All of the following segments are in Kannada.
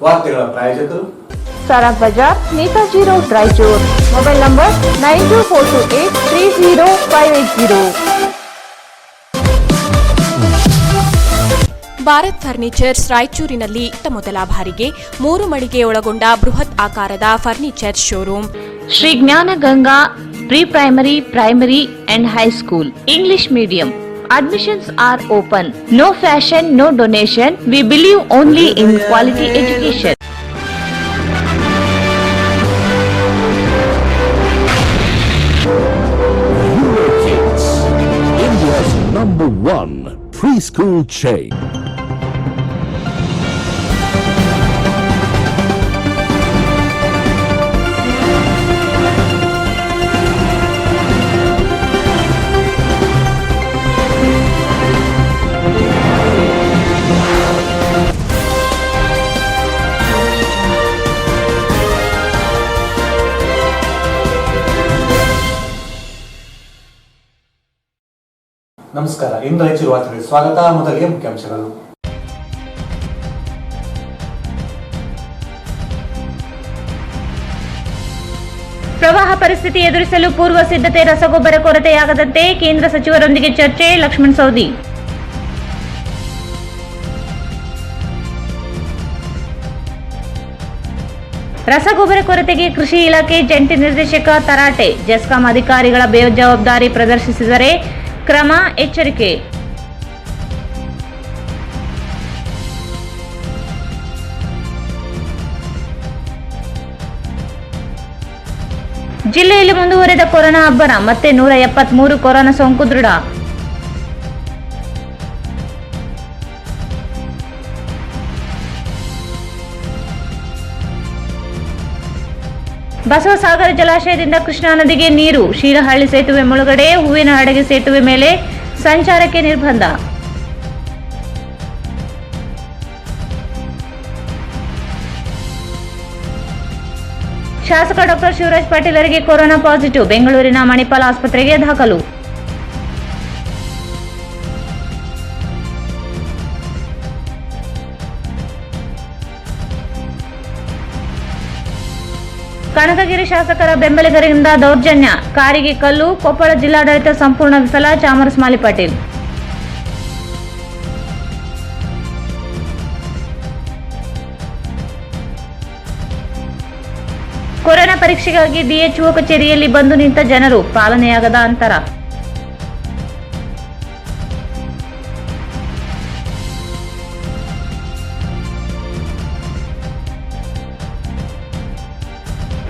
ವಾರ್ತೆಗಳ ಪ್ರಾಯೋಜಕರು सारा बाजार Netaji road Raichur mobile number 9242830580। Bharat furnitures ರಾಯಚೂರಿನಲ್ಲಿ ಮೊದಲ ಬಾರಿಗೆ 3 ಮಳಿಗೆ ಒಳಗೊಂಡ ಬೃಹತ್ ಆಕಾರದ furniture showroom Shri Jnana Ganga pre primary primary and high school English medium admissions are open. No fashion, no donation. We believe only in quality education. Kids, India's #1 preschool chain. ನಮಸ್ಕಾರ. ಇಂದು ರಾಯಚೂರು ವಾರ್ತೆಗಳಿಗೆ ಸ್ವಾಗತ. ಮೊದಲಿಗೆ ಮುಖ್ಯಾಂಶಗಳು. ಪ್ರವಾಹ ಪರಿಸ್ಥಿತಿ ಎದುರಿಸಲು ಪೂರ್ವ ಸಿದ್ಧತೆ, ರಸಗೊಬ್ಬರ ಕೊರತೆಯಾಗದಂತೆ ಕೇಂದ್ರ ಸಚಿವರೊಂದಿಗೆ ಚರ್ಚೆ, ಲಕ್ಷ್ಮಣ್ ಸವದಿ. ರಸಗೊಬ್ಬರ ಕೊರತೆಗೆ ಕೃಷಿ ಇಲಾಖೆ ಜಂಟಿ ನಿರ್ದೇಶಕ ತರಾಟೆ, ಜೆಸ್ಕಾಂ ಅಧಿಕಾರಿಗಳ ಬೇಜವಾಬ್ದಾರಿ ಪ್ರದರ್ಶಿಸಿದರೆ ಕ್ರಮ, ಎಚ್ಚರಿಕೆ. ಜಿಲ್ಲೆಯಲ್ಲಿ ಮುಂದುವರೆದ ಕೊರೋನಾ ಅಬ್ಬರ, ಮತ್ತೆ 173 ಕೊರೋನಾ ಸೋಂಕು ದೃಢ. ಬಸವಸಾಗರ ಜಲಾಶಯದಿಂದ ಕೃಷ್ಣಾ ನದಿಗೆ ನೀರು, ಶೀಲಹಳ್ಳಿ ಸೇತುವೆ ಮುಳುಗಡೆ, ಹೂವಿನ ಹಡಗೆ ಸೇತುವೆ ಮೇಲೆ ಸಂಚಾರಕ್ಕೆ ನಿರ್ಬಂಧ. ಶಾಸಕ ಡಾಕ್ಟರ್ ಶಿವರಾಜ್ ಪಾಟೀಲರಿಗೆ ಕೊರೋನಾ ಪಾಸಿಟಿವ್, ಬೆಂಗಳೂರಿನ ಮಣಿಪಾಲ್ ಆಸ್ಪತ್ರೆಗೆ ದಾಖಲು. ಕನಕಗಿರಿ ಶಾಸಕರ ಬೆಂಬಲಿಗರಿಂದ ದೌರ್ಜನ್ಯ, ಕಾರಿಗೆ ಕಲ್ಲು, ಕೊಪ್ಪಳ ಜಿಲ್ಲಾಡಳಿತ ಸಂಪೂರ್ಣ ವಿಫಲ, ಚಾಮರಸ್ಮಾಲಿ ಪಾಟೀಲ್. ಕೊರೋನಾ ಪರೀಕ್ಷೆಗಾಗಿ ಡಿಎಚ್ಒ ಕಚೇರಿಯಲ್ಲಿ ಬಂದು ನಿಂತ ಜನರು, ಪಾಲನೆಯಾಗದ ಅಂತರ.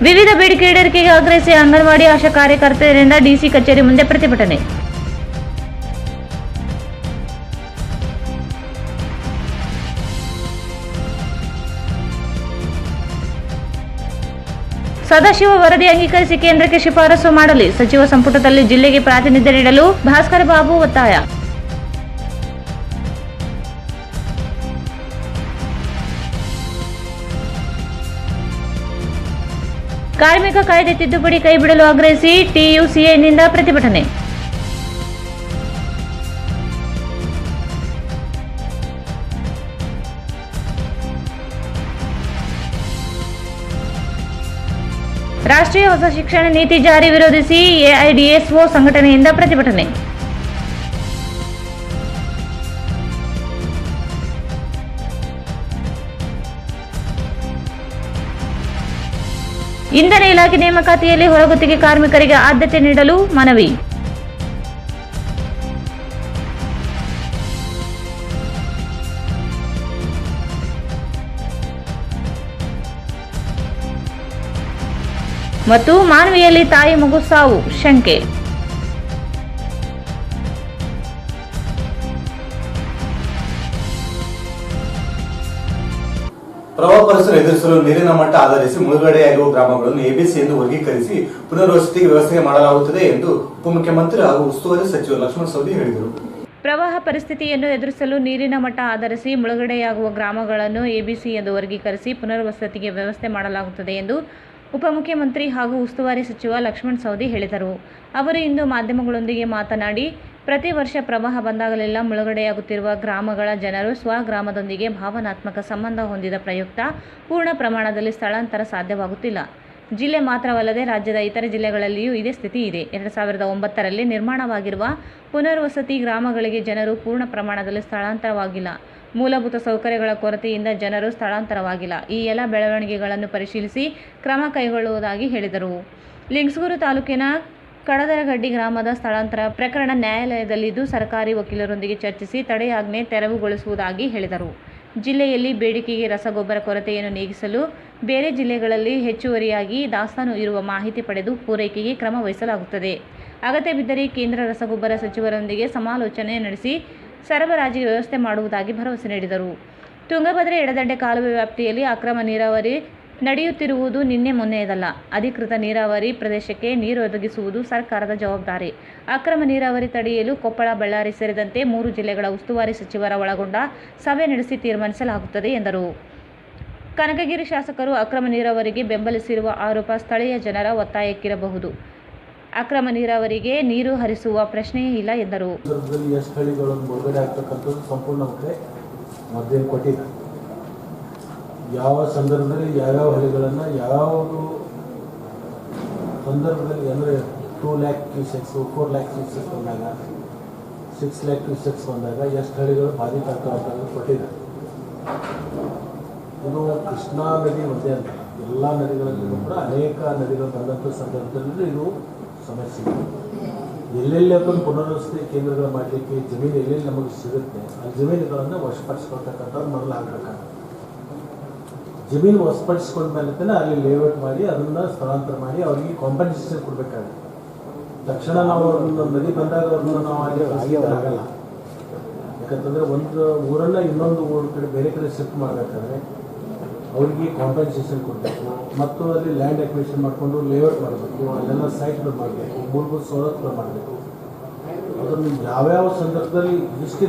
ವಿವಿಧ ಬೇಡಿಕೆ ಈಡೇರಿಕೆಗೆ ಆಗ್ರಹಿಸಿ ಅಂಗನವಾಡಿ ಆಶಾ ಕಾರ್ಯಕರ್ತೆಯರಿಂದ ಡಿಸಿ ಕಚೇರಿ ಮುಂದೆ ಪ್ರತಿಭಟನೆ. ಸದಾಶಿವ ವರದಿ ಅಂಗೀಕರಿಸಿ ಕೇಂದ್ರಕ್ಕೆ ಶಿಫಾರಸು ಮಾಡಲಿ, ಸಚಿವ ಸಂಪುಟದಲ್ಲಿ ಜಿಲ್ಲೆಗೆ ಪ್ರಾತಿನಿಧ್ಯ ನೀಡಲು ಭಾಸ್ಕರ ಬಾಬು ಒತ್ತಾಯ. ಕಾರ್ಮಿಕ ಕಾಯ್ದೆ ತಿದ್ದುಪಡಿ ಕೈಬಿಡಲು ಆಗ್ರಹಿಸಿ ಟಿಯುಸಿಎನಿಂದ ಪ್ರತಿಭಟನೆ. ರಾಷ್ಟ್ರೀಯ ಹೊಸ ಶಿಕ್ಷಣ ನೀತಿ ಜಾರಿ ವಿರೋಧಿಸಿ ಎಐಡಿಎಸ್ಒ ಸಂಘಟನೆಯಿಂದ ಪ್ರತಿಭಟನೆ. ಇಂಧನ ಇಲಾಖೆ ನೇಮಕಾತಿಯಲ್ಲಿ ಹೊರಗುತ್ತಿಗೆ ಕಾರ್ಮಿಕರಿಗೆ ಆದ್ಯತೆ ನೀಡಲು ಮನವಿ. ಮತ್ತು ಮಾನ್ವಿಯಲ್ಲಿ ತಾಯಿ ಮಗು ಸಾವು ಶಂಕೆ. ಪ್ರವಾಹ ಪರಿಸ್ಥಿತಿ ಎದುರಿಸಲು ನೀರಿನ ಮಟ್ಟ ಆಧರಿಸಿ ಮುಳುಗಡೆಯಾಗಿರುವ ಗ್ರಾಮಗಳನ್ನು ಎಬಿಸಿ ಎಂದು ವರ್ಗೀಕರಿಸಿ ಪುನರ್ವಸತಿಗೆ ವ್ಯವಸ್ಥೆ ಮಾಡಲಾಗುತ್ತದೆ ಎಂದು ಉಪಮುಖ್ಯಮಂತ್ರಿ ಹಾಗೂ ಉಸ್ತುವಾರಿ ಸಚಿವ ಲಕ್ಷ್ಮಣ್ ಸವದಿ ಹೇಳಿದರು. ಪ್ರವಾಹ ಪರಿಸ್ಥಿತಿಯನ್ನು ಎದುರಿಸಲು ನೀರಿನ ಮಟ್ಟ ಆಧರಿಸಿ ಮುಳುಗಡೆಯಾಗುವ ಗ್ರಾಮಗಳನ್ನು ಎಬಿಸಿ ಎಂದು ವರ್ಗೀಕರಿಸಿ ಪುನರ್ವಸತಿಗೆ ವ್ಯವಸ್ಥೆ ಮಾಡಲಾಗುತ್ತದೆ ಎಂದು ಉಪಮುಖ್ಯಮಂತ್ರಿ ಹಾಗೂ ಉಸ್ತುವಾರಿ ಸಚಿವ ಲಕ್ಷ್ಮಣ್ ಸವದಿ ಹೇಳಿದರು. ಅವರು ಇಂದು ಮಾಧ್ಯಮಗಳೊಂದಿಗೆ ಮಾತನಾಡಿ, ಪ್ರತಿ ವರ್ಷ ಪ್ರವಾಹ ಬಂದಾಗಲೆಲ್ಲ ಮುಳುಗಡೆಯಾಗುತ್ತಿರುವ ಗ್ರಾಮಗಳ ಜನರು ಸ್ವಗ್ರಾಮದೊಂದಿಗೆ ಭಾವನಾತ್ಮಕ ಸಂಬಂಧ ಹೊಂದಿದ ಪ್ರಯುಕ್ತ ಪೂರ್ಣ ಪ್ರಮಾಣದಲ್ಲಿ ಸ್ಥಳಾಂತರ ಸಾಧ್ಯವಾಗುತ್ತಿಲ್ಲ. ಜಿಲ್ಲೆ ಮಾತ್ರವಲ್ಲದೆ ರಾಜ್ಯದ ಇತರೆ ಜಿಲ್ಲೆಗಳಲ್ಲಿಯೂ ಇದೇ ಸ್ಥಿತಿ ಇದೆ. 2009ರಲ್ಲಿ ನಿರ್ಮಾಣವಾಗಿರುವ ಪುನರ್ವಸತಿ ಗ್ರಾಮಗಳಿಗೆ ಜನರು ಪೂರ್ಣ ಪ್ರಮಾಣದಲ್ಲಿ ಸ್ಥಳಾಂತರವಾಗಿಲ್ಲ. ಮೂಲಭೂತ ಸೌಕರ್ಯಗಳ ಕೊರತೆಯಿಂದ ಜನರು ಸ್ಥಳಾಂತರವಾಗಿಲ್ಲ. ಈ ಎಲ್ಲ ಬೆಳವಣಿಗೆಗಳನ್ನು ಪರಿಶೀಲಿಸಿ ಕ್ರಮ ಕೈಗೊಳ್ಳುವುದಾಗಿ ಹೇಳಿದರು. ಲಿಂಗಸಗೂರು ತಾಲೂಕಿನ ಕಡದರಗಡ್ಡಿ ಗ್ರಾಮದ ಸ್ಥಳಾಂತರ ಪ್ರಕರಣ ನ್ಯಾಯಾಲಯದಲ್ಲಿದ್ದು ಸರ್ಕಾರಿ ವಕೀಲರೊಂದಿಗೆ ಚರ್ಚಿಸಿ ತಡೆಯಾಜ್ಞೆ ತೆರವುಗೊಳಿಸುವುದಾಗಿ ಹೇಳಿದರು. ಜಿಲ್ಲೆಯಲ್ಲಿ ಬೇಡಿಕೆಗೆ ರಸಗೊಬ್ಬರ ಕೊರತೆಯನ್ನು ನೀಗಿಸಲು ಬೇರೆ ಜಿಲ್ಲೆಗಳಲ್ಲಿ ಹೆಚ್ಚುವರಿಯಾಗಿ ದಾಸ್ತಾನು ಇರುವ ಮಾಹಿತಿ ಪಡೆದು ಪೂರೈಕೆಗೆ ಕ್ರಮ ವಹಿಸಲಾಗುತ್ತದೆ. ಅಗತ್ಯ ಬಿದ್ದರೆ ಕೇಂದ್ರ ರಸಗೊಬ್ಬರ ಸಚಿವರೊಂದಿಗೆ ಸಮಾಲೋಚನೆ ನಡೆಸಿ ಸರಬರಾಜಿಗೆ ವ್ಯವಸ್ಥೆ ಮಾಡುವುದಾಗಿ ಭರವಸೆ ನೀಡಿದರು. ತುಂಗಭದ್ರಾ ಎಡದಂಡೆ ಕಾಲುವೆ ವ್ಯಾಪ್ತಿಯಲ್ಲಿ ಅಕ್ರಮ ನೀರಾವರಿ ನಡೆಯುತ್ತಿರುವುದು ನಿನ್ನೆ ಮೊನ್ನೆಯದಲ್ಲ. ಅಧಿಕೃತ ನೀರಾವರಿ ಪ್ರದೇಶಕ್ಕೆ ನೀರು ಒದಗಿಸುವುದು ಸರ್ಕಾರದ ಜವಾಬ್ದಾರಿ. ಅಕ್ರಮ ನೀರಾವರಿ ತಡೆಯಲು ಕೊಪ್ಪಳ, ಬಳ್ಳಾರಿ ಸೇರಿದಂತೆ 3 ಜಿಲ್ಲೆಗಳ ಉಸ್ತುವಾರಿ ಸಚಿವರ ಒಳಗೊಂಡ ಸಭೆ ನಡೆಸಿ ತೀರ್ಮಾನಿಸಲಾಗುತ್ತದೆ ಎಂದರು. ಕನಕಗಿರಿ ಶಾಸಕರು ಅಕ್ರಮ ನೀರಾವರಿಗೆ ಬೆಂಬಲಿಸಿರುವ ಆರೋಪ ಸ್ಥಳೀಯ ಜನರ ಒತ್ತಾಯಕ್ಕಿರಬಹುದು. ಅಕ್ರಮ ನೀರಾವರಿಗೆ ನೀರು ಹರಿಸುವ ಪ್ರಶ್ನೆಯೇ ಇಲ್ಲ ಎಂದರು. ಯಾವ ಸಂದರ್ಭದಲ್ಲಿ ಯಾವ್ಯಾವ ಹಳ್ಳಿಗಳನ್ನು ಯಾವುದು ಸಂದರ್ಭದಲ್ಲಿ ಅಂದರೆ 2 lakh ಕ್ಯೂಸೆಕ್ಸು 4 lakh ಕ್ಯೂಸೆಕ್ಸ್ ಬಂದಾಗ 6 lakh ಕ್ಯೂಸೆಕ್ಸ್ ಬಂದಾಗ ಎಷ್ಟು ಹಳ್ಳಿಗಳು ಬಾಧಿತ ಆಗ್ತಾವೆ ಕೊಟ್ಟಿದ್ದಾರೆ. ಇದು ಕೃಷ್ಣಾ ನದಿ ಒಂದೇ ಅಂತ ಎಲ್ಲ ನದಿಗಳಲ್ಲೂ ಕೂಡ ಅನೇಕ ನದಿಗಳು ಬಂದಂಥ ಸಂದರ್ಭದಲ್ಲಿ ಇದು ಸಮಸ್ಯೆ ಇದೆ. ಎಲ್ಲೆಲ್ಲಿ ಅದನ್ನು ಪುನರ್ವಸತಿ ಕೇಂದ್ರಗಳು ಮಾಡಲಿಕ್ಕೆ ಜಮೀನು ಎಲ್ಲೆಲ್ಲಿ ನಮಗೆ ಸಿಗುತ್ತೆ ಆ ಜಮೀನುಗಳನ್ನು ವಶಪಡಿಸ್ಕೊಳ್ತಕ್ಕಂಥದ್ದು ಮೊದಲು ಆಗಬೇಕಾಗುತ್ತೆ. ಜಮೀನು ವಶಪಡಿಸ್ಕೊಂಡ್ಮೇಲೆ ಅಲ್ಲಿ ಲೇಔಟ್ ಮಾಡಿ ಅದನ್ನು ಸ್ಥಳಾಂತರ ಮಾಡಿ ಅವರಿಗೆ ಕಾಂಪನ್ಸೇಷನ್ ಕೊಡಬೇಕಾಗುತ್ತೆ. ತಕ್ಷಣ ನಾವು ಅವ್ರನ್ನ ನದಿ ಬಂದಾಗ ಅವ್ರನ್ನ ನಾವು ಅಲ್ಲಿ ಆಗಲ್ಲ. ಯಾಕಂತಂದರೆ ಒಂದು ಊರನ್ನು ಇನ್ನೊಂದು ಊರ ಕಡೆ ಬೇರೆ ಕಡೆ ಶಿಫ್ಟ್ ಮಾಡಬೇಕಾದ್ರೆ ಅವರಿಗೆ ಕಾಂಪನ್ಸೇಷನ್ ಕೊಡಬೇಕು ಮತ್ತು ಅಲ್ಲಿ ಲ್ಯಾಂಡ್ ಅಕ್ವಿಷನ್ ಮಾಡಿಕೊಂಡು ಲೇಔಟ್ ಮಾಡಬೇಕು, ಅಲ್ಲೆಲ್ಲ ಸೈಟ್ಗಳು ಮಾಡಬೇಕು, ಮೂಲಭೂತ ಸವಲತ್ತುಗಳು ಮಾಡಬೇಕು. ಅದನ್ನು ಯಾವ್ಯಾವ ಸಂದರ್ಭದಲ್ಲಿ ಹಿಸ್ಟ್ರಿ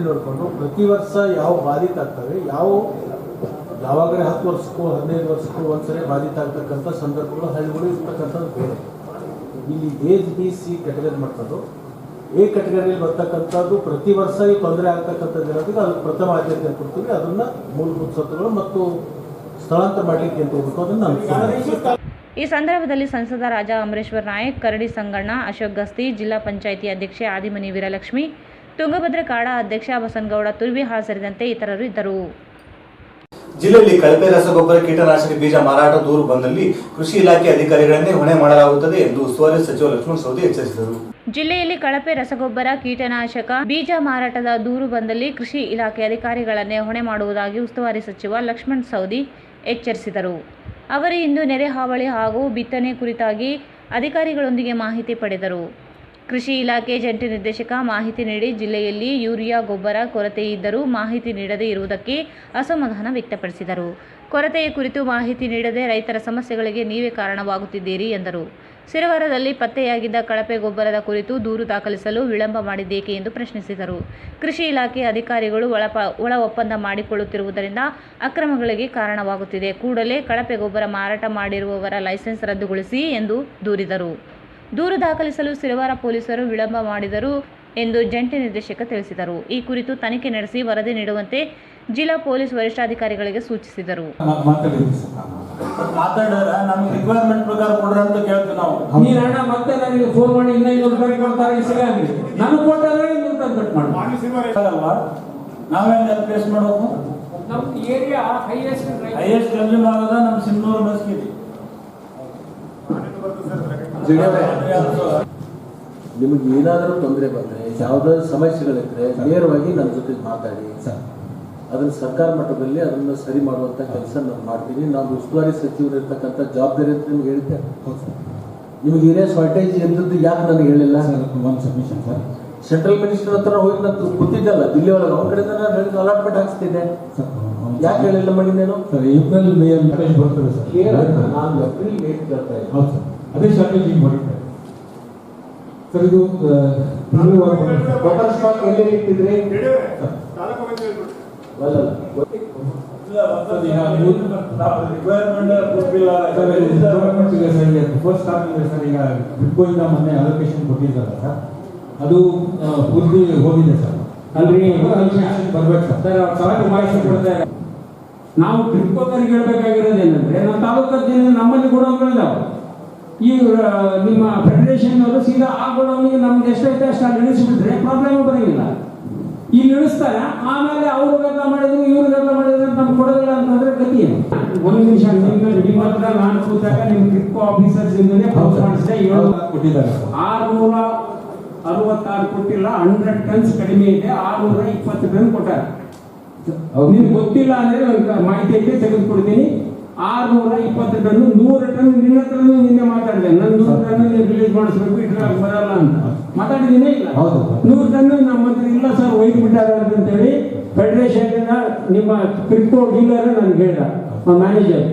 ನೋಡಿಕೊಂಡು ಪ್ರತಿ ವರ್ಷ ಯಾವ ಬಾಧಿತ ಆಗ್ತವೆ, ಯಾವಾಗಲೇ 10 ವರ್ಷಕ್ಕೂ 15 ವರ್ಷಕ್ಕೂ ಒಂದ್ಸರಿ ಬಾಧಿತ ಆಗ್ತಕ್ಕಂಥ ಸಂದರ್ಭಗಳು ಹಳ್ಳಿಗಳು ಇರ್ತಕ್ಕಂಥದ್ದು ಬೇರೆ. ಇಲ್ಲಿ ABC ಕ್ಯಾಟಗರಿ ಮಾಡ್ಕೊಂಡು A ಕ್ಯಾಟಗರಿಯಲ್ಲಿ ಬರ್ತಕ್ಕಂಥದ್ದು ಪ್ರತಿ ವರ್ಷ ಈ ತೊಂದರೆ ಆಗ್ತಕ್ಕಂಥದ್ದು ಇರೋದಕ್ಕೆ ಅದು ಪ್ರಥಮ ಆದ್ಯತೆ ಕೊಡ್ತೀವಿ. ಅದನ್ನು ಮೂಲಭೂತ ಸವಲತ್ತುಗಳು ಮತ್ತು ಸ್ಥಳಾಂತರ ಮಾಡಲಿಕ್ಕೆ ಅಂತ ಹೋಗ್ಬೇಕು. ಅದನ್ನು ಈ ಸಂದರ್ಭದಲ್ಲಿ ಸಂಸದ ರಾಜಾ ಅಮರೇಶ್ವರ್ ನಾಯಕ್, ಕರಡಿ ಸಂಗಣ್ಣ, ಅಶೋಕ್ ಗಸ್ತಿ, ಜಿಲ್ಲಾ ಪಂಚಾಯಿತಿ ಅಧ್ಯಕ್ಷೆ ಆದಿಮನಿ ವೀರಲಕ್ಷ್ಮಿ, ತುಂಗಭದ್ರಾ ಕಾಡಾ ಅಧ್ಯಕ್ಷ ಬಸನಗೌಡ ತುರ್ವಿಹಾಳ್ ಸೇರಿದಂತೆ ಇತರರು ಇದ್ದರು. ಜಿಲ್ಲೆಯಲ್ಲಿ ಕಳಪೆ ರಸಗೊಬ್ಬರ, ಕೀಟನಾಶಕ ಬೀಜ ಮಾರಾಟ ದೂರು ಬಂದಲ್ಲಿ ಕೃಷಿ ಇಲಾಖೆ ಅಧಿಕಾರಿಗಳನ್ನೇ ಹೊಣೆ ಮಾಡಲಾಗುತ್ತದೆ ಎಂದು ಉಸ್ತುವಾರಿ ಸಚಿವ ಲಕ್ಷ್ಮಣ ಸವದಿ ಎಚ್ಚರಿಸಿದರು. ಜಿಲ್ಲೆಯಲ್ಲಿ ಕಳಪೆ ರಸಗೊಬ್ಬರ, ಕೀಟನಾಶಕ ಬೀಜ ಮಾರಾಟದ ದೂರು ಬಂದಲ್ಲಿ ಕೃಷಿ ಇಲಾಖೆ ಅಧಿಕಾರಿಗಳನ್ನೇ ಹೊಣೆ ಮಾಡುವುದಾಗಿ ಉಸ್ತುವಾರಿ ಸಚಿವ ಲಕ್ಷ್ಮಣ ಸವದಿ ಎಚ್ಚರಿಸಿದರು. ಅವರು ಇಂದು ನೆರೆ ಹಾವಳಿ ಹಾಗೂ ಬಿತ್ತನೆ ಕುರಿತಾಗಿ ಅಧಿಕಾರಿಗಳೊಂದಿಗೆ ಮಾಹಿತಿ ಪಡೆದರು. ಕೃಷಿ ಇಲಾಖೆ ಜಂಟಿ ನಿರ್ದೇಶಕ ಮಾಹಿತಿ ನೀಡಿ ಜಿಲ್ಲೆಯಲ್ಲಿ ಯೂರಿಯಾ ಗೊಬ್ಬರ ಕೊರತೆ ಇದ್ದರೂ ಮಾಹಿತಿ ನೀಡದೇ ಇರುವುದಕ್ಕೆ ಅಸಮಾಧಾನ ವ್ಯಕ್ತಪಡಿಸಿದರು. ಕೊರತೆಯ ಕುರಿತು ಮಾಹಿತಿ ನೀಡದೆ ರೈತರ ಸಮಸ್ಯೆಗಳಿಗೆ ನೀವೇ ಕಾರಣವಾಗುತ್ತಿದ್ದೀರಿ ಎಂದರು. ಸಿರವಾರದಲ್ಲಿ ಪತ್ತೆಯಾಗಿದ್ದ ಕಳಪೆ ಗೊಬ್ಬರದ ಕುರಿತು ದೂರು ದಾಖಲಿಸಲು ವಿಳಂಬ ಮಾಡಿದ್ದೇಕೆ ಎಂದು ಪ್ರಶ್ನಿಸಿದರು. ಕೃಷಿ ಇಲಾಖೆ ಅಧಿಕಾರಿಗಳು ಒಳ ಒಪ್ಪಂದ ಮಾಡಿಕೊಳ್ಳುತ್ತಿರುವುದರಿಂದ ಅಕ್ರಮಗಳಿಗೆ ಕಾರಣವಾಗುತ್ತಿದೆ. ಕೂಡಲೇ ಕಳಪೆ ಗೊಬ್ಬರ ಮಾರಾಟ ಮಾಡಿರುವವರ ಲೈಸೆನ್ಸ್ ರದ್ದುಗೊಳಿಸಿ ಎಂದು ದೂರಿದರು. ದೂರು ದಾಖಲಿಸಲು ಸಿರವಾರ ಪೊಲೀಸರು ವಿಳಂಬ ಮಾಡಿದರು ಎಂದು ಜಂಟಿ ನಿರ್ದೇಶಕ ತಿಳಿಸಿದರು. ಈ ಕುರಿತು ತನಿಖೆ ನಡೆಸಿ ವರದಿ ನೀಡುವಂತೆ ಜಿಲ್ಲಾ ಪೊಲೀಸ್ ವರಿಷ್ಠಾಧಿಕಾರಿಗಳಿಗೆ ಸೂಚಿಸಿದರು. ನಮ್ಗೆ ರಿಕ್ವೈರ್ಮೆಂಟ್ ಪ್ರಕಾರ ಕೊಡ್ರಿ ಅಂತ ಕೇಳ್ತೀವಿ ನಾವು. ನೀರಣ್ಣ ಮತ್ತೆ ನನಗೆ ಫೋನ್ ಮಾಡಿ 200 ರೂಪಾಯಿ ಕೊಡ್ತಾರೆ ಸಿಗಂಗಿ ನನಗೆ ಕೊಟ್ಟರೆ 200 ರೂಪಾಯಿ ಕಟ್ ಮಾಡಿ ನಾವೇನು ಫೇಸ್ ಮಾಡೋದು. ನಮ್ಮ ಏರಿಯಾ ಹೈಯೆಸ್ಟ್ ಕನ್ಸ್ಯೂಮ್ ಆಗೋದ ನಮ್ಮ ಸಿನ್ನೂರು ಬಸ್ಕಿದೆ. ನಿಮಗೆ ಏನಾದರೂ ತೊಂದರೆ ಬಂದರೆ ಯಾವುದಾದ್ರು ಸಮಸ್ಯೆಗಳಿದ್ರೆ ನೇರವಾಗಿ ನನ್ನ ಜೊತೆ ಮಾತಾಡಿ. ಅದನ್ನು ಸರ್ಕಾರ ಮಟ್ಟದಲ್ಲಿ ಅದನ್ನು ಸರಿ ಮಾಡುವಂಥ ಕೆಲಸ ನಾನು ಮಾಡ್ತೀನಿ. ನಾನು ಉಸ್ತುವಾರಿ ಸಚಿವರು ಇರ್ತಕ್ಕಂಥ ಜವಾಬ್ದಾರಿ ಅಂತ ನಿಮ್ಗೆ ಹೇಳಿದ್ದೆ. ನಿಮಗೆ ಏನೇ ಶಾರ್ಟೇಜ್ ಇದ್ದದ್ದು ಯಾಕೆ ನನಗೆ ಹೇಳಿಲ್ಲ? ಒಂದು ಸಬ್ಮಿಷನ್ ಸರ್, ಸೆಂಟ್ರಲ್ ಮಿನಿಸ್ಟರ್ ಹತ್ರ ಹೋಗಿ ನಾನು ಗೊತ್ತಿದ್ದಲ್ಲ, ದಿಲ್ಲಿ ಒಳಗೆ ಅವ್ರ ಕಡೆಯಿಂದ ನಾನು ಹೇಳಿದ ಅಲಾಟ್ಮೆಂಟ್ ಹಾಕ್ಸ್ತಿದ್ದೆ. ಯಾಕೆ ಹೇಳಿಲ್ಲ ಮಾಡಿದ್ದೇನು ಸರ್? ಏಪ್ರಿಲ್ ಮೇ ಬರ್ತದೆ ಸರ್. ನಾನು ಏಪ್ರಿಲ್ ಮೇ ಕೇಳ್ತಾ ಇದ್ದೆ. ಹೌದು ಸರ್, ಅದೇ ಶಾರ್ಟೇಜ್ ಈಗ ಮಾಡಿದ್ದೆ ಸರ್. ಇದು ಟೋಟಲ್ ಸ್ಟಾಕ್ ಎಲ್ಲಿ ಇಟ್ಟಿದ್ರಿ? First starting sir. ಈಗ ಬಿಡ್ಕೋಯಿಂದ ಮೊನ್ನೆ ಅಲೋಕೇಶನ್ ಕೊಟ್ಟಿದ್ದಾರೆ ಸರ್. ಅದು ಪೂರ್ತಿ ಹೋಗಿದೆ ಸರ್. ಅಲ್ರಿ ಬರ್ಬೇಕು ಸರ್. ಸವಾಲು ಮಾಹಿತಿ ಕೊಡ್ತಾರೆ. ನಾವು ಟ್ರಿಪ್ಪೋದರಿಗೆ ಹೇಳ್ಬೇಕಾಗಿರೋದೇನಂದ್ರೆ ನಮ್ಮ ತಾಲೂಕಲ್ಲಿ ನಮ್ಮಲ್ಲಿ ಗೋಡೌನ್ಗಳಿದಾವೆ. ಈ ನಿಮ್ಮ ಫೆಡರೇಷನ್ ಅವರು ಸೀದಾ ಆ ಗೋಡೌನಿಗೆ ನಮ್ಗೆ ಎಷ್ಟೈತೆ ಅಷ್ಟು ಅಲ್ಲಿ ಇಳಿಸ್ಬಿಟ್ರೆ ಪ್ರಾಬ್ಲಮ್ ಬರೋಂಗಿಲ್ಲ. ಇಲ್ಲಿ ಇಳಿಸ್ತಾರೆ, ಆಮೇಲೆ ಅವ್ರು ಗದ್ದಲ ಮಾಡಿದ್ರು ಇವ್ರು ಗದ್ದಲ ಮಾಡಿದ್ರು ಅಂತ ನಮ್ಗೆ ಕೊಡೋದಿಲ್ಲ ಅಂತಂದ್ರೆ ಗತಿ ಏನು? ಒಂದು ನಿಮಿಷ ನಿಮ್ಮ ಹತ್ರ ನಾನು ಕೂತಾಗ ನಿಮ್ಮ ಟ್ರಿಪ್ಪೋ ಆಫೀಸರ್ಸ್ ಇಂದಲೇ ಪೌಸ್ ಮಾಡಿಸಿದೆ 7 ಕೊಟ್ಟಿದ್ದಾರೆ. 666 ಕೊಟ್ಟಿಲ್ಲ, 100 ಟನ್ಸ್ ಕಡಿಮೆ ಇದೆ, 620 ಟನ್ ಕೊಟ್ಟಾರೆ. ನಿಮ್ಗೆ ಗೊತ್ತಿಲ್ಲ ಅಂದ್ರೆ ಮಾಹಿತಿ ಐತೆ ತೆಗೆದುಕೊಡ್ತೀನಿ. 620 ಟನ್, 100 ಟನ್ ನಿನ್ನ ಹತ್ರ ನಿನ್ನೆ ಮಾತಾಡಿದೆ. ನನ್ನ 100 ಟನ್ ರಿಲೀಸ್ ಮಾಡಿಸ್ಬೇಕು, ಇಟ್ರೆ ಬರಲ್ಲ ಅಂತ ಮಾತಾಡಿದೀನಿ. ಇಲ್ಲ 100 ಟನ್ ನಮ್ಮ ಹತ್ರ ಇಲ್ಲ ಸರ್, ಒಯ್ದು ಬಿಟ್ಟಾರೆ ಅಂತೇಳಿ ಫೆಡರೇಷನ್ ನಿಮ್ಮ ಕ್ರಿಪ್ಟೋ ಡೀಲರ್ ನನ್ಗೆ ಹೇಳ್ದ ಮ್ಯಾನೇಜರ್.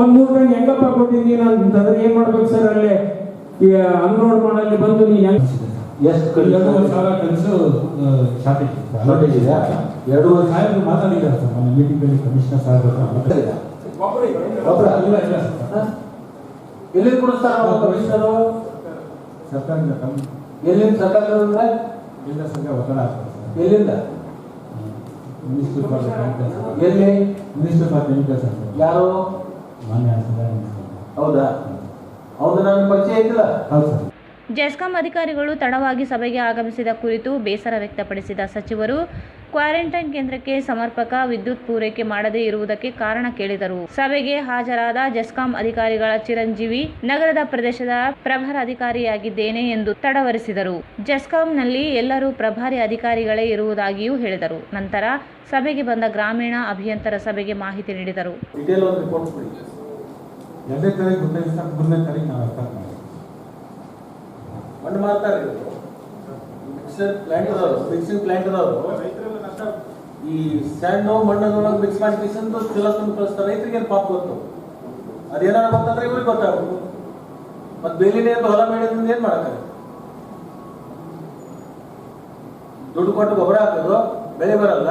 ಒಂದು 100 ಟನ್ ಹೆಂಗಪ್ಪ ಕೊಟ್ಟಿದ್ದೀನಿ ಅಂತಂದ್ರೆ ಏನ್ ಮಾಡ್ಬೇಕು ಸರ್? ಅಲ್ಲೇ ಅನ್ಲೋಡ್ ಮಾಡಲ್ಲಿ ಬಂದು ನೀನು ಎಷ್ಟು 2,000 ಟನ್ಸ್ ಶಾರ್ಟೇಜ್ ಇದೆ. 2,500 ಮಾತಾಡಿದ್ದಾರೆ ಸರ್ ನಮ್ಮ ಮೀಟಿಂಗಲ್ಲಿ ಕಮಿಷನರ್ ಸಾಹೇಬ್ ಎಲ್ಲಿ ಕೊಡಿಸ್ತಾರ ಕಮಿಷನರು? ಸರ್ಕಾರದಿಂದ ಎಲ್ಲಿಂದ ಸರ್ಕಾರದಿಂದ? ಇಲ್ಲ ಸಂಘ ಒತ್ತಡ ಆಗ್ತದೆ ಸರ್. ಎಲ್ಲಿಂದ? ಮಿನಿಸ್ಟರ್ ಫಾರ್ ಎಲ್ಲಿ? ಮಿನಿಸ್ಟರ್ ಫಾರ್ ಕೆಮಿಕಲ್ಸ್ ಅಂತ. ಯಾರು? ಮಾನ್ಯ ಹೌದಾ? ಹೌದು, ನನ್ನ ಪರಿಚಯ ಇದ್ದಿಲ್ಲ. ಹೌದು ಸರ್. ಜೆಸ್ಕಾಂ ಅಧಿಕಾರಿಗಳು ತಡವಾಗಿ ಸಭೆಗೆ ಆಗಮಿಸಿದ ಕುರಿತು ಬೇಸರ ವ್ಯಕ್ತಪಡಿಸಿದ ಸಚಿವರು ಕ್ವಾರಂಟೈನ್ ಕೇಂದ್ರಕ್ಕೆ ಸಮರ್ಪಕ ವಿದ್ಯುತ್ ಪೂರೈಕೆ ಮಾಡದೇ ಇರುವುದಕ್ಕೆ ಕಾರಣ ಕೇಳಿದರು. ಸಭೆಗೆ ಹಾಜರಾದ ಜೆಸ್ಕಾಂ ಅಧಿಕಾರಿಗಳ ಚಿರಂಜೀವಿ ನಗರದ ಪ್ರದೇಶದ ಪ್ರಭಾರ ಅಧಿಕಾರಿಯಾಗಿದ್ದೇನೆ ಎಂದು ತಡವರಿಸಿದರು. ಜೆಸ್ಕಾಂನಲ್ಲಿ ಎಲ್ಲರೂ ಪ್ರಭಾರಿ ಅಧಿಕಾರಿಗಳೇ ಇರುವುದಾಗಿಯೂ ಹೇಳಿದರು. ನಂತರ ಸಭೆಗೆ ಬಂದ ಗ್ರಾಮೀಣ ಅಭಿಯಂತರ ಸಭೆಗೆ ಮಾಹಿತಿ ನೀಡಿದರು. ಮಣ್ಣು ಮಾಡ್ತಾರೆ, ಮಿಕ್ಸಿಂಗ್ ಪ್ಲಾಂಟ್ ಅದಾವರು. ಈ ಸ್ಯಾಂಡ್ ಮಣ್ಣದೊಳಗೆ ಮಿಕ್ಸ್ ಮಾಡಿ ಕಿಸಂದು ಚಲ ತಂದು ಕಳಿಸ್ತಾರೆ. ರೈತರಿಗೆ ಏನು ಪಾಪ ಗೊತ್ತು? ಅದೇನಾರ ಗೊತ್ತಂದ್ರೆ ಇವ್ರಿಗೆ ಗೊತ್ತಾಗ್ಬೋದು. ಮತ್ತೆ ಬೇಲಿನೇ ಅಂತ ಹೊಲ ಮೇಡಿದ್ರಿಂದ ಏನ್ ಮಾಡಕ್ಕಾಗ? ದುಡ್ಡು ಕೊಟ್ಟು ಗೊಬ್ಬರ ಹಾಕೋದು, ಬೆಳೆ ಬರಲ್ಲ,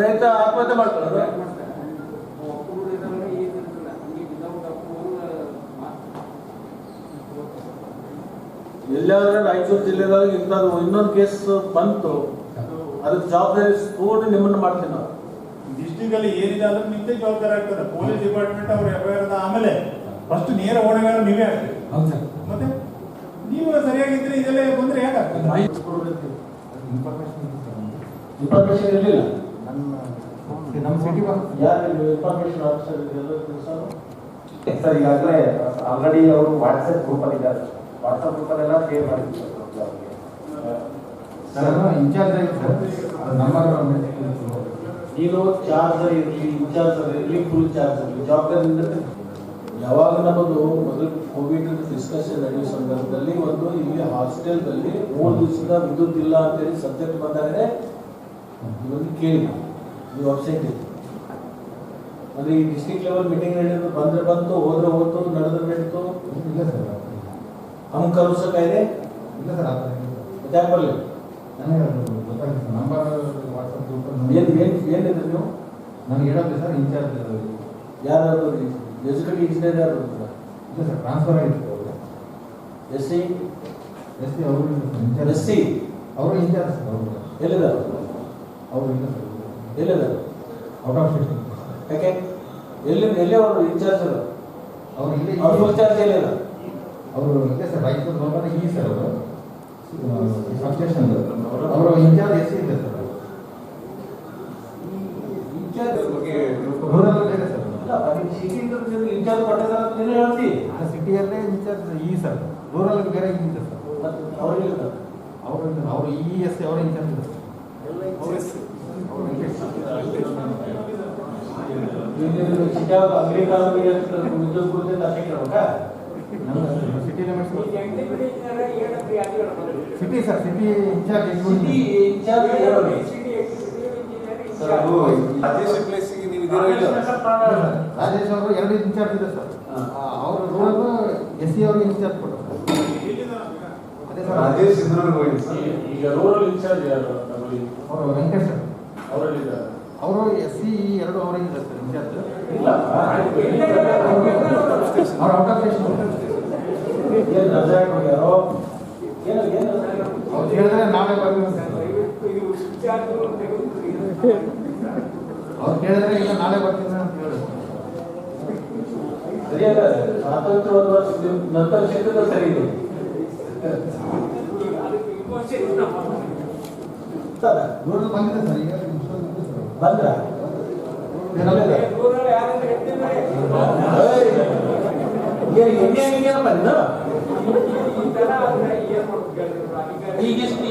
ರೈತ ಆತ್ಮಹತ್ಯೆ ಮಾಡ್ಕೊಳ್ಳೋದು. ಎಲ್ಲಾದ್ರೂ ರಾಯಚೂರು ಜಿಲ್ಲೆದಾಗ ಇಂಥದ್ದು ಇನ್ನೊಂದು ಕೇಸ್ ಬಂತು, ಅದಕ್ಕೆ ಜವಾಬ್ದಾರಿ ಸ್ಫೂರ್ತಿ ನಿಮ್ಮನ್ನು ಮಾಡ್ತೀವಿ ನಾವು. ಡಿಸ್ಟ್ರಿಕ್ಟ್ ಅಲ್ಲಿ ಏನಿದೆ ಅದ್ರ ನಿಮ್ದೇ ಜವಾಬ್ದಾರಿ ಆಗ್ತದೆ. ಪೊಲೀಸ್ ಡಿಪಾರ್ಟ್ಮೆಂಟ್ ಅವ್ರ ಎಫ್ಐಆರ್ ಆಮೇಲೆ ಫಸ್ಟ್ ನೇರ ಹೊಣೆಗಾರ ನೀವೇ ಆಗ್ತೀವಿ. ಮತ್ತೆ ನೀವು ಸರಿಯಾಗಿದ್ರೆ ಇದೆಲ್ಲ ಬಂದ್ರೆ ಯಾಕಾಗ್ತದೆ? ಇನ್ಫಾರ್ಮೇಶನ್ ಇರಲಿಲ್ಲ. ನಮ್ಮ ಸಿಟಿ ಯಾರು ಇನ್ಫಾರ್ಮೇಶನ್ ಆಫೀಸರ್ ಸರ್, ಈಗಾಗಲೇ ಆಲ್ರೆಡಿ ಅವರು ವಾಟ್ಸ್ಆಪ್ ಗ್ರೂಪ್ ಅಲ್ಲಿ ಇದ್ದಾರೆ. ವಾಟ್ಸ್ಆಪ್ ಗ್ರೂಪ್ ಅಲ್ಲೆಲ್ಲ ಶೇರ್ ಮಾಡಿದ್ರು ಇನ್ಚಾರ್ಜ್ ನೀನು ಚಾರ್ಜರ್ ಇರಲಿ, ಇನ್ಚಾರ್ಜರ್ ಇರಲಿ, ಫುಲ್ ಚಾರ್ಜರ್ ಇರಲಿ, ಜವಾಬ್ದಾರಿಯಿಂದ ಯಾವಾಗ ನಮ್ಮದು ಮೊದಲು ಕೋವಿಡ್ ಡಿಸ್ಕಷನ್ ನಡೆಯುವ ಸಂದರ್ಭದಲ್ಲಿ ಒಂದು ಇಲ್ಲಿ ಹಾಸ್ಟೆಲ್ದಲ್ಲಿ 3 ದಿವಸದ ವಿದ್ಯುತ್ ಇಲ್ಲ ಅಂತೇಳಿ ಸಬ್ಜೆಕ್ಟ್ ಬಂದಾಗಲೇ ಇವತ್ತು ಕೇಳಿ ನೀವು ಅಬ್ಸೆಂಟ್ ಇತ್ತು. ಅಂದ್ರೆ ಈ ಡಿಸ್ಟ್ರಿಕ್ಟ್ ಲೆವೆಲ್ ಮೀಟಿಂಗ್ ನಡೆಯೋದು ಬಂದ್ರೆ ಬಂತು, ಹೋದ್ರೆ ಹೋಯ್ತು, ನಡೆದ್ರೆ ನಡೀತು. ಇಲ್ಲ ಸರ್, ಹಂಗೆ ಕಲಸ ಕಾಯ್ದೆ ಇಲ್ಲ ಸರ್. ಯಾಕೆ ಬರಲಿ? ನನಗೆ ಗೊತ್ತಾಗಿತ್ತು ನಂಬರ್ ವಾಟ್ಸಪ್ ಗ್ರೂಪ್ ಏನಿದೆ ನೀವು? ನನಗೆ ಹೇಳೋದು ಸರ್, ಇನ್ಚಾರ್ಜ್ ಯಾರು ಎಜುಕೇಟಿವ್ ಇಂಜಿನಿಯರ್ ಯಾರು? ಇಲ್ಲ ಸರ್, ಟ್ರಾನ್ಸ್ಫರ್ ಆಗಿತ್ತು ಅವರು. ಎಸ್ ಸಿ ಅವರು ಇನ್ಚಾರ್ಜ್. ಎಸ್ ಸಿ ಅವರು ಇನ್ಚಾರ್ಜ್ ಸರ್. ಅವರು ಎಲ್ಲಿದ್ದಾರೆ? ಅವರು ಇಲ್ಲ ಸರ್, ಎಲ್ಲಿದ್ದಾರೆ? Out of station. ಯಾಕೆ? ಎಲ್ಲೇ ಅವರು ಇನ್ಚಾರ್ಜ್? ಅವರು ಇಲ್ಲಿ ಫುಲ್ ಚಾರ್ಜ್ ಎಲ್ಲಿಲ್ಲ? ಅವರು ಇದೆ ಸರ್, ರಾಯಚೂರು ಲೋಕಲ್ ಈ ಸರ್ ಅವರು ಸಬ್ ಸ್ಟೇಷನ್ ಅವರು ಇನ್ಚಾರ್ಜ್ ಎಸ್ ಸಿ ಇದೆ ಸರ್. ಇನ್ಚಾರ್ಜ್ ರೂರಲ್ ಬೇರೆ ಸರ್. ಇನ್ಚಾರ್ಜ್ ಕೊಟ್ಟಿದ್ದಾರೆ ಅಂತ ನೀನು ಹೇಳ್ತಿ. ಸಿಟಿಯಲ್ಲೇ ಇನ್ಚಾರ್ಜ್ ಈ ಸರ್, ರೂರಲ್ ಬೇರೆ ಇದೆ ಸರ್. ಅವ್ರಿಗೆ ಅವರು ಇ ಎಸ್ ಸಿ ಅವರ ಇನ್ಚಾರ್ಜ್ ಇದೆ ಸರ್. ವಿದ್ಯುತ್ ಕುರಿತು ಅಷ್ಟೇ ಕೇಳ್ಬೇಕಾ? City limits city sir, city incharge city incharge Rajesh ಅವರು 2 ಇನ್ಚಾರ್ಜ್ ಇದೆ ಸರ್. ಅವರು ರೂರಲ್ ಎಸ್ ಸಿ ಅವ್ರಿಗೆ ಇನ್ಚಾರ್ಜ್ ಕೊಟ್ಟರು. ಅದೇ ಸರ್, ರಾಜೇಶ್ ಇಂದ್ರೂರು ಈಗ ರೂರಲ್ ಇನ್ಚಾರ್ಜ್ ಯಾರು? ಅವರು ವೆಂಕಟೇಶ್ ಸರ್. ಅವರಲ್ಲಿದ್ದಾರೆ. ಅವರು ಎಸ್ ಸಿ 2 ಅವರಿಗೆ ಇದೆ ಸರ್ ಇನ್ಚಾರ್ಜ್. ಇಲ್ಲ, ಅವ್ರು ಔಟ್ ಆಫ್ ಸ್ಟೇಷನ್. ಏನು ರಜೆ ಹಾಕ್ಯಾರೋ ಹೇಳಿದ್ರೆ ನಾವೇ ಬರ್ತೀವಿ ಅವ್ರು ಹೇಳಿದ್ರೆ ಈಗ ನಾಳೆ ಬರ್ತೀನಿ ಅಂತ ಹೇಳಿ ಸರಿಯಾದ ಸ್ವಾತಂತ್ರ್ಯ ಒಂದು ವರ್ಷ ನಂತರ ಸಿಕ್ಕಿದ್ರೆ ಸರಿ ಇದೆ ಬಂದಿದೆ ಸರ್ ಈಗ ಬಂದ್ರ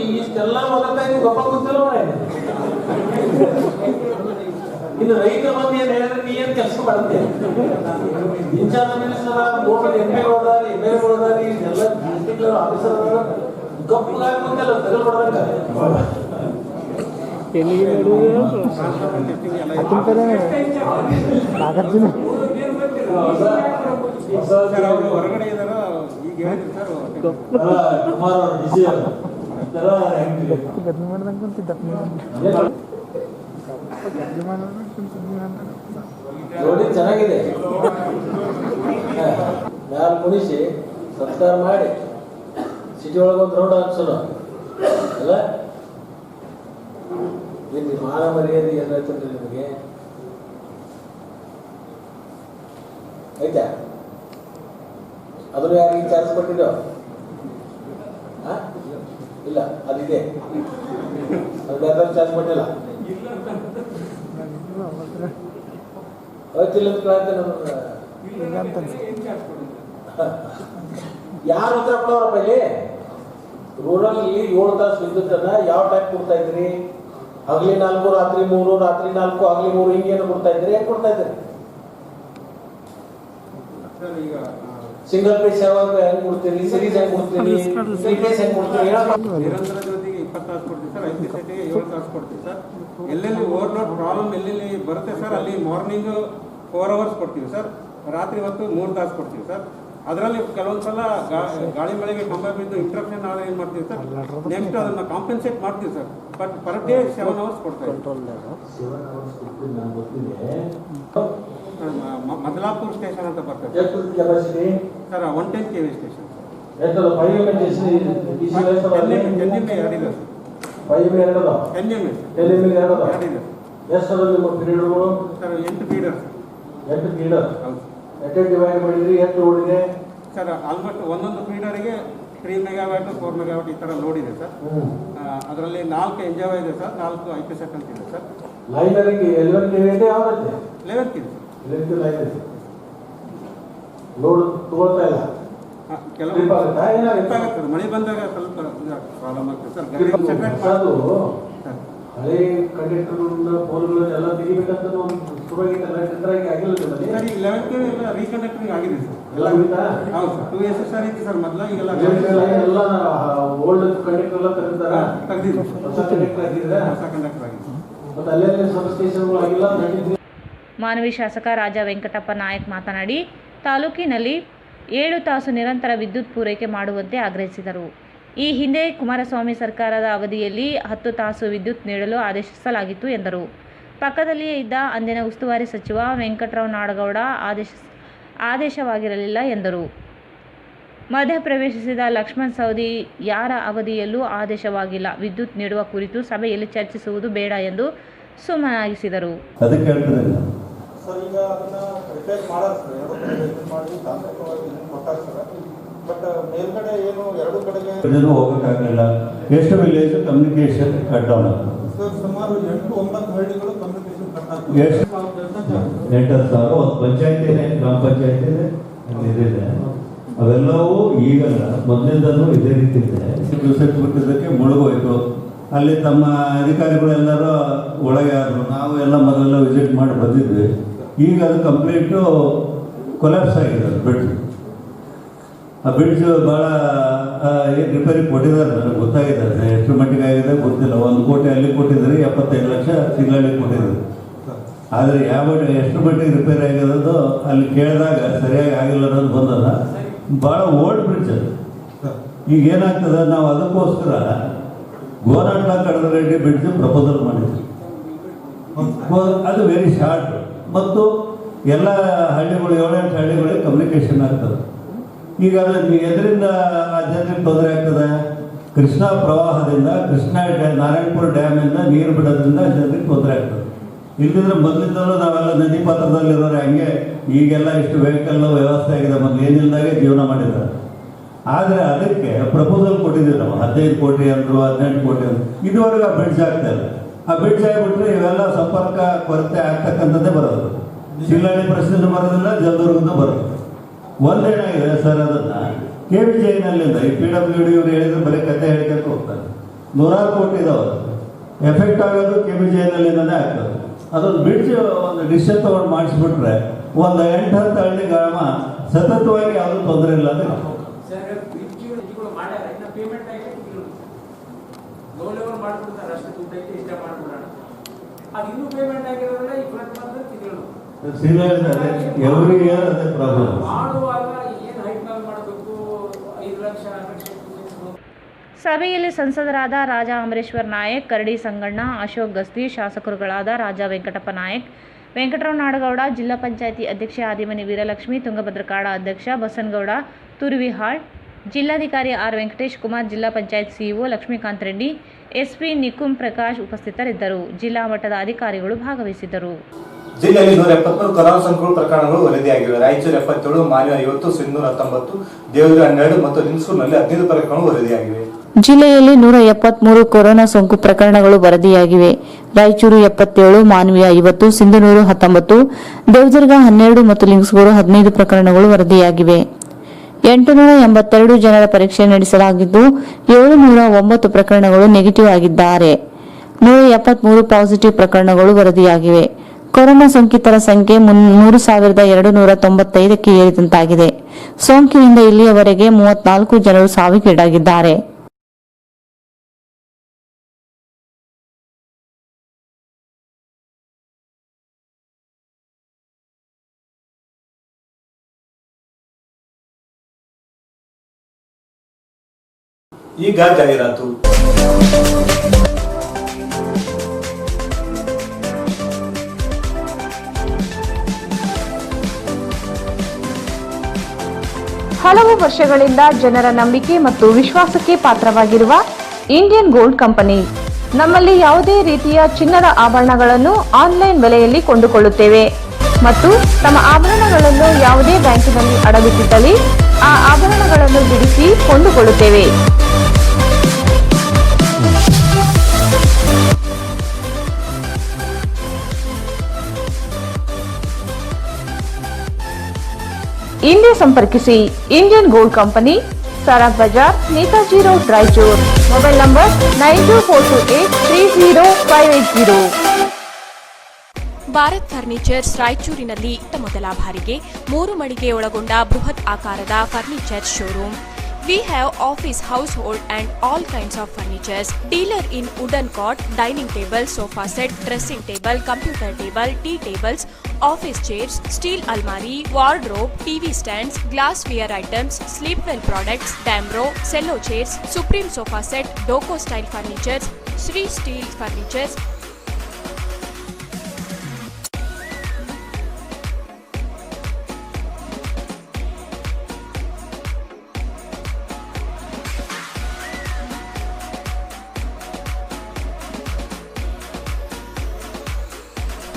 ಈಗಿಷ್ಟೆಲ್ಲ ಮೊದಲ ಗೊಬ್ಬ ಗೊತ್ತಿಲ್ಲ ಇನ್ನು ರೈತರ ಬಂದು ಏನ್ ಹೇಳಿದ್ರೆ ನೀ ಏನ್ ಕೆಲಸ ಮಾಡುತ್ತೆ ಇನ್ಚಾರ್ಜ್ ಮಿನಿಸ್ಟರ್ ಗೋಲ್ಡ್ ಎಂ.ಎಲ್.ಗಳು ಎಲ್ಲ ಡಿಸ್ಟ್ರಿಕ್ಟ್ ಲೆವೆಲ್ ಆಫೀಸರ್ ಕಪ್ಪುಗಾಗಿ ಬಂದಲ್ಲ ತಗಲ್ ಕೊಡ್ಬೇಕ ಹೊರಗಡೆ ಇದಾರ ಈಗ ಕುಮಾರ್ ಅವರು ಬಿಸಿ ನೋಡಿ ಚೆನ್ನಾಗಿದೆ ಮ್ಯಾಲ ಕುಣಿಸಿ ಸತ್ಕಾರ ಮಾಡಿ ಸಿಟಿ ಒಳಗೊಂದು ರೋಡ್ ಹಾಕ್ಸೋಣ ಅಲ್ಲ ಇಲ್ಲಿ ಮಾನ ಮರ್ಯಾದೆ ಏನಾಯ್ತಂದ್ರೆ ನಿಮಗೆ ಆಯ್ತಾ ಅದ್ರ ಯಾರಿಗೆ ಚಾರ್ಜ್ ಕೊಟ್ಟಿದ್ದೋ ಇಲ್ಲ ಅದಿದೆ ಅದು ಯಾರು ಚಾರ್ಜ್ ಕೊಟ್ಟಿಲ್ಲ ಯಾರು ಉತ್ತರ ಕೊಡೋರಪ್ಪ ಇಲ್ಲಿ ರೂರಲ್ 7 ತಾಸು ವಿದ್ಯುತ್ತನ್ನ ಯಾವ ಟೈಪ್ ಕೊಡ್ತಾ ಇದ್ರಿ ಹಗಲಿ 4 ರಾತ್ರಿ 3 ರಾತ್ರಿ 4 ಹಗಲಿ 3 ಹಿಂಗೇನು ಕೊಡ್ತಾ ಇದ್ರಿ ಹೇಗೆ ಕೊಡ್ತಾ ಇದ್ರಿ ಸಿಂಗಲ್ ಪೇಸ್ ಯಾವಾಗ ಹೆಂಗ್ ಕೊಡ್ತೀರಿ ಸಿರೀಸ್ ಹೆಂಗ್ ಕೊಡ್ತೀರಿ 3 ಪೇಸ್ ಹೆಂಗ್ ಕೊಡ್ತೀರಿ ನಿರಂತರ ಜೊತೆಗೆ 20 ತಾಸು ಕೊಡ್ತೀವಿ ಸರ್ 5 ಪೈಸೆಗೆ 7 ತಾಸು ಕೊಡ್ತೀವಿ ಸರ್ ಎಲ್ಲೆಲ್ಲಿ ಓವರ್ಲೋಡ್ ಪ್ರಾಬ್ಲಮ್ ಎಲ್ಲೆಲ್ಲಿ ಬರುತ್ತೆ ಸರ್ ಅಲ್ಲಿ ಮಾರ್ನಿಂಗ್ 4 ಅವರ್ಸ್ ಕೊಡ್ತೀವಿ ಸರ್ ರಾತ್ರಿ ಹೊತ್ತು 3 ತಾಸು ಕೊಡ್ತೀವಿ ಸರ್ ಅದರಲ್ಲಿ ಕೆಲವೊಂದು ಸಲ ಗಾಳಿ ಮಳೆಗೆ ಕಂಬ ಬಿದ್ದು ಇಂಟ್ರಪ್ಷನ್ ಆದ್ರೆ ಏನು ಮಾಡ್ತೀವಿ ಸರ್ ನೆಕ್ಸ್ಟ್ ಅದನ್ನ ಕಾಂಪೆನ್ಸೇಟ್ ಮಾಡ್ತೀವಿ sir but per day 7 hours ಕೊಡ್ತೀವಿ ಮದಲಾಪುರ್ ಸ್ಟೇಷನ್ ಅಂತ ಬರ್ತದೆ sir 110 kV station sir 8 feeders sir almost ಒಂದೊಂದು ಫೀಡರ್ಗೆ 3 ಮೆಗಾವ್ಯಾಟ್ 4 ಮೆಗಾವ್ಯಾಟ್ ಈ ಥರ ಲೋಡ್ ಇದೆ ಸರ್ ಅದರಲ್ಲಿ 4 ಎಂಜಾಯ್ ಇದೆ ಸರ್ 4 IPSEC ಅಂತ ಇದೆ ಸರ್ 11 KV ಲೋಡ್ ತಗೊಳ್ತಾ ಇಲ್ಲ ಕೆಲವು ಮಳೆ ಬಂದಾಗ ಸ್ವಲ್ಪ ಪ್ರಾಬ್ಲಮ್ ಆಗ್ತದೆ ಸರ್ ಹಳೆ ಕಂಡಕ್ಟರ್ ಪೋಲ್ಗಳು ಎಲ್ಲ ತೆಗಿಬೇಕಂತ ಶುರುವಾಗಿತ್ತಲ್ಲ ಆಗಿಲ್ಲ ಸರ್ ಈಗ 11 KV ಎಲ್ಲ ರೀಕಂಡಕ್ಟರಿಂಗ್ ಆಗಿದೆ ಸರ್ ಎಲ್ಲ ಬಿಡ್ತಾ ಹೌದು ಸರ್ 2 SSR ಇತ್ತು ಸರ್ ಮೊದಲ ಈಗೆಲ್ಲ ಎಲ್ಲ ಓಲ್ಡ್ ಕಂಡಕ್ಟರ್ ಎಲ್ಲ ತೆಗೆದಿದ್ದಾರೆ ಹೊಸ ಕಂಡಕ್ಟರ್ ಆಗಿದ್ರೆ ಹೊಸ ಕಂಡಕ್ಟರ್ ಆಗಿದೆ ಮತ್ತೆ ಅಲ್ಲೇ ಸಬ್ ಸ್ಟೇಷನ್ಗಳು ಆಗಿಲ್ಲ ಮಾನವಿ ಶಾಸಕ ರಾಜ ವೆಂಕಟಪ್ಪ ನಾಯಕ್ ಮಾತನಾಡಿ ತಾಲೂಕಿನಲ್ಲಿ 7 ತಾಸು ನಿರಂತರ ವಿದ್ಯುತ್ ಪೂರೈಕೆ ಮಾಡುವಂತೆ ಆಗ್ರಹಿಸಿದರು. ಈ ಹಿಂದೆ ಕುಮಾರಸ್ವಾಮಿ ಸರ್ಕಾರದ ಅವಧಿಯಲ್ಲಿ 10 ತಾಸು ವಿದ್ಯುತ್ ನೀಡಲು ಆದೇಶಿಸಲಾಗಿತ್ತು ಎಂದರು. ಪಕ್ಕದಲ್ಲಿಯೇ ಇದ್ದ ಅಂದಿನ ಉಸ್ತುವಾರಿ ಸಚಿವ ವೆಂಕಟರಾವ್ ನಾಡಗೌಡ ಆದೇಶವಾಗಿರಲಿಲ್ಲ ಎಂದರು. ಮಧ್ಯಪ್ರವೇಶಿಸಿದ ಲಕ್ಷ್ಮಣ್ ಸವದಿ ಯಾರ ಅವಧಿಯಲ್ಲೂ ಆದೇಶವಾಗಿಲ್ಲ, ವಿದ್ಯುತ್ ನೀಡುವ ಕುರಿತು ಸಭೆಯಲ್ಲಿ ಚರ್ಚಿಸುವುದು ಬೇಡ ಎಂದು ಸುಮ್ಮನಾಗಿಸಿದರು. ಸರ್ ಈಗ ಅದನ್ನ ರಿಪೇರ್ ಮಾಡಿ ತಾಂತ್ರಿಕವಾಗಿ ಬಟ್ ಮೇಲ್ಗಡೆ ಏನು ಎರಡು ಕಡೆಗೆ ಹೋಗಕ್ಕಾಗಲಿಲ್ಲ. ಎಷ್ಟು village communication cut down sir ಸುಮಾರು 8-9 ಹಳ್ಳಿಗಳು ಕಮ್ಯುನಿಕೇಶನ್ ಕಟ್ ಆಗ್ತದೆ. 8,000 ಒಂದು ಪಂಚಾಯತಿ ಗ್ರಾಮ ಪಂಚಾಯತಿ ಇದೆ. ಅವೆಲ್ಲವೂ ಈಗಲ್ಲ, ಮೊದಲಿಂದಲೂ ಇದೇ ರೀತಿ ಇದೆ. ದಿವಸಕ್ಕೆ ಬಿಟ್ಟಿದ್ದಕ್ಕೆ ಮುಳುಗೋಯ್ತು. ಅಲ್ಲಿ ತಮ್ಮ ಅಧಿಕಾರಿಗಳೆಲ್ಲರೂ ಒಳಗೆ ಆದರು. ನಾವು ಎಲ್ಲ ಮೊದಲೆಲ್ಲ ವಿಸಿಟ್ ಮಾಡಿ ಬಂದಿದ್ವಿ. ಈಗ ಅದು ಕಂಪ್ಲೀಟು ಕೊಲ್ಯಾಪ್ಸ್ ಆಗಿದೆ ಬ್ರಿಡ್ಜ್. ಆ ಬ್ರಿಡ್ಜ್ ಭಾಳ ರಿಪೇರಿ ಕೊಟ್ಟಿದ್ದಾರೆ, ನನಗೆ ಗೊತ್ತಾಗಿದೆ. ಎಷ್ಟು ಮಟ್ಟಿಗೆ ಆಗಿದೆ ಗೊತ್ತಿಲ್ಲ. 1 ಕೋಟಿ ಅಲ್ಲಿ ಕೊಟ್ಟಿದ್ದಾರೆ, 75 ಲಕ್ಷ ಸಿಗ್ಲಳ್ಳಿ ಕೊಟ್ಟಿದ್ದಾರೆ. ಆದರೆ ಎಷ್ಟು ಮಟ್ಟಿಗೆ ರಿಪೇರಿ ಆಗಿರೋದು ಅಲ್ಲಿ ಕೇಳಿದಾಗ ಸರಿಯಾಗಿ ಆಗಿಲ್ಲ ಅನ್ನೋದು ಬಂದದ. ಭಾಳ ಓಲ್ಡ್ ಬ್ರಿಡ್ಜ್ ಅದು. ಈಗ ಏನಾಗ್ತದೆ, ನಾವು ಅದಕ್ಕೋಸ್ಕರ ಗೋನಾಟ್ಲ ಕಡದರೆಡ್ಡಿ ಬ್ರಿಡ್ಜ್ ಪ್ರಪೋಸಲ್ ಮಾಡಿದ್ವಿ. ಅದು ವೆರಿ ಶಾರ್ಟ್ ಮತ್ತು ಎಲ್ಲ ಹಳ್ಳಿಗಳು 7-8 ಹಳ್ಳಿಗಳಿಗೆ ಕಮ್ಯುನಿಕೇಶನ್ ಆಗ್ತದೆ. ಈಗ ಅದಕ್ಕೆ ಎದರಿಂದ ಆ ಜನರಿಗೆ ತೊಂದರೆ ಆಗ್ತದೆ. ಕೃಷ್ಣಾ ಪ್ರವಾಹದಿಂದ ನಾರಾಯಣಪುರ ಡ್ಯಾಮಿಂದ ನೀರು ಬಿಡೋದ್ರಿಂದ ಜನರಿಗೆ ತೊಂದರೆ ಆಗ್ತದೆ. ಇಲ್ಲದಿದ್ರೆ ಮೊದಲಿಂದಲೂ ನಾವೆಲ್ಲ ನದಿ ಪಾತ್ರದಲ್ಲಿರೋರು ಹಂಗೆ ಈಗೆಲ್ಲ ಇಷ್ಟು ವೆಹಿಕಲ್ ವ್ಯವಸ್ಥೆ ಆಗಿದೆ, ಮೊದಲು ಏನಿಲ್ಲದಾಗೆ ಜೀವನ ಮಾಡಿದ್ದಾರೆ. ಆದರೆ ಅದಕ್ಕೆ ಪ್ರಪೋಸಲ್ ಕೊಟ್ಟಿದ್ದೀವಿ ನಾವು, 15 ಕೋಟಿ ಅಂದರು, 18 ಕೋಟಿ ಅಂದರು. ಇದುವರೆಗೆ ಆ ಬ್ರಿಡ್ಜ್ ಆಗ್ತಾ ಇಲ್ಲ. ಆ ಬ್ರಿಡ್ಜ್ ಆಗಿಬಿಟ್ರೆ ಇವೆಲ್ಲ ಸಂಪರ್ಕ ಕೊರತೆ ಆಗ್ತಕ್ಕಂಥದ್ದೇ ಬರೋದು. ಶಿಲ್ಲಾಡಿ ಪ್ರಶ್ನೆ ಬರೋದಿಲ್ಲ, ಜಲದುರ್ಗದ್ದು ಬರೋದು. ಒಂದೇನಾಗಿದೆ ಸರ್, ಅದನ್ನು KBJನಲ್ಲಿಂದ ಈ PWD ಇವ್ರು ಹೇಳಿದ್ರೆ ಬರೀ ಕತೆ ಹೇಳ್ಕೊಂತ ಹೋಗ್ತಾರೆ. 100 ಕೋಟಿ ಇದಾವೆ, ಎಫೆಕ್ಟ್ ಆಗೋದು KBJನಲ್ಲಿಂದನೇ ಆಗ್ತದೆ. ಅದೊಂದು ಬ್ರಿಡ್ಜ್ ಒಂದು ಡಿಸಿಷನ್ ತೊಗೊಂಡು ಮಾಡಿಸ್ಬಿಟ್ರೆ ಒಂದು 8-10 ಹಳ್ಳಿ ಗ್ರಾಮ ಸತತವಾಗಿ ಯಾವುದೂ ತೊಂದರೆ ಇಲ್ಲ. ಅಂದರೆ ಎವ್ರಿ ಇಯರ್ ಅದೇ ಪ್ರಾಬ್ಲಮ್. ಸಭೆಯಲ್ಲಿ ಸಂಸದರಾದ ರಾಜಾ ಅಮರೇಶ್ವರ್ ನಾಯಕ್, ಕರಡಿ ಸಂಗಣ್ಣ, ಅಶೋಕ್ ಗಸ್ತಿ, ಶಾಸಕರುಗಳಾದ ರಾಜಾ ವೆಂಕಟಪ್ಪ ನಾಯಕ್, ವೆಂಕಟರಾವ್ ನಾಡಗೌಡ, ಜಿಲ್ಲಾ ಪಂಚಾಯಿತಿ ಅಧ್ಯಕ್ಷೆ ಆದಿಮನಿ ವೀರಲಕ್ಷ್ಮಿ, ತುಂಗಭದ್ರಕಾಡ ಅಧ್ಯಕ್ಷ ಬಸನಗೌಡ ತುರುವಿಹಾಳ್, ಜಿಲ್ಲಾಧಿಕಾರಿ ಆರ್ ವೆಂಕಟೇಶ್ ಕುಮಾರ್, ಜಿಲ್ಲಾ ಪಂಚಾಯತ್ ಸಿಇಒ ಲಕ್ಷ್ಮೀಕಾಂತ್ ರೆಡ್ಡಿ, ಎಸ್ಪಿ ನಿಕುಂ ಪ್ರಕಾಶ್ ಉಪಸ್ಥಿತರಿದ್ದರು. ಜಿಲ್ಲಾ ಮಟ್ಟದ ಅಧಿಕಾರಿಗಳು ಭಾಗವಹಿಸಿದ್ದರು. ಜಿಲ್ಲೆಯಲ್ಲಿ 173 ಕೊರೋನಾ ಸೋಂಕು ಪ್ರಕರಣಗಳು ವರದಿಯಾಗಿವೆ. ರಾಯಚೂರು 77, ಮಾನ್ಯ 50, ಸಿಂಧೂರು 19, ದೇವದುರ್ಗ 12 ಮತ್ತು ಲಿಂಗಸೂರಿನಲ್ಲಿ 15 ಪ್ರಕರಣಗಳು ವರದಿಯಾಗಿವೆ. ಜಿಲ್ಲೆಯಲ್ಲಿ 173 ಕೊರೋನಾ ಸೋಂಕು ಪ್ರಕರಣಗಳು ವರದಿಯಾಗಿವೆ. ರಾಯಚೂರು 77, ಮಾನ್ವಿಯ 50, ಸಿಂಧನೂರು 19, ದೇವದುರ್ಗ 12 ಮತ್ತು ಲಿಂಗಸೂರು 15 ಪ್ರಕರಣಗಳು ವರದಿಯಾಗಿವೆ. 882 ಜನರ ಪರೀಕ್ಷೆ ನಡೆಸಲಾಗಿದ್ದು 709 ಪ್ರಕರಣಗಳು ನೆಗೆಟಿವ್ ಆಗಿದ್ದಾರೆ. 173 ಪಾಸಿಟಿವ್ ಪ್ರಕರಣಗಳು ವರದಿಯಾಗಿವೆ. ಕೊರೋನಾ ಸೋಂಕಿತರ ಸಂಖ್ಯೆ 3295ಕ್ಕೆ ಏರಿದಂತಾಗಿದೆ. ಸೋಂಕಿನಿಂದ ಇಲ್ಲಿಯವರೆಗೆ 34 ಜನರು ಸಾವಿಗೀಡಾಗಿದ್ದಾರೆ. ಈಗ ಜಾಹೀರಾತು. ಹಲವು ವರ್ಷಗಳಿಂದ ಜನರ ನಂಬಿಕೆ ಮತ್ತು ವಿಶ್ವಾಸಕ್ಕೆ ಪಾತ್ರವಾಗಿರುವ ಇಂಡಿಯನ್ ಗೋಲ್ಡ್ ಕಂಪನಿ. ನಮ್ಮಲ್ಲಿ ಯಾವುದೇ ರೀತಿಯ ಚಿನ್ನದ ಆಭರಣಗಳನ್ನು ಆನ್ಲೈನ್ ಬೆಲೆಯಲ್ಲಿ ಕೊಂಡುಕೊಳ್ಳುತ್ತೇವೆ ಮತ್ತು ತಮ್ಮ ಆಭರಣಗಳನ್ನು ಯಾವುದೇ ಬ್ಯಾಂಕಿನಲ್ಲಿ ಅಡವಿಟ್ಟಿದ್ದಲ್ಲಿ ಆ ಆಭರಣಗಳನ್ನು ಬಿಡಿಸಿ ಕೊಂಡುಕೊಳ್ಳುತ್ತೇವೆ. ಇಂದೇ ಸಂಪರ್ಕಿಸಿ Indian gold company, Saraf Bazaar, Netaji road, Raichur. Mobile number 9242830580. Bharat furnitures ರಾಯಚೂರಿನಲ್ಲಿ ಮೊದಲ ಬಾರಿಗೆ 3 ಮಳಿಗೆ ಒಳಗೊಂಡ ಬೃಹತ್ ಆಕಾರದ furniture showroom. We have office, household and all kinds of furnitures. Dealer in wooden cot, dining table, sofa set, dressing table, computer table, tea tables, office chairs, steel almari, wardrobe, TV stands, glassware items, sleepwell products, Damro, cello chairs, Supreme sofa set, Doco style furnitures, Sri steel furnitures.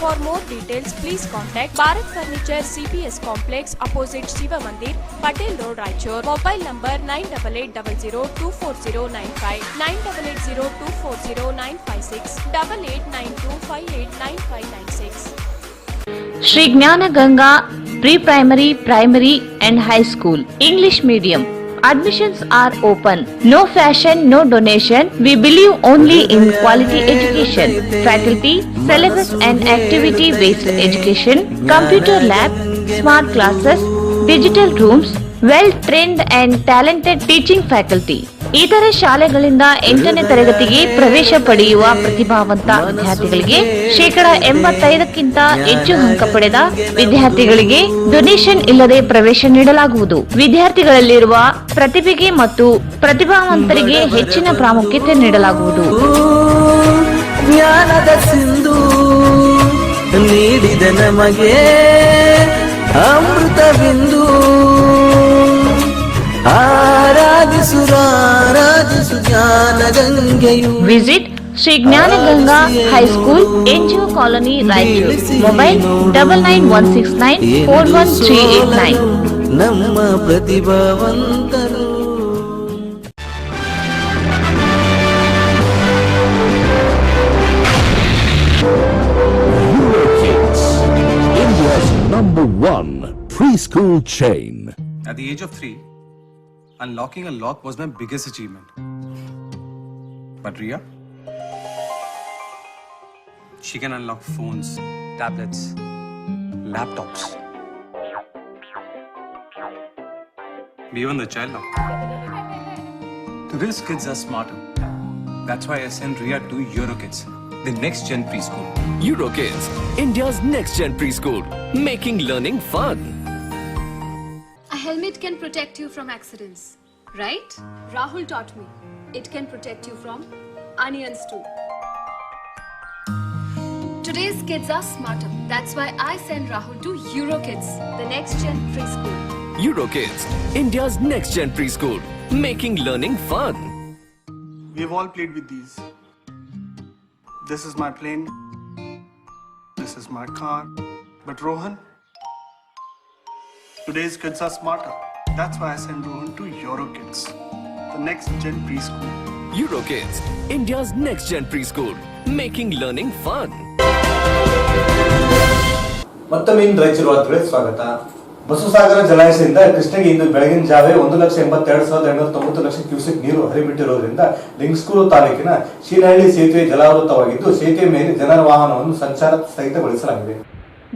For more details, please contact Bharat Furniture CPS Complex opposite Shiva Mandir, Patel Road, Raichur. Mobile number 9880240959, 9880240956, 8892589596. Shri Jnana Ganga pre primary, primary and high school English medium. Admissions are open. No fashion, no donation. We believe only in quality education. Faculty, syllabus and activity-based education, computer lab, smart classes, digital rooms, well-trained and talented teaching faculty. ಇತರೆ ಶಾಲೆಗಳಿಂದ 8ನೇ ತರಗತಿಗೆ ಪ್ರವೇಶ ಪಡೆಯುವ ಪ್ರತಿಭಾವಂತ ವಿದ್ಯಾರ್ಥಿಗಳಿಗೆ 85%ಕ್ಕಿಂತ ಹೆಚ್ಚು ಅಂಕ ಪಡೆದ ವಿದ್ಯಾರ್ಥಿಗಳಿಗೆ ಡೊನೇಷನ್ ಇಲ್ಲದೆ ಪ್ರವೇಶ ನೀಡಲಾಗುವುದು. ವಿದ್ಯಾರ್ಥಿಗಳಲ್ಲಿರುವ ಪ್ರತಿಭೆಗೆ ಮತ್ತು ಪ್ರತಿಭಾವಂತರಿಗೆ ಹೆಚ್ಚಿನ ಪ್ರಾಮುಖ್ಯತೆ ನೀಡಲಾಗುವುದು. ಜ್ಞಾನದ ಸಿಂಧು ನೀಡಿದ ನಮಗೆ ಅಮೃತ ಬಿಂದು ಆರಾಧಿಸುರಾರ ಸಾಧಿಸು ಜ್ಞಾನ ಗಂಗೆಯು visit Shri Jnanaganga high school NGO colony Raichur mobile 9916941389 ನಮ್ಮ ಪ್ರತಿಭಾವಂತರು. India's number one preschool chain. At the age of 3, unlocking a lock was my biggest achievement. But Ria, she can unlock phones, tablets, laptops, even the child lock. Today's kids are smarter. That's why I sent Ria to Eurokids, the next gen preschool. Eurokids, India's next gen preschool, making learning fun. A helmet can protect you from accidents, right? Rahul taught me. It can protect you from onions too. Today's kids are smarter. That's why I send Rahul to Eurokids, the next gen preschool. Eurokids, India's next gen preschool, making learning fun. We've all played with these. This is my plane. This is my car. But Rohan, today's kids are smarter. That's why I send Rohan to Eurokids, the next gen preschool. Eurokids, India's next gen preschool, making learning fun. ಮತ್ತೊಮ್ಮೆ ರಾಯಚೂರು ವಾರ್ತೆಗಳಿಗೆ ಸ್ವಾಗತ. ಬಸವಸಾಗರ ಜಲಾಶಯದಿಂದ ಕೃಷ್ಣಗೆ ಇಂದು ಬೆಳಗಿನ ಜಾವೇ 1,82,890 ಕ್ಯೂಸೆಕ್ ನೀರು ಹರಿಬಿಟ್ಟಿರುವುದರಿಂದ ಲಿಂಗಸ್ಕೂರು ತಾಲೂಕಿನ ಶೀನಹಳ್ಳಿ ಸೇತುವೆ ಜಲಾವೃತವಾಗಿದ್ದು ಸೇತುವೆ ಮೇಲೆ ಜನರ ವಾಹನವನ್ನು ಸಂಚಾರ ಸ್ಥಗಿತಗೊಳಿಸಲಾಗಿದೆ.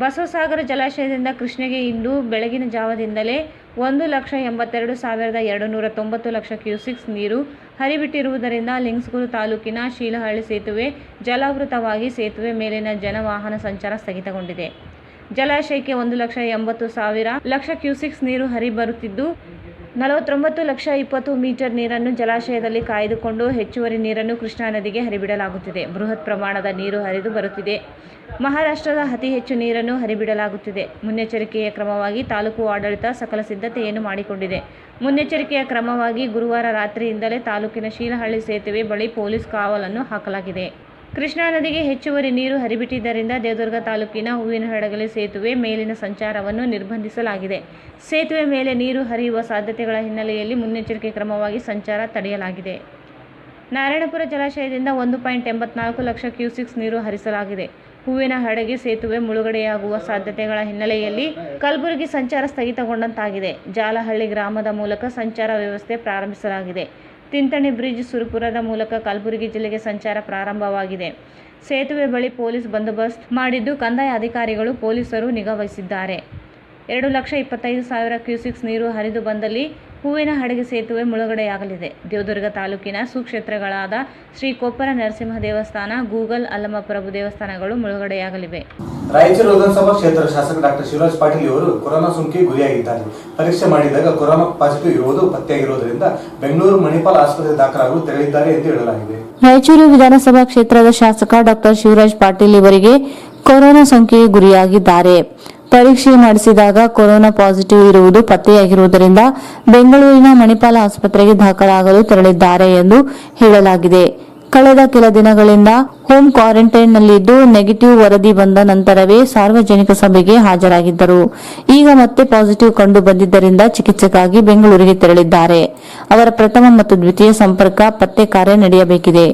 ಬಸವಸಾಗರ ಜಲಾಶಯದಿಂದ ಕೃಷ್ಣೆಗೆ ಇಂದು ಬೆಳಗಿನ ಜಾವದಿಂದಲೇ 1,82,290 ಕ್ಯೂಸೆಕ್ಸ್ ನೀರು ಹರಿಬಿಟ್ಟಿರುವುದರಿಂದ ಲಿಂಗಸ್ಕೂರು ತಾಲೂಕಿನ ಶೀಲಹಳ್ಳಿ ಸೇತುವೆ ಜಲಾವೃತವಾಗಿ ಸೇತುವೆ ಮೇಲಿನ ಜನವಾಹನ ಸಂಚಾರ ಸ್ಥಗಿತಗೊಂಡಿದೆ. ಜಲಾಶಯಕ್ಕೆ 1,80,000 ಕ್ಯೂಸೆಕ್ಸ್ ನೀರು ಹರಿಬರುತ್ತಿದ್ದು 49,20,000 ಮೀಟರ್ ನೀರನ್ನು ಜಲಾಶಯದಲ್ಲಿ ಕಾಯ್ದುಕೊಂಡು ಹೆಚ್ಚುವರಿ ನೀರನ್ನು ಕೃಷ್ಣಾ ನದಿಗೆ ಹರಿಬಿಡಲಾಗುತ್ತಿದೆ. ಬೃಹತ್ ಪ್ರಮಾಣದ ನೀರು ಹರಿದು ಬರುತ್ತಿದೆ. ಮಹಾರಾಷ್ಟ್ರದ ಅತಿ ಹೆಚ್ಚು ನೀರನ್ನು ಹರಿಬಿಡಲಾಗುತ್ತಿದೆ. ಮುನ್ನೆಚ್ಚರಿಕೆಯ ಕ್ರಮವಾಗಿ ತಾಲೂಕು ಆಡಳಿತ ಸಕಲ ಸಿದ್ಧತೆಯನ್ನು ಮಾಡಿಕೊಂಡಿದೆ. ಮುನ್ನೆಚ್ಚರಿಕೆಯ ಕ್ರಮವಾಗಿ ಗುರುವಾರ ರಾತ್ರಿಯಿಂದಲೇ ತಾಲೂಕಿನ ಶೀಲಹಳ್ಳಿ ಸೇತುವೆ ಬಳಿ ಪೊಲೀಸ್ ಕಾವಲನ್ನು ಹಾಕಲಾಗಿದೆ. ಕೃಷ್ಣಾ ನದಿಗೆ ಹೆಚ್ಚುವರಿ ನೀರು ಹರಿಬಿಟ್ಟಿದ್ದರಿಂದ ದೇವದುರ್ಗ ತಾಲೂಕಿನ ಹೂವಿನಹಡಗಲಿ ಸೇತುವೆ ಮೇಲಿನ ಸಂಚಾರವನ್ನು ನಿರ್ಬಂಧಿಸಲಾಗಿದೆ. ಸೇತುವೆ ಮೇಲೆ ನೀರು ಹರಿಯುವ ಸಾಧ್ಯತೆಗಳ ಹಿನ್ನೆಲೆಯಲ್ಲಿ ಮುನ್ನೆಚ್ಚರಿಕೆ ಕ್ರಮವಾಗಿ ಸಂಚಾರ ತಡೆಯಲಾಗಿದೆ. ನಾರಾಯಣಪುರ ಜಲಾಶಯದಿಂದ 1.84 ಲಕ್ಷ ಕ್ಯೂಸೆಕ್ಸ್ ನೀರು ಹರಿಸಲಾಗಿದೆ. ಹೂವಿನ ಹಡಗಿ ಸೇತುವೆ ಮುಳುಗಡೆಯಾಗುವ ಸಾಧ್ಯತೆಗಳ ಹಿನ್ನೆಲೆಯಲ್ಲಿ ಕಲಬುರಗಿ ಸಂಚಾರ ಸ್ಥಗಿತಗೊಂಡಂತಾಗಿದೆ. ಜಾಲಹಳ್ಳಿ ಗ್ರಾಮದ ಮೂಲಕ ಸಂಚಾರ ವ್ಯವಸ್ಥೆ ಪ್ರಾರಂಭಿಸಲಾಗಿದೆ. ತಿಂತಣಿ ಬ್ರಿಡ್ಜ್ ಸುರಪುರದ ಮೂಲಕ ಕಲಬುರಗಿ ಜಿಲ್ಲೆಗೆ ಸಂಚಾರ ಪ್ರಾರಂಭವಾಗಿದೆ. ಸೇತುವೆ ಬಳಿ ಪೊಲೀಸ್ ಬಂದೋಬಸ್ತ್ ಮಾಡಿದ್ದು ಕಂದಾಯ ಅಧಿಕಾರಿಗಳು ಪೊಲೀಸರು ನಿಗಾವಹಿಸಿದ್ದಾರೆ. 2,25,000 ಕ್ಯೂಸೆಕ್ಸ್ ನೀರು ಹರಿದು ಬಂದಲ್ಲಿ ಹೂವಿನ ಹಡಗಿ ಸೇತುವೆ ಮುಳುಗಡೆಯಾಗಲಿದೆ. ದೇವದುರ್ಗ ತಾಲೂಕಿನ ಸುಕ್ಷೇತ್ರಗಳಾದ ಶ್ರೀ ಕೊಪ್ಪರ ನರಸಿಂಹ ದೇವಸ್ಥಾನ, ಗೂಗಲ್ ಅಲ್ಲಮಪ್ರಭು ದೇವಸ್ಥಾನಗಳು ಮುಳುಗಡೆಯಾಗಲಿವೆ. ರಾಯಚೂರು ವಿಧಾನಸಭಾ ಕ್ಷೇತ್ರ ಶಾಸಕ ಡಾಕ್ಟರ್ ಶಿವರಾಜ್ ಪಾಟೀಲ್ ಇವರು ಕೊರೋನಾ ಸೋಂಕಿಗೆ ಗುರಿಯಾಗಿದ್ದಾರೆ. ಪರೀಕ್ಷೆ ಮಾಡಿದಾಗ ಕೊರೋನಾ ಪಾಸಿಟಿವ್ ಇರುವುದು ಪತ್ತೆಯಾಗಿರುವುದರಿಂದ ಬೆಂಗಳೂರು ಮಣಿಪಾಲ್ ಆಸ್ಪತ್ರೆಗೆ ದಾಖಲಾಗಲು ತೆರಳಿದ್ದಾರೆ ಎಂದು ಹೇಳಲಾಗಿದೆ. ರಾಯಚೂರು ವಿಧಾನಸಭಾ ಕ್ಷೇತ್ರದ ಶಾಸಕ ಡಾಕ್ಟರ್ ಶಿವರಾಜ್ ಪಾಟೀಲ್ ಇವರಿಗೆ ಕೊರೋನಾ ಸೋಂಕಿಗೆ ಗುರಿಯಾಗಿದ್ದಾರೆ. ಪರೀಕ್ಷೆ ಮಾಡಿಸಿದಾಗ ಕೊರೋನಾ ಪಾಸಿಟಿವ್ ಇರುವುದು ಪತ್ತೆಯಾಗಿರುವುದರಿಂದ ಬೆಂಗಳೂರಿನ ಮಣಿಪಾಲ ಆಸ್ಪತ್ರೆಗೆ ದಾಖಲಾಗಲು ತೆರಳಿದ್ದಾರೆ ಎಂದು ಹೇಳಲಾಗಿದೆ. ಕಳೆದ ಕೆಲ ದಿನಗಳಿಂದ ಹೋಮ್ ಕ್ವಾರಂಟೈನ್ನಲ್ಲಿದ್ದು ನೆಗೆಟಿವ್ ವರದಿ ಬಂದ ನಂತರವೇ ಸಾರ್ವಜನಿಕ ಸಭೆಗೆ ಹಾಜರಾಗಿದ್ದರು. ಈಗ ಮತ್ತೆ ಪಾಸಿಟಿವ್ ಕಂಡು ಬಂದಿದ್ದರಿಂದ ಚಿಕಿತ್ಸೆಗಾಗಿ ಬೆಂಗಳೂರಿಗೆ ತೆರಳಿದ್ದಾರೆ. ಅವರ ಪ್ರಥಮ ಮತ್ತು ದ್ವಿತೀಯ ಸಂಪರ್ಕ ಪತ್ತೆ ಕಾರ್ಯ ನಡೆಯಬೇಕಿದೆ.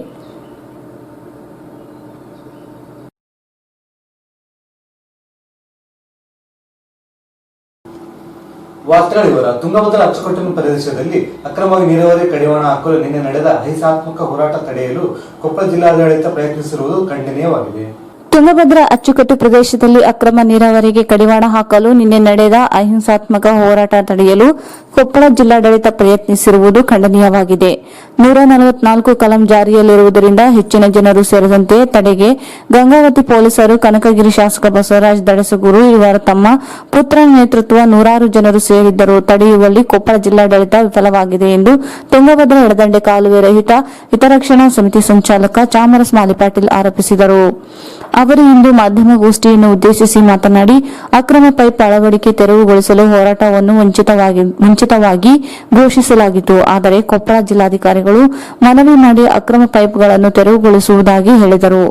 ವಾರ್ತೆಗಳ ವಿವರ. ತುಂಗಭದ್ರಾ ಅಚ್ಚುಕಟ್ಟಿನ ಪ್ರದೇಶದಲ್ಲಿ ಅಕ್ರಮವಾಗಿ ನೀರಾವರಿ ಕಡಿವಾಣ ಹಾಕಲು ನಿನ್ನೆ ನಡೆದ ಅಹಿಂಸಾತ್ಮಕ ಹೋರಾಟ ತಡೆಯಲು ಕೊಪ್ಪಳ ಜಿಲ್ಲಾಡಳಿತ ಪ್ರಯತ್ನಿಸಿರುವುದು ಖಂಡನೀಯವಾಗಿದೆ. ತುಂಗಭದ್ರಾ ಅಚ್ಚುಕಟ್ಟು ಪ್ರದೇಶದಲ್ಲಿ ಅಕ್ರಮ ನೀರಾವರಿಗೆ ಕಡಿವಾಣ ಹಾಕಲು ನಿನ್ನೆ ನಡೆದ ಅಹಿಂಸಾತ್ಮಕ ಹೋರಾಟ ತಡೆಯಲು ಕೊಪ್ಪಳ ಜಿಲ್ಲಾಡಳಿತ ಪ್ರಯತ್ನಿಸಿರುವುದು ಖಂಡನೀಯವಾಗಿದೆ. 144 ಕಲಂ ಜಾರಿಯಲ್ಲಿರುವುದರಿಂದ ಹೆಚ್ಚಿನ ಜನರು ಸೇರಿದಂತೆ ತಡೆಗೆ ಗಂಗಾವತಿ ಪೊಲೀಸರು, ಕನಕಗಿರಿ ಶಾಸಕ ಬಸವರಾಜ ದಡಸಗೂರು ಇವರ ತಮ್ಮ ಪುತ್ರನ ನೇತೃತ್ವ 100 ಜನರು ಸೇರಿದ್ದರು. ತಡೆಯುವಲ್ಲಿ ಕೊಪ್ಪಳ ಜಿಲ್ಲಾಡಳಿತ ವಿಫಲವಾಗಿದೆ ಎಂದು ತುಂಗಭದ್ರಾ ಎಡದಂಡೆ ಕಾಲುವೆ ರಹಿತ ಹಿತರಕ್ಷಣಾ ಸಮಿತಿ ಸಂಚಾಲಕ ಚಾಮರಸ್ ಮಾಲಿಪಾಟೀಲ್ ಆರೋಪಿಸಿದರು. ಅವರು ಇಂದು ಮಾಧ್ಯಮಗೋಷ್ಠಿಯನ್ನು ಉದ್ದೇಶಿಸಿ ಮಾತನಾಡಿ, ಅಕ್ರಮ ಪೈಪ್ ಅಳವಡಿಕೆ ತೆರವುಗೊಳಿಸಲು ಹೋರಾಟವನ್ನು ಮುಂಚಿತ ಮುಂಚಿತವಾಗಿ ಘೋಷಿಸಲಾಗಿತ್ತು. ಆದರೆ ಕೊಪ್ಪಳ ಜಿಲ್ಲಾಧಿಕಾರಿಗಳು ಮನವಿ ಮಾಡಿ ಅಕ್ರಮ ಪೈಪ್ಗಳನ್ನು ತೆರವುಗೊಳಿಸುವುದಾಗಿ ಹೇಳಿದರು.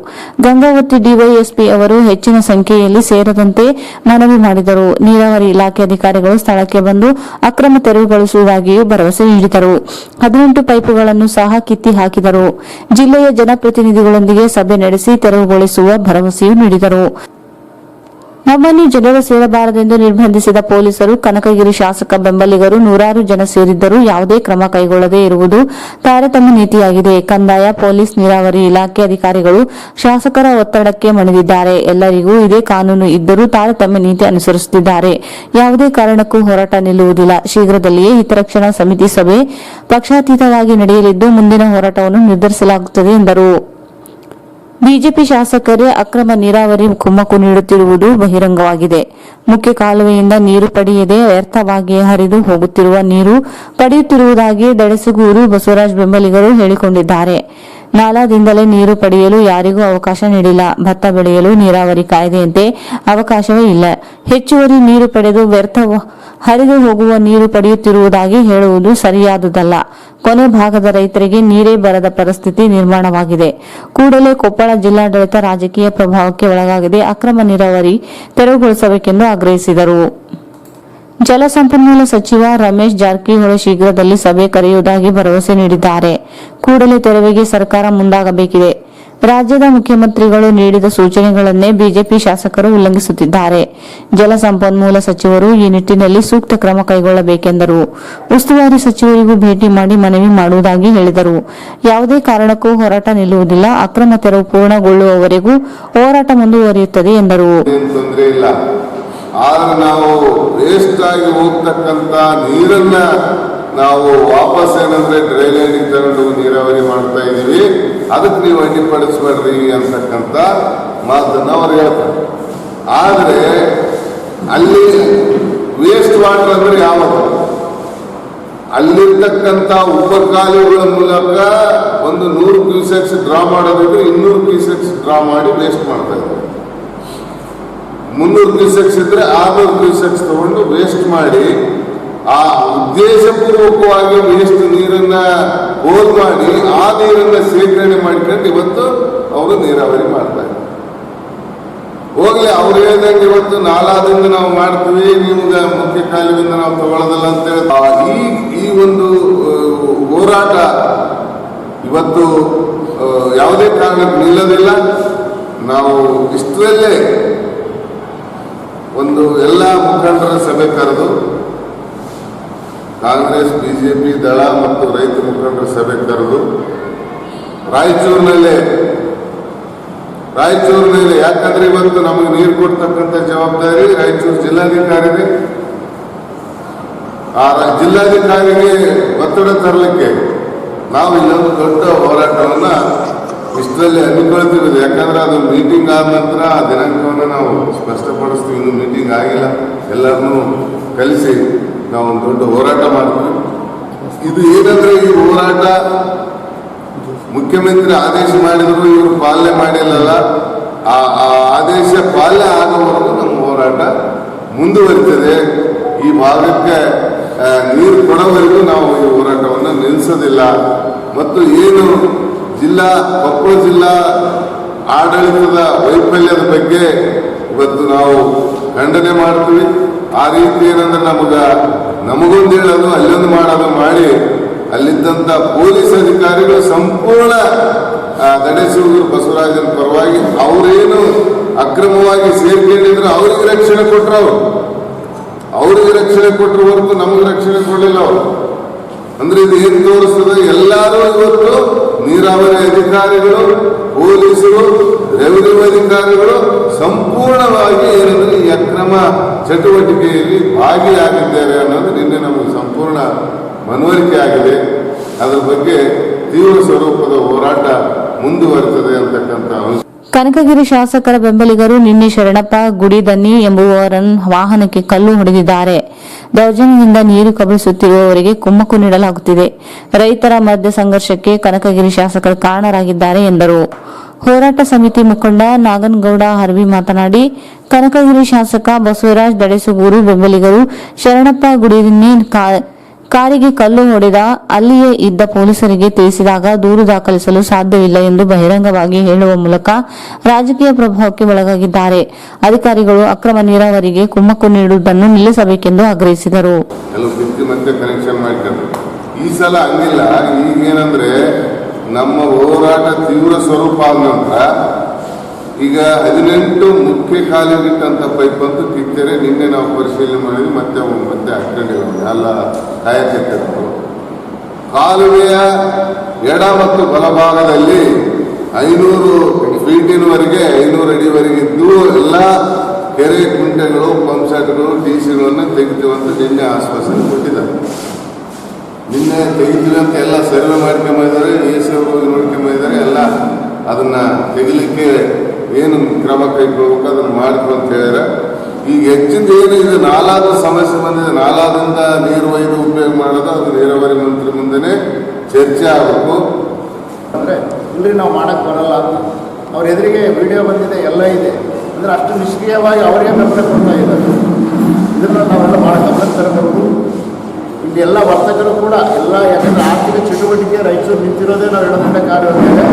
ಗಂಗಾವತಿ ಡಿವೈಎಸ್ಪಿ ಅವರು ಹೆಚ್ಚಿನ ಸಂಖ್ಯೆಯಲ್ಲಿ ಸೇರದಂತೆ ಮನವಿ ಮಾಡಿದರು. ನೀರಾವರಿ ಇಲಾಖೆ ಅಧಿಕಾರಿಗಳು ಸ್ಥಳಕ್ಕೆ ಬಂದು ಅಕ್ರಮ ತೆರವುಗೊಳಿಸುವುದಾಗಿಯೂ ಭರವಸೆ ನೀಡಿದರು. 18 ಪೈಪುಗಳನ್ನು ಸಹ ಕಿತ್ತಿ ಹಾಕಿದರು. ಜಿಲ್ಲೆಯ ಜನಪ್ರತಿನಿಧಿಗಳೊಂದಿಗೆ ಸಭೆ ನಡೆಸಿ ತೆರವುಗೊಳಿಸುವ ಭರವಸೆಯೂ ನೀಡಿದರು. ನಮ್ಮನ್ನು ಜನರು ಸೇರಬಾರದೆಂದು ನಿರ್ಬಂಧಿಸಿದ ಪೊಲೀಸರು ಕನಕಗಿರಿ ಶಾಸಕ ಬೆಂಬಲಿಗರು ನೂರಾರು ಜನ ಸೇರಿದ್ದರೂ ಯಾವುದೇ ಕ್ರಮ ಕೈಗೊಳ್ಳದೇ ಇರುವುದು ತಾರತಮ್ಯ ನೀತಿಯಾಗಿದೆ. ಕಂದಾಯ, ಪೊಲೀಸ್, ನೀರಾವರಿ ಇಲಾಖೆ ಅಧಿಕಾರಿಗಳು ಶಾಸಕರ ಒತ್ತಡಕ್ಕೆ ಮಣಿದಿದ್ದಾರೆ. ಎಲ್ಲರಿಗೂ ಇದೇ ಕಾನೂನು ಇದ್ದರೂ ತಾರತಮ್ಯ ನೀತಿ ಅನುಸರಿಸುತ್ತಿದ್ದಾರೆ. ಯಾವುದೇ ಕಾರಣಕ್ಕೂ ಹೋರಾಟ ನಿಲ್ಲುವುದಿಲ್ಲ. ಶೀಘ್ರದಲ್ಲಿಯೇ ಹಿತರಕ್ಷಣಾ ಸಮಿತಿ ಸಭೆ ಪಕ್ಷಾತೀತವಾಗಿ ನಡೆಯಲಿದ್ದು ಮುಂದಿನ ಹೋರಾಟವನ್ನು ನಿರ್ಧರಿಸಲಾಗುತ್ತದೆ ಎಂದರು. ಬಿಜೆಪಿ ಶಾಸಕರೇ ಅಕ್ರಮ ನೀರಾವರಿ ಕುಮ್ಮಕ್ಕು ನೀಡುತ್ತಿರುವುದು ಬಹಿರಂಗವಾಗಿದೆ. ಮುಖ್ಯ ಕಾಲುವೆಯಿಂದ ನೀರು ಪಡೆಯದೆ ವ್ಯರ್ಥವಾಗಿ ಹರಿದು ಹೋಗುತ್ತಿರುವ ನೀರು ಪಡೆಯುತ್ತಿರುವುದಾಗಿ ದಡಸಗೂರು ಬಸವರಾಜ್ ಬೆಂಬಲಿಗರು ಹೇಳಿಕೊಂಡಿದ್ದಾರೆ. ನಾಲಾದಿಂದಲೇ ನೀರು ಪಡೆಯಲು ಯಾರಿಗೂ ಅವಕಾಶ ನೀಡಿಲ್ಲ. ಭತ್ತ ಬೆಳೆಯಲು ನೀರಾವರಿ ಕಾಯ್ದೆಯಂತೆ ಅವಕಾಶವೇ ಇಲ್ಲ. ಹೆಚ್ಚುವರಿ ನೀರು ಪಡೆದು ವ್ಯರ್ಥ ಹರಿದು ಹೋಗುವ ನೀರು ಪಡೆಯುತ್ತಿರುವುದಾಗಿ ಹೇಳುವುದು ಸರಿಯಾದುದಲ್ಲ. ಕೊನೆ ಭಾಗದ ರೈತರಿಗೆ ನೀರೇ ಬರದ ಪರಿಸ್ಥಿತಿ ನಿರ್ಮಾಣವಾಗಿದೆ. ಕೂಡಲೇ ಕೊಪ್ಪಳ ಜಿಲ್ಲಾಡಳಿತ ರಾಜಕೀಯ ಪ್ರಭಾವಕ್ಕೆ ಒಳಗಾಗದೆ ಅಕ್ರಮ ನೀರಾವರಿ ತೆರವುಗೊಳಿಸಬೇಕೆಂದು ಆಗ್ರಹಿಸಿದರು. ಜಲಸಂಪನ್ಮೂಲ ಸಚಿವ ರಮೇಶ್ ಜಾರಕಿಹೊಳಿ ಶೀಘ್ರದಲ್ಲಿ ಸಭೆ ಕರೆಯುವುದಾಗಿ ಭರವಸೆ ನೀಡಿದ್ದಾರೆ. ಕೂಡಲೇ ತೆರವಿಗೆ ಸರ್ಕಾರ ಮುಂದಾಗಬೇಕಿದೆ. ರಾಜ್ಯದ ಮುಖ್ಯಮಂತ್ರಿಗಳು ನೀಡಿದ ಸೂಚನೆಗಳನ್ನೇ ಬಿಜೆಪಿ ಶಾಸಕರು ಉಲ್ಲಂಘಿಸುತ್ತಿದ್ದಾರೆ. ಜಲಸಂಪನ್ಮೂಲ ಸಚಿವರು ಈ ನಿಟ್ಟಿನಲ್ಲಿ ಸೂಕ್ತ ಕ್ರಮ ಕೈಗೊಳ್ಳಬೇಕೆಂದರು. ಉಸ್ತುವಾರಿ ಸಚಿವರಿಗೂ ಭೇಟಿ ಮಾಡಿ ಮನವಿ ಮಾಡುವುದಾಗಿ ಹೇಳಿದರು. ಯಾವುದೇ ಕಾರಣಕ್ಕೂ ಹೋರಾಟ ನಿಲ್ಲುವುದಿಲ್ಲ. ಅಕ್ರಮ ತೆರವು ಪೂರ್ಣಗೊಳ್ಳುವವರೆಗೂ ಹೋರಾಟ ಮುಂದುವರಿಯುತ್ತದೆ ಎಂದರು. ಆದ್ರೆ ನಾವು ವೇಸ್ಟ್ ಆಗಿ ಹೋಗ್ತಕ್ಕಂಥ ನೀರನ್ನ ನಾವು ವಾಪಸ್ ಏನಂದ್ರೆ ಡ್ರೈನೇಜಿಗೆ ತಗೊಂಡು ನೀರಾವರಿ ಮಾಡ್ತಾ ಇದೀವಿ, ಅದಕ್ಕೆ ನೀವು ಅಡ್ಡಿಪಡಿಸ್ಬೇಡ್ರಿ ಅಂತಕ್ಕಂಥ ಮಾತನ್ನ ಅವ್ರು ಹೇಳ್ತಾರೆ. ಆದ್ರೆ ಅಲ್ಲಿ ವೇಸ್ಟ್ ವಾಟರ್ ಅಂದ್ರೆ ಯಾವುದು? ಅಲ್ಲಿರ್ತಕ್ಕಂಥ ಉಪಕಾಲುವೆಗಳ ಮೂಲಕ ಒಂದು 100 ಕ್ಯೂಸೆಕ್ಸ್ ಡ್ರಾ ಮಾಡೋದಿದ್ರೆ 200 ಕ್ಯೂಸೆಕ್ಸ್ ಡ್ರಾ ಮಾಡಿ ವೇಸ್ಟ್ ಮಾಡ್ತಾ ಇದ್ದಾರೆ. 300 ಕ್ಯೂಸೆಕ್ಸ್ ಇದ್ರೆ 600 ಕ್ಯೂಸೆಕ್ಸ್ ತಗೊಂಡು ವೇಸ್ಟ್ ಮಾಡಿ ಆ ಉದ್ದೇಶಪೂರ್ವಕವಾಗಿ ವೇಸ್ಟ್ ನೀರನ್ನ ಹೋಲ್ ಮಾಡಿ ಆ ನೀರನ್ನ ಸೇಖರಣೆ ಮಾಡಿಕೊಂಡು ಇವತ್ತು ಅವರು ನೀರಾವರಿ ಮಾಡ್ತಾ ಇದ್ದಾರೆ. ಹೋಗ್ಲಿ, ಅವ್ರು ಹೇಳ್ದಂಗೆ ಇವತ್ತು ನಾಲಾದಿಂದ ನಾವು ಮಾಡ್ತೀವಿ, ನಿಮ್ಗೆ ಮುಖ್ಯ ಕಾಲುವೆಯಿಂದ ನಾವು ತಗೊಳ್ಳೋದಲ್ಲ ಅಂತ ಹೇಳಿ ಈ ಒಂದು ಹೋರಾಟ ಇವತ್ತು ಯಾವುದೇ ಕಾರಣಕ್ಕೆ ನಿಲ್ಲೋದಿಲ್ಲ. ನಾವು ಇಷ್ಟರಲ್ಲೇ ಒಂದು ಎಲ್ಲ ಮುಖಂಡರ ಸಭೆ ಕರೆದು ಕಾಂಗ್ರೆಸ್, ಬಿಜೆಪಿ ದಳ ಮತ್ತು ರೈತ ಮುಖಂಡರ ಸಭೆ ಕರೆದು ರಾಯಚೂರಿನಲ್ಲಿ ಯಾಕಂದ್ರೆ ಇವತ್ತು ನಮಗೆ ನೀರು ಕೊಡ್ತಕ್ಕಂಥ ಜವಾಬ್ದಾರಿ ರಾಯಚೂರು ಜಿಲ್ಲಾಧಿಕಾರಿಗೆ. ಆ ಜಿಲ್ಲಾಧಿಕಾರಿಗೆ ಒತ್ತಡ ತರಲಿಕ್ಕೆ ನಾವು ಇಲ್ಲೊಂದು ದೊಡ್ಡ ಹೋರಾಟವನ್ನ ಇಷ್ಟರಲ್ಲಿ ಹಮ್ಮಿಕೊಳ್ತೀವಿ. ಯಾಕಂದ್ರೆ ಅದು ಮೀಟಿಂಗ್ ಆದ ನಂತರ ಆ ದಿನಾಂಕವನ್ನು ನಾವು ಸ್ಪಷ್ಟಪಡಿಸ್ತೀವಿ. ಇನ್ನು ಮೀಟಿಂಗ್ ಆಗಿಲ್ಲ. ಎಲ್ಲರನ್ನೂ ಕಲಿಸಿ ನಾವು ಒಂದು ದೊಡ್ಡ ಹೋರಾಟ ಮಾಡ್ತೀವಿ. ಇದು ಏನಂದ್ರೆ ಈ ಹೋರಾಟ ಮುಖ್ಯಮಂತ್ರಿ ಆದೇಶ ಮಾಡಿದ್ರು, ಇವರು ಪಾಲನೆ ಮಾಡಿಲ್ಲಲ್ಲ. ಆ ಆದೇಶ ಪಾಲನೆ ಆಗುವವರೆಗೂ ನಮ್ಮ ಹೋರಾಟ ಮುಂದುವರಿತದೆ. ಈ ಭಾಗಕ್ಕೆ ನೀರು ಕೊಡೋವರೆಗೂ ನಾವು ಈ ಹೋರಾಟವನ್ನು ನಿಲ್ಲಿಸೋದಿಲ್ಲ. ಮತ್ತು ಏನು ಕೊಪ್ಪಳ ಜಿಲ್ಲಾ ಆಡಳಿತದ ವೈಫಲ್ಯದ ಬಗ್ಗೆ ಇವತ್ತು ನಾವು ಖಂಡನೆ ಮಾಡ್ತೀವಿ. ಆ ರೀತಿ ಏನಂದ್ರೆ ನಮಗೊಂದು ಹೇಳೋದು ಅಲ್ಲೊಂದು ಮಾಡೋದು ಮಾಡಿ ಅಲ್ಲಿದ್ದಂಥ ಪೊಲೀಸ್ ಅಧಿಕಾರಿಗಳು ಸಂಪೂರ್ಣ ದಡೇಸೂರು ಬಸವರಾಜನ ಪರವಾಗಿ ಅವರೇನು ಅಕ್ರಮವಾಗಿ ಸೇರ್ಕೊಂಡಿದ್ರು ಅವ್ರಿಗೆ ರಕ್ಷಣೆ ಕೊಟ್ಟರು. ಅವ್ರಿಗೆ ರಕ್ಷಣೆ ಕೊಟ್ಟರು ಹೊರತು ನಮಗೆ ರಕ್ಷಣೆ ಕೊಡಲಿಲ್ಲ ಅವರು. ಅಂದ್ರೆ ಇದು ಏನ್ ತೋರಿಸ್ತದೆ? ಎಲ್ಲರೂ ಇವತ್ತು ನೀರಾವರಿ ಅಧಿಕಾರಿಗಳು, ಪೊಲೀಸರು, ರೆವಿನ್ಯೂ ಅಧಿಕಾರಿಗಳು ಸಂಪೂರ್ಣವಾಗಿ ಏನಂದ್ರೆ ಈ ಅಕ್ರಮ ಚಟುವಟಿಕೆಯಲ್ಲಿ ಭಾಗಿಯಾಗಿದ್ದಾರೆ ಅನ್ನೋದು ನಿನ್ನೆ ನಮಗೆ ಸಂಪೂರ್ಣ ಮನವರಿಕೆ ಆಗಿದೆ. ಅದರ ಬಗ್ಗೆ ತೀವ್ರ ಸ್ವರೂಪದ ಹೋರಾಟ ಮುಂದುವರಿತದೆ ಅಂತಕ್ಕಂಥ ಅಂಶ. ಕನಕಗಿರಿ ಶಾಸಕರ ಬೆಂಬಲಿಗರು ನಿನ್ನೆ ಶರಣಪ್ಪ ಗುಡಿದನ್ನಿ ಎಂಬುವವರ ವಾಹನಕ್ಕೆ ಕಲ್ಲು ಹೊಡೆದಿದ್ದಾರೆ. ದೌರ್ಜನ್ಯದಿಂದ ನೀರು ಕಬಳಿಸುತ್ತಿರುವವರಿಗೆ ಕುಮ್ಮಕ್ಕು ನೀಡಲಾಗುತ್ತಿದೆ. ರೈತರ ಮಧ್ಯ ಸಂಘರ್ಷಕ್ಕೆ ಕನಕಗಿರಿ ಶಾಸಕರು ಕಾರಣರಾಗಿದ್ದಾರೆ ಎಂದರು. ಹೋರಾಟ ಸಮಿತಿ ಮುಖಂಡ ನಾಗನಗೌಡ ಹರ್ವಿ ಮಾತನಾಡಿ, ಕನಕಗಿರಿ ಶಾಸಕ ಬಸವರಾಜ್ ದಡೇಸೂರು ಬೆಂಬಲಿಗರು ಶರಣಪ್ಪ ಗುಡಿದನ್ನಿ ಕಾರಿಗೆ ಕಲ್ಲು ಹೊಡೆದ ಅಲ್ಲಿಯೇ ಇದ್ದ ಪೊಲೀಸರಿಗೆ ತಿಳಿಸಿದಾಗ ದೂರು ದಾಖಲಿಸಲು ಸಾಧ್ಯವಿಲ್ಲ ಎಂದು ಬಹಿರಂಗವಾಗಿ ಹೇಳುವ ಮೂಲಕ ರಾಜಕೀಯ ಪ್ರಭಾವಕ್ಕೆ ಒಳಗಾಗಿದ್ದಾರೆ. ಅಧಿಕಾರಿಗಳು ಅಕ್ರಮ ನೀರಾವರಿಗೆ ಕುಮ್ಮಕ್ಕು ನೀಡುವುದನ್ನು ನಿಲ್ಲಿಸಬೇಕೆಂದು ಆಗ್ರಹಿಸಿದರು. ಈ ಸಲ ಹಂಗಿಲ್ಲ. ಈಗೇನಂದ್ರೆ ನಮ್ಮ ಹೋರಾಟ ತೀವ್ರ ಸ್ವರೂಪ ಆದ ನಂತರ ಈಗ 18 ಮುಖ್ಯ ಕಾಲಿಗಿಟ್ಟಂತ ಪೈಪ್ ಅಂತೂ ಕಿತ್ತರೆ ನಿನ್ನೆ ನಾವು ಪರಿಶೀಲನೆ ಮಾಡಿದ್ವಿ. ಮತ್ತೆ ಹಾಕೊಂಡಿಲ್ಲ ಎಲ್ಲ ಕಾಯಕ್ಕಿಟ್ಟಿದ್ರು. ಕಾಲುವೆಯ ಎಡ ಮತ್ತು ಬಲಭಾಗದಲ್ಲಿ 500 ಫೀಟಿನವರೆಗೆ 500 ಅಡಿವರೆಗೆ ಇದ್ದು ಎಲ್ಲ ಕೆರೆ ಕುಂಟೆಗಳು ಪಂಪ್ ಸೆಟ್ಗಳು ಡಿಸಿಗಳನ್ನು ತೆಗಿತೀವಂತ ನಿನ್ನೆ ಆಶ್ವಾಸನೆ ಕೊಟ್ಟಿದ್ದಾರೆ. ನಿನ್ನೆ ತೆಗಿತೀವಿ ಅಂತ ಎಲ್ಲ ಸರ್ವೆ ಮಾಡ್ಕೊಂಬಂದಿದ್ದಾರೆ. AC ಅವರು ನೋಡ್ಕೊಂಬಂದಿದ್ದಾರೆ. ಎಲ್ಲ ಅದನ್ನ ತೆಗಿಲಿಕ್ಕೆ ಏನು ಕ್ರಮ ಕೈಗೊಳ್ಬೇಕು ಅದನ್ನ ಮಾಡ್ಕೊಂಡು ಅಂತ ಹೇಳಿದ್ರೆ ಈಗ ಹೆಚ್ಚಿನ ಏನು ಇದು ನಾಲಾದ ಸಮಸ್ಯೆ ಬಂದಿದೆ. ನಾಲಾದಿಂದ ನೀರು ಒಯ್ದು ಉಪಯೋಗ ಮಾಡೋದು ಅದು ನೀರಾವರಿ ಮಂತ್ರಿ ಮುಂದೆನೆ ಚರ್ಚೆ ಆಗಬೇಕು. ಅಂದರೆ ಇಲ್ಲರಿ ನಾವು ಮಾಡಕ್ಕೆ ಬರಲ್ಲ, ಅವ್ರ ಎದುರಿಗೆ ವಿಡಿಯೋ ಬಂದಿದೆ, ಎಲ್ಲ ಇದೆ ಅಂದರೆ ಅಷ್ಟು ನಿಷ್ಕ್ರಿಯವಾಗಿ ಅವರೇ ಬೆಂಬಲ ಕೊಡ್ತಾ ಇದ್ದಾರೆ. ಇದನ್ನು ನಾವೆಲ್ಲ ಭಾಳ ಗಮನಕ್ಕೆ ತರಬೇಕು. ಇಲ್ಲಿ ಎಲ್ಲ ವರ್ತಕರು ಕೂಡ ಎಲ್ಲ, ಯಾಕಂದರೆ ಆರ್ಥಿಕ ಚಟುವಟಿಕೆ ರಾಯಚೂರು ನಿಂತಿರೋದೇ ನಾವು ಎಡದಂಡ ಕಾರ್ಯವಾಗಿದೆ.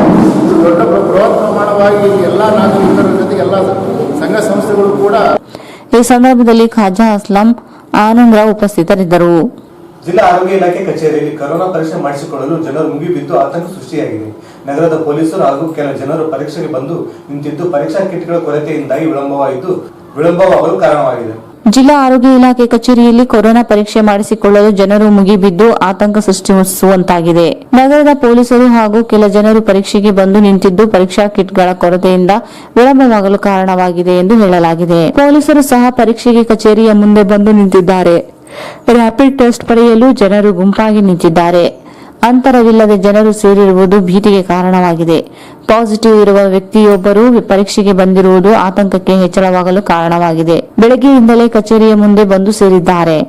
ಇದು ದೊಡ್ಡ ಬೃಹತ್ ಪ್ರಮಾಣವಾಗಿ ಎಲ್ಲ ನಾಗರಿಕರ ಜೊತೆಗೆ ಎಲ್ಲ ಸಂಘ ಸಂಸ್ಥೆಗಳು ಕೂಡ. ಈ ಸಂದರ್ಭದಲ್ಲಿ ಖಾಜಾ ಅಸ್ಲಾಂ, ಆನಂದರಾವ್ ಉಪಸ್ಥಿತರಿದ್ದರು. ಜಿಲ್ಲಾ ಆರೋಗ್ಯ ಇಲಾಖೆ ಕಚೇರಿಯಲ್ಲಿ ಕೊರೋನಾ ಪರೀಕ್ಷೆ ಮಾಡಿಸಿಕೊಳ್ಳಲು ಜನರು ಮುಗಿಬಿದ್ದು ಆತಂಕ ಸೃಷ್ಟಿಯಾಗಿದೆ. ನಗರದ ಪೊಲೀಸರು ಹಾಗೂ ಕೆಲ ಜನರು ಪರೀಕ್ಷೆಗೆ ಬಂದು ನಿಂತಿದ್ದು ಪರೀಕ್ಷಾ ಕಿಟ್ಗಳ ಕೊರತೆಯಿಂದಾಗಿ ವಿಳಂಬವಾಗಲು ಕಾರಣವಾಗಿದೆ. ಜಿಲ್ಲಾ ಆರೋಗ್ಯ ಇಲಾಖೆ ಕಚೇರಿಯಲ್ಲಿ ಕೊರೋನಾ ಪರೀಕ್ಷೆ ಮಾಡಿಸಿಕೊಳ್ಳಲು ಜನರು ಮುಗಿಬಿದ್ದು ಆತಂಕ ಸೃಷ್ಟಿಸುವಂತಾಗಿದೆ. ನಗರದ ಪೊಲೀಸರು ಹಾಗೂ ಕೆಲ ಜನರು ಪರೀಕ್ಷೆಗೆ ಬಂದು ನಿಂತಿದ್ದು ಪರೀಕ್ಷಾ ಕಿಟ್ಗಳ ಕೊರತೆಯಿಂದ ವಿಳಂಬವಾಗಲು ಕಾರಣವಾಗಿದೆ ಎಂದು ಹೇಳಲಾಗಿದೆ. ಪೊಲೀಸರು ಸಹ ಪರೀಕ್ಷೆಗೆ ಕಚೇರಿಯ ಮುಂದೆ ಬಂದು ನಿಂತಿದ್ದಾರೆ. ರ್ಯಾಪಿಡ್ ಟೆಸ್ಟ್ ಪಡೆಯಲು ಜನರು ಗುಂಪಾಗಿ ನಿಂತಿದ್ದಾರೆ. ಅಂತರವಿಲ್ಲದೆ ಜನರು ಸೇರಿರುವುದು ಭೀತಿಗೆ ಕಾರಣವಾಗಿದೆ. ಪಾಸಿಟಿವ್ ಇರುವ ವ್ಯಕ್ತಿಯೊಬ್ಬರು ಪರೀಕ್ಷೆಗೆ ಬಂದಿರುವುದು ಆತಂಕಕ್ಕೆ ಹೆಚ್ಚಳವಾಗಲು ಕಾರಣವಾಗಿದೆ. ಬೆಳಗ್ಗೆಯಿಂದಲೇ ಕಚೇರಿಯ ಮುಂದೆ ಬಂದು ಸೇರಿದ್ದಾರೆ.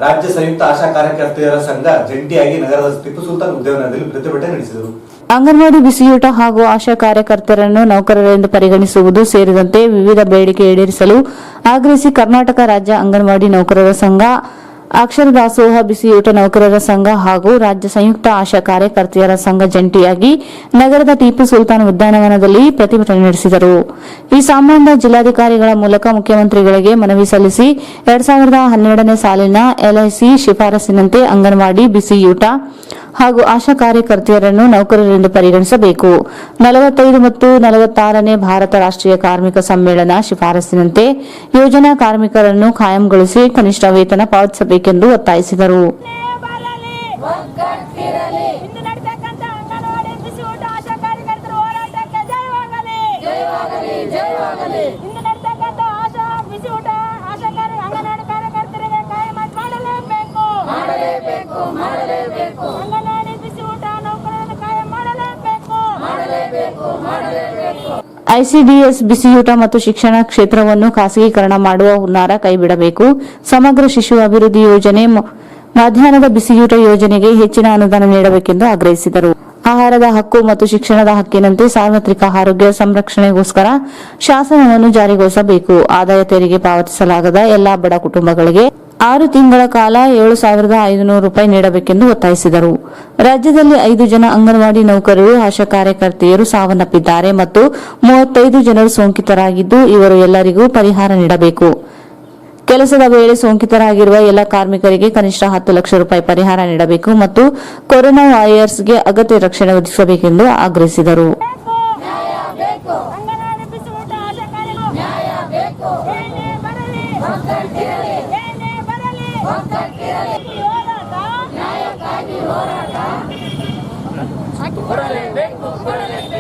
ರಾಜ್ಯ ಸಂಯುಕ್ತ ಆಶಾ ಕಾರ್ಯಕರ್ತೆಯರ ಸಂಘ ಜಂಟಿಯಾಗಿ ನಗರದ ಟಿಪ್ಪು ಸುಲ್ತಾನ್ ಉದ್ಯಾನವನದಲ್ಲಿ ಪ್ರತಿಭಟನೆ ನಡೆಸಿದರು. ಅಂಗನವಾಡಿ ಬಿಸಿಯೂಟ ಹಾಗೂ ಆಶಾ ಕಾರ್ಯಕರ್ತರನ್ನು ನೌಕರರೆಂದು ಪರಿಗಣಿಸುವುದು ಸೇರಿದಂತೆ ವಿವಿಧ ಬೇಡಿಕೆ ಈಡೇರಿಸಲು ಆಗ್ರಹಿಸಿ ಕರ್ನಾಟಕ ರಾಜ್ಯ ಅಂಗನವಾಡಿ ನೌಕರರ ಸಂಘ, ಅಕ್ಷರ ದಾಸೋಹ ಬಿಸಿಯೂಟ ನೌಕರರ ಸಂಘ ಹಾಗೂ ರಾಜ್ಯ ಸಂಯುಕ್ತ ಆಶಾ ಕಾರ್ಯಕರ್ತೆಯರ ಸಂಘ ಜಂಟಿಯಾಗಿ ನಗರದ ಟಿಪ್ಪು ಸುಲ್ತಾನ್ ಉದ್ಯಾನವನದಲ್ಲಿ ಪ್ರತಿಭಟನೆ ನಡೆಸಿದರು. ಈ ಸಂಬಂಧ ಜಿಲ್ಲಾಧಿಕಾರಿಗಳ ಮೂಲಕ ಮುಖ್ಯಮಂತ್ರಿಗಳಿಗೆ ಮನವಿ ಸಲ್ಲಿಸಿ 2012ನೇ ಸಾಲಿನ LIC ಶಿಫಾರಸಿನಂತೆ ಅಂಗನವಾಡಿ ಬಿಸಿಯೂಟ ಹಾಗೂ ಆಶಾ ಕಾರ್ಯಕರ್ತೆಯರನ್ನು ನೌಕರರೆಂದು ಪರಿಗಣಿಸಬೇಕು. 45 ಮತ್ತು 46ನೇ ಭಾರತ ರಾಷ್ಟ್ರೀಯ ಕಾರ್ಮಿಕ ಸಮ್ಮೇಳನ ಶಿಫಾರಸಿನಂತೆ ಯೋಜನಾ ಕಾರ್ಮಿಕರನ್ನು ಕಾಯಂಗೊಳಿಸಿ ಕನಿಷ್ಠ ವೇತನ ಪಾವತಿಸಬೇಕೆಂದು ಒತ್ತಾಯಿಸಿದರು. ICDS ಬಿಸಿಯೂಟ ಮತ್ತು ಶಿಕ್ಷಣ ಕ್ಷೇತ್ರವನ್ನು ಖಾಸಗೀಕರಣ ಮಾಡುವ ಹುನ್ನಾರ ಕೈಬಿಡಬೇಕು. ಸಮಗ್ರ ಶಿಶು ಅಭಿವೃದ್ಧಿ ಯೋಜನೆ, ಮಧ್ಯಾಹ್ನದ ಬಿಸಿಯೂಟ ಯೋಜನೆಗೆ ಹೆಚ್ಚಿನ ಅನುದಾನ ನೀಡಬೇಕೆಂದು ಆಗ್ರಹಿಸಿದರು. ಆಹಾರದ ಹಕ್ಕು ಮತ್ತು ಶಿಕ್ಷಣದ ಹಕ್ಕಿನಂತೆ ಸಾರ್ವತ್ರಿಕ ಆರೋಗ್ಯ ಸಂರಕ್ಷಣೆಗೋಸ್ಕರ ಶಾಸನವನ್ನು ಜಾರಿಗೊಳಿಸಬೇಕು. ಆದಾಯ ತೆರಿಗೆ ಪಾವತಿಸಲಾಗದ ಎಲ್ಲಾ ಬಡ ಕುಟುಂಬಗಳಿಗೆ 6 ತಿಂಗಳ ಕಾಲ 7,500 ರೂಪಾಯಿ ನೀಡಬೇಕೆಂದು ಒತ್ತಾಯಿಸಿದರು. ರಾಜ್ಯದಲ್ಲಿ 5 ಜನ ಅಂಗನವಾಡಿ ನೌಕರರು, ಆಶಾ ಕಾರ್ಯಕರ್ತೆಯರು ಸಾವನ್ನಪ್ಪಿದ್ದಾರೆ ಮತ್ತು 35 ಜನರು ಸೋಂಕಿತರಾಗಿದ್ದು, ಇವರು ಎಲ್ಲರಿಗೂ ಪರಿಹಾರ ನೀಡಬೇಕು. ಕೆಲಸದ ವೇಳೆ ಸೋಂಕಿತರಾಗಿರುವ ಎಲ್ಲ ಕಾರ್ಮಿಕರಿಗೆ ಕನಿಷ್ಠ 10 ಲಕ್ಷ ರೂಪಾಯಿ ಪರಿಹಾರ ನೀಡಬೇಕು ಮತ್ತು ಕೊರೋನಾ ವಾರಿಯರ್ಸ್ಗೆ ಅಗತ್ಯ ರಕ್ಷಣೆ ಒದಗಿಸಬೇಕೆಂದು ಆಗ್ರಹಿಸಿದರು.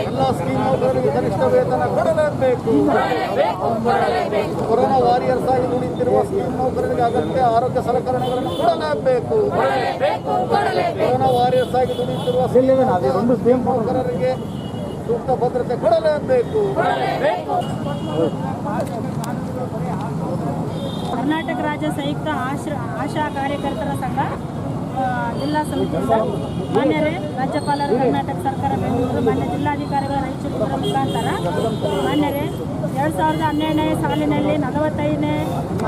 ಎಲ್ಲ ಸ್ಕೀಮ್ ನೌಕರರಿಗೆ ಕನಿಷ್ಠ ವೇತನ ಕೊಡಲೇಬೇಕು. ಕೊರೋನಾ ವಾರಿಯರ್ಸ್ ಆಗಿ ದುಡಿಯುತ್ತಿರುವ ಸ್ಕೀಮ್ ನೌಕರರಿಗೆ ಅಗತ್ಯ ಆರೋಗ್ಯ ಸಲಕರಣೆಗಳನ್ನು ಕೊಡಲೇಬೇಕು. ಕೊರೋನಾ ವಾರಿಯರ್ಸ್ ಆಗಿ ದುಡಿಯುತ್ತಿರುವ ಸ್ಕೀಮ್ ನೌಕರರಿಗೆ ಸೂಕ್ತ ಭದ್ರತೆ ಕೊಡಲೇಬೇಕು. ಕರ್ನಾಟಕ ರಾಜ್ಯ ಸಂಯುಕ್ತ ಆಶಾ ಕಾರ್ಯಕರ್ತರ ಸಂಘ ಜಿಲ್ಲಾ ಸಮಿತಿ ಮಾನ್ಯರೇ, ರಾಜ್ಯಪಾಲರು, ಕರ್ನಾಟಕ ಸರ್ಕಾರ ಬೆಂಗಳೂರು, ಮಾನ್ಯ ಜಿಲ್ಲಾಧಿಕಾರಿಗಳ ರಾಯಚೂರು ಮುಖಾಂತರ ಮಾನ್ಯರೇ, 2012ನೇ ಸಾಲಿನಲ್ಲಿ 45ನೇ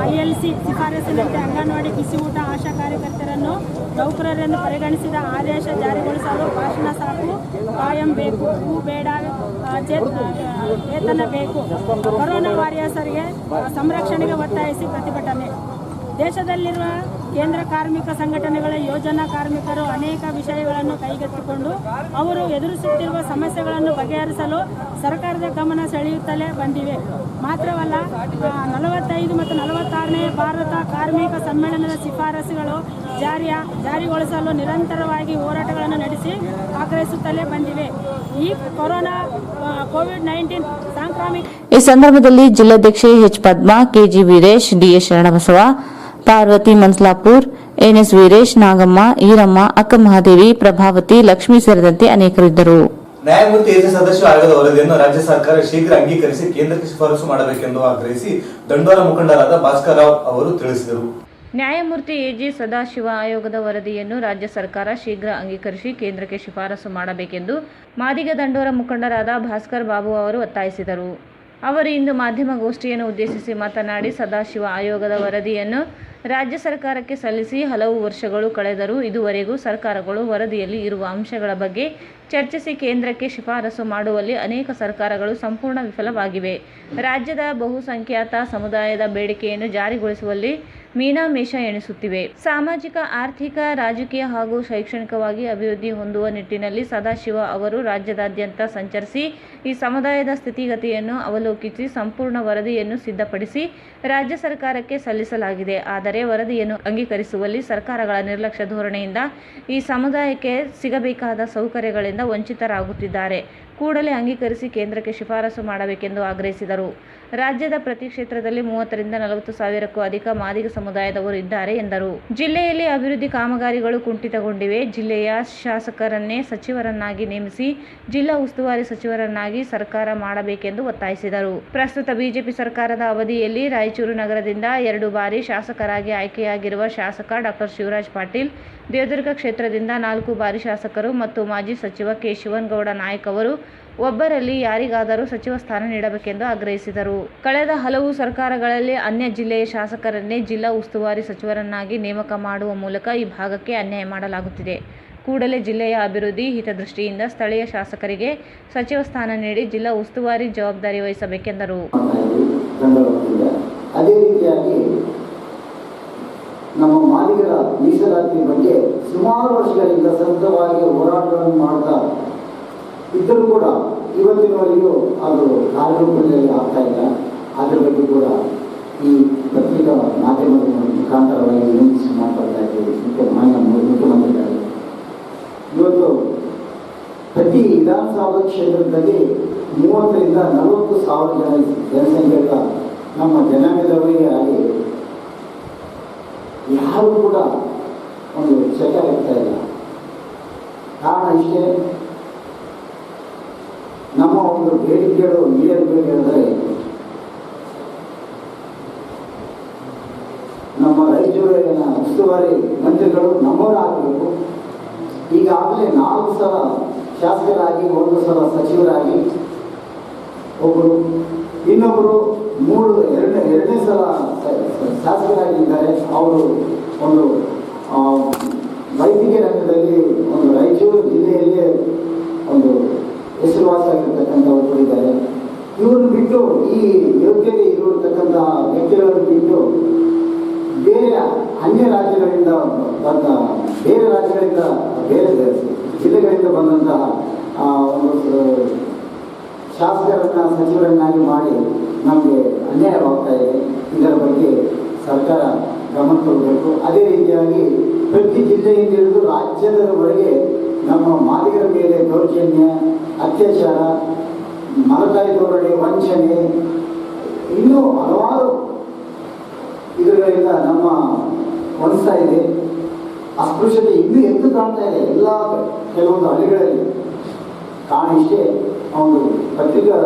ILC ಶಿಫಾರಸಿನಂತೆ ಅಂಗನವಾಡಿ ಬಿಸಿ ಊಟ ಆಶಾ ಕಾರ್ಯಕರ್ತರನ್ನು ನೌಕರರನ್ನು ಪರಿಗಣಿಸಿದ ಆದೇಶ ಜಾರಿಗೊಳಿಸಲು ಭಾಷಣ ಸಾಕು, ಕಾಯಂ ಬೇಕು, ಹೂ ಬೇಡ, ವೇತನ ಬೇಕು. ಕೊರೋನಾ ವಾರಿಯರ್ಸರಿಗೆ ಸಂರಕ್ಷಣೆಗೆ ಒತ್ತಾಯಿಸಿ ಪ್ರತಿಭಟನೆ. ದೇಶದಲ್ಲಿರುವ ಕೇಂದ್ರ ಕಾರ್ಮಿಕ ಸಂಘಟನೆಗಳ ಯೋಜನಾ ಕಾರ್ಮಿಕರು ಅನೇಕ ವಿಷಯಗಳನ್ನು ಕೈಗೆತ್ತಿಕೊಂಡು ಅವರು ಎದುರಿಸುತ್ತಿರುವ ಸಮಸ್ಯೆಗಳನ್ನು ಬಗೆಹರಿಸಲು ಸರ್ಕಾರದ ಗಮನ ಸೆಳೆಯುತ್ತಲೇ ಬಂದಿವೆ. ಮಾತ್ರವಲ್ಲ, 45 ಮತ್ತು 46ನೇ ಭಾರತ ಕಾರ್ಮಿಕ ಸಮ್ಮೇಳನದ ಶಿಫಾರಸುಗಳು ಜಾರಿಗೊಳಿಸಲು ನಿರಂತರವಾಗಿ ಹೋರಾಟಗಳನ್ನು ನಡೆಸಿ ಆಗ್ರಹಿಸುತ್ತಲೇ ಬಂದಿವೆ. ಈ ಕೋವಿಡ್-19 ಸಾಂಕ್ರಾಮಿಕ ಈ ಸಂದರ್ಭದಲ್ಲಿ ಜಿಲ್ಲಾಧ್ಯಕ್ಷೆ H Padma, KG Veeresh, DS Sharanabasava, Parvati Manslapur, NS Veeresh, Nagamma, Iramma, Akka Mahadevi, Prabhavati, Lakshmi ಸೇರಿದಂತೆ ಅನೇಕರಿದ್ದರು. ನ್ಯಾಯಮೂರ್ತಿ ಎಸ್ ಸದಸ್ಯ ಆಯೋಗದ ವರದಿಯನ್ನು ರಾಜ್ಯ ಸರ್ಕಾರ ಶೀಘ್ರ ಅಂಗೀಕರಿಸಿ ಕೇಂದ್ರಕ್ಕೆ ಶಿಫಾರಸು ಮಾಡಬೇಕೆಂದು ಆಗ್ರಹಿಸಿ ದಂಡೋರ ಮುಖಂಡರಾದ ಭಾಸ್ಕರ್ ರಾವ್ ಅವರು ತಿಳಿಸಿದರು. ನ್ಯಾಯಮೂರ್ತಿ ಎಜಿ ಸದಾಶಿವ ಆಯೋಗದ ವರದಿಯನ್ನು ರಾಜ್ಯ ಸರ್ಕಾರ ಶೀಘ್ರ ಅಂಗೀಕರಿಸಿ ಕೇಂದ್ರಕ್ಕೆ ಶಿಫಾರಸು ಮಾಡಬೇಕೆಂದು ಮಾದಿಗ ದಂಡೋರ ಮುಖಂಡರಾದ ಭಾಸ್ಕರ್ ಬಾಬು ಅವರು ಒತ್ತಾಯಿಸಿದರು. ಅವರು ಇಂದು ಮಾಧ್ಯಮಗೋಷ್ಠಿಯನ್ನು ಉದ್ದೇಶಿಸಿ ಮಾತನಾಡಿ, ಸದಾಶಿವ ಆಯೋಗದ ವರದಿಯನ್ನು ರಾಜ್ಯ ಸರ್ಕಾರಕ್ಕೆ ಸಲ್ಲಿಸಿ ಹಲವು ವರ್ಷಗಳು ಕಳೆದರೂ ಇದುವರೆಗೂ ಸರ್ಕಾರಗಳು ವರದಿಯಲ್ಲಿ ಇರುವ ಅಂಶಗಳ ಬಗ್ಗೆ ಚರ್ಚಿಸಿ ಕೇಂದ್ರಕ್ಕೆ ಶಿಫಾರಸು ಮಾಡುವಲ್ಲಿ ಅನೇಕ ಸರ್ಕಾರಗಳು ಸಂಪೂರ್ಣ ವಿಫಲವಾಗಿವೆ. ರಾಜ್ಯದ ಬಹುಸಂಖ್ಯಾತ ಸಮುದಾಯದ ಬೇಡಿಕೆಯನ್ನು ಜಾರಿಗೊಳಿಸುವಲ್ಲಿ ಮೀನಾಮೇಷ ಎಣಿಸುತ್ತಿವೆ. ಸಾಮಾಜಿಕ, ಆರ್ಥಿಕ, ರಾಜಕೀಯ ಹಾಗೂ ಶೈಕ್ಷಣಿಕವಾಗಿ ಅಭಿವೃದ್ಧಿ ಹೊಂದುವ ನಿಟ್ಟಿನಲ್ಲಿ ಸದಾಶಿವ ಅವರು ರಾಜ್ಯದಾದ್ಯಂತ ಸಂಚರಿಸಿ ಈ ಸಮುದಾಯದ ಸ್ಥಿತಿಗತಿಯನ್ನು ಅವಲೋಕಿಸಿ ಸಂಪೂರ್ಣ ವರದಿಯನ್ನು ಸಿದ್ಧಪಡಿಸಿ ರಾಜ್ಯ ಸರ್ಕಾರಕ್ಕೆ ಸಲ್ಲಿಸಲಾಗಿದೆ. ಆದರೆ ವರದಿಯನ್ನು ಅಂಗೀಕರಿಸುವಲ್ಲಿ ಸರ್ಕಾರಗಳ ನಿರ್ಲಕ್ಷ್ಯ ಧೋರಣೆಯಿಂದ ಈ ಸಮುದಾಯಕ್ಕೆ ಸಿಗಬೇಕಾದ ಸೌಕರ್ಯಗಳಿಂದ ವಂಚಿತರಾಗುತ್ತಿದ್ದಾರೆ. ಕೂಡಲೇ ಅಂಗೀಕರಿಸಿ ಕೇಂದ್ರಕ್ಕೆ ಶಿಫಾರಸು ಮಾಡಬೇಕೆಂದು ಆಗ್ರಹಿಸಿದರು. ರಾಜ್ಯದ ಪ್ರತಿ ಕ್ಷೇತ್ರದಲ್ಲಿ 30 ರಿಂದ 40 ಸಾವಿರಕ್ಕೂ ಅಧಿಕ ಮಾದಿಗ ಸಮುದಾಯದವರು ಇದ್ದಾರೆ ಎಂದರು. ಜಿಲ್ಲೆಯಲ್ಲಿ ಅಭಿವೃದ್ಧಿ ಕಾಮಗಾರಿಗಳು ಕುಂಠಿತಗೊಂಡಿವೆ. ಜಿಲ್ಲೆಯ ಶಾಸಕರನ್ನೇ ಸಚಿವರನ್ನಾಗಿ ನೇಮಿಸಿ ಜಿಲ್ಲಾ ಉಸ್ತುವಾರಿ ಸಚಿವರನ್ನಾಗಿ ಸರ್ಕಾರ ಮಾಡಬೇಕೆಂದು ಒತ್ತಾಯಿಸಿದರು. ಪ್ರಸ್ತುತ ಬಿಜೆಪಿ ಸರ್ಕಾರದ ಅವಧಿಯಲ್ಲಿ ರಾಯಚೂರು ನಗರದಿಂದ 2 ಬಾರಿ ಶಾಸಕರಾಗಿ ಆಯ್ಕೆಯಾಗಿರುವ ಶಾಸಕ ಡಾ ಶಿವರಾಜ್ ಪಾಟೀಲ್, ದೇವದುರ್ಗ ಕ್ಷೇತ್ರದಿಂದ 4 ಬಾರಿ ಶಾಸಕರು ಮತ್ತು ಮಾಜಿ ಸಚಿವ ಕೆ. ಶಿವನಗೌಡ ನಾಯ್ಕ ಅವರು ಒಬ್ಬರಲ್ಲಿ ಯಾರಿಗಾದರೂ ಸಚಿವ ಸ್ಥಾನ ನೀಡಬೇಕೆಂದು ಆಗ್ರಹಿಸಿದರು. ಕಳೆದ ಹಲವು ಸರ್ಕಾರಗಳಲ್ಲಿ ಅನ್ಯ ಜಿಲ್ಲೆಯ ಶಾಸಕರನ್ನೇ ಜಿಲ್ಲಾ ಉಸ್ತುವಾರಿ ಸಚಿವರನ್ನಾಗಿ ನೇಮಕ ಮಾಡುವ ಮೂಲಕ ಈ ಭಾಗಕ್ಕೆ ಅನ್ಯಾಯ ಮಾಡಲಾಗುತ್ತಿದೆ. ಕೂಡಲೇ ಜಿಲ್ಲೆಯ ಅಭಿವೃದ್ಧಿ ಹಿತದೃಷ್ಟಿಯಿಂದ ಸ್ಥಳೀಯ ಶಾಸಕರಿಗೆ ಸಚಿವ ಸ್ಥಾನ ನೀಡಿ ಜಿಲ್ಲಾ ಉಸ್ತುವಾರಿ ಜವಾಬ್ದಾರಿ ವಹಿಸಬೇಕೆಂದರು. ಅದೇ ರೀತಿಯಾಗಿ ನಮ್ಮ ಮಾದಿಗರ ಮೀಸಲಾತಿ ಬಗ್ಗೆ ಸುಮಾರು ವರ್ಷಗಳಿಂದ ಸತತವಾಗಿ ಹೋರಾಟಗಳನ್ನು ಮಾಡ್ತಾ ಇದ್ದರೂ ಕೂಡ ಇವತ್ತಿನವರೆಗೂ ಅದು ಕಾರ್ಯರೂಪದಲ್ಲಿ ಆಗ್ತಾ ಇಲ್ಲ. ಅದರ ಬಗ್ಗೆ ಕೂಡ ಈ ಪತ್ರಿಕಾ ಮಾಧ್ಯಮದ ಮುಖಾಂತರವಾಗಿ ವಿನಂತಿಸಿ ಮಾತಾಡ್ತಾ ಇದ್ದೀವಿ. ಮುಖ್ಯಮಂತ್ರಿಗಳು ಇವತ್ತು ಪ್ರತಿ ವಿಧಾನಸಭಾ ಕ್ಷೇತ್ರದಲ್ಲಿ 30 ರಿಂದ 40 ಸಾವಿರ ಜನಸಂಖ್ಯೆಯ ನಮ್ಮ ಜನಾಂಗದವರಿಗೆ ಆಗಿ ಯಾರು ಕೂಡ ಒಂದು ಚಟ ಆಗ್ತಾ ಇಲ್ಲ. ಕಾರಣ ಇಷ್ಟೇ, ನಮ್ಮ ಒಂದು ಬೇಡಿಕೆಗಳು ಈಡೇರಬೇಕೆಂದರೆ ನಮ್ಮ ರಾಯಚೂರಿನ ಉಸ್ತುವಾರಿ ಮಂತ್ರಿಗಳು ನಮ್ಮವರಾಗಬೇಕು. ಈಗಾಗಲೇ 4 ಸಲ ಶಾಸಕರಾಗಿ, 1 ಸಲ ಸಚಿವರಾಗಿ, ಒಬ್ಬರು ಇನ್ನೊಬ್ಬರು ಎರಡನೇ ಸಲ ಶಾಸಕರಾಗಿದ್ದಾರೆ. ಅವರು ಒಂದು ವೈದ್ಯಕೀಯ ರಂಗದಲ್ಲಿ ಒಂದು ರಾಯಚೂರು ಜಿಲ್ಲೆಯಲ್ಲೇ ಒಂದು ಹೆಸರುವಾಸಿಯಾಗಿರ್ತಕ್ಕಂಥವ್ರು ಇದ್ದಾರೆ. ಇವ್ರನ್ನ ಬಿಟ್ಟು ಈ ಯೋಗ್ಯತೆ ಇರತಕ್ಕಂಥ ವ್ಯಕ್ತಿಗಳನ್ನು ಬಿಟ್ಟು ಬೇರೆ ಅನ್ಯ ರಾಜ್ಯಗಳಿಂದ ಬೇರೆ ಜಿಲ್ಲೆಗಳಿಂದ ಬಂದಂತಹ ಒಂದು ಶಾಸಕರನ್ನ ಸಚಿವರನ್ನಾಗಿ ಮಾಡಿ ನಮಗೆ ಅನ್ಯಾಯವಾಗ್ತಾ ಇದೆ. ಇದರ ಬಗ್ಗೆ ಸರ್ಕಾರ ಗಮನ ಕೊಡಬೇಕು. ಅದೇ ರೀತಿಯಾಗಿ ಪ್ರತಿ ಜಿಲ್ಲೆಯಿಂದ ಹಿಡಿದು ರಾಜ್ಯದವರೆಗೆ ನಮ್ಮ ಮಾದಿಗರ ಮೇಲೆ ದೌರ್ಜನ್ಯ, ಅತ್ಯಾಚಾರ, ಮಲತಾಯಿ ಧೋರಣೆ, ವಂಚನೆ, ಇನ್ನೂ ಹಲವಾರು ಇದರಿಂದ ನಮ್ಮ ಒಣಿಸ್ತಾ ಇದೆ. ಅಸ್ಪೃಶ್ಯತೆ ಇನ್ನೂ ಎದ್ದು ಕಾಣ್ತಾ ಇದೆ ಎಲ್ಲ ಕೆಲವೊಂದು ಹಳ್ಳಿಗಳಲ್ಲಿ. ಕಾರಣ ಇಷ್ಟೇ, ಒಂದು ಪತ್ರಿಕಾ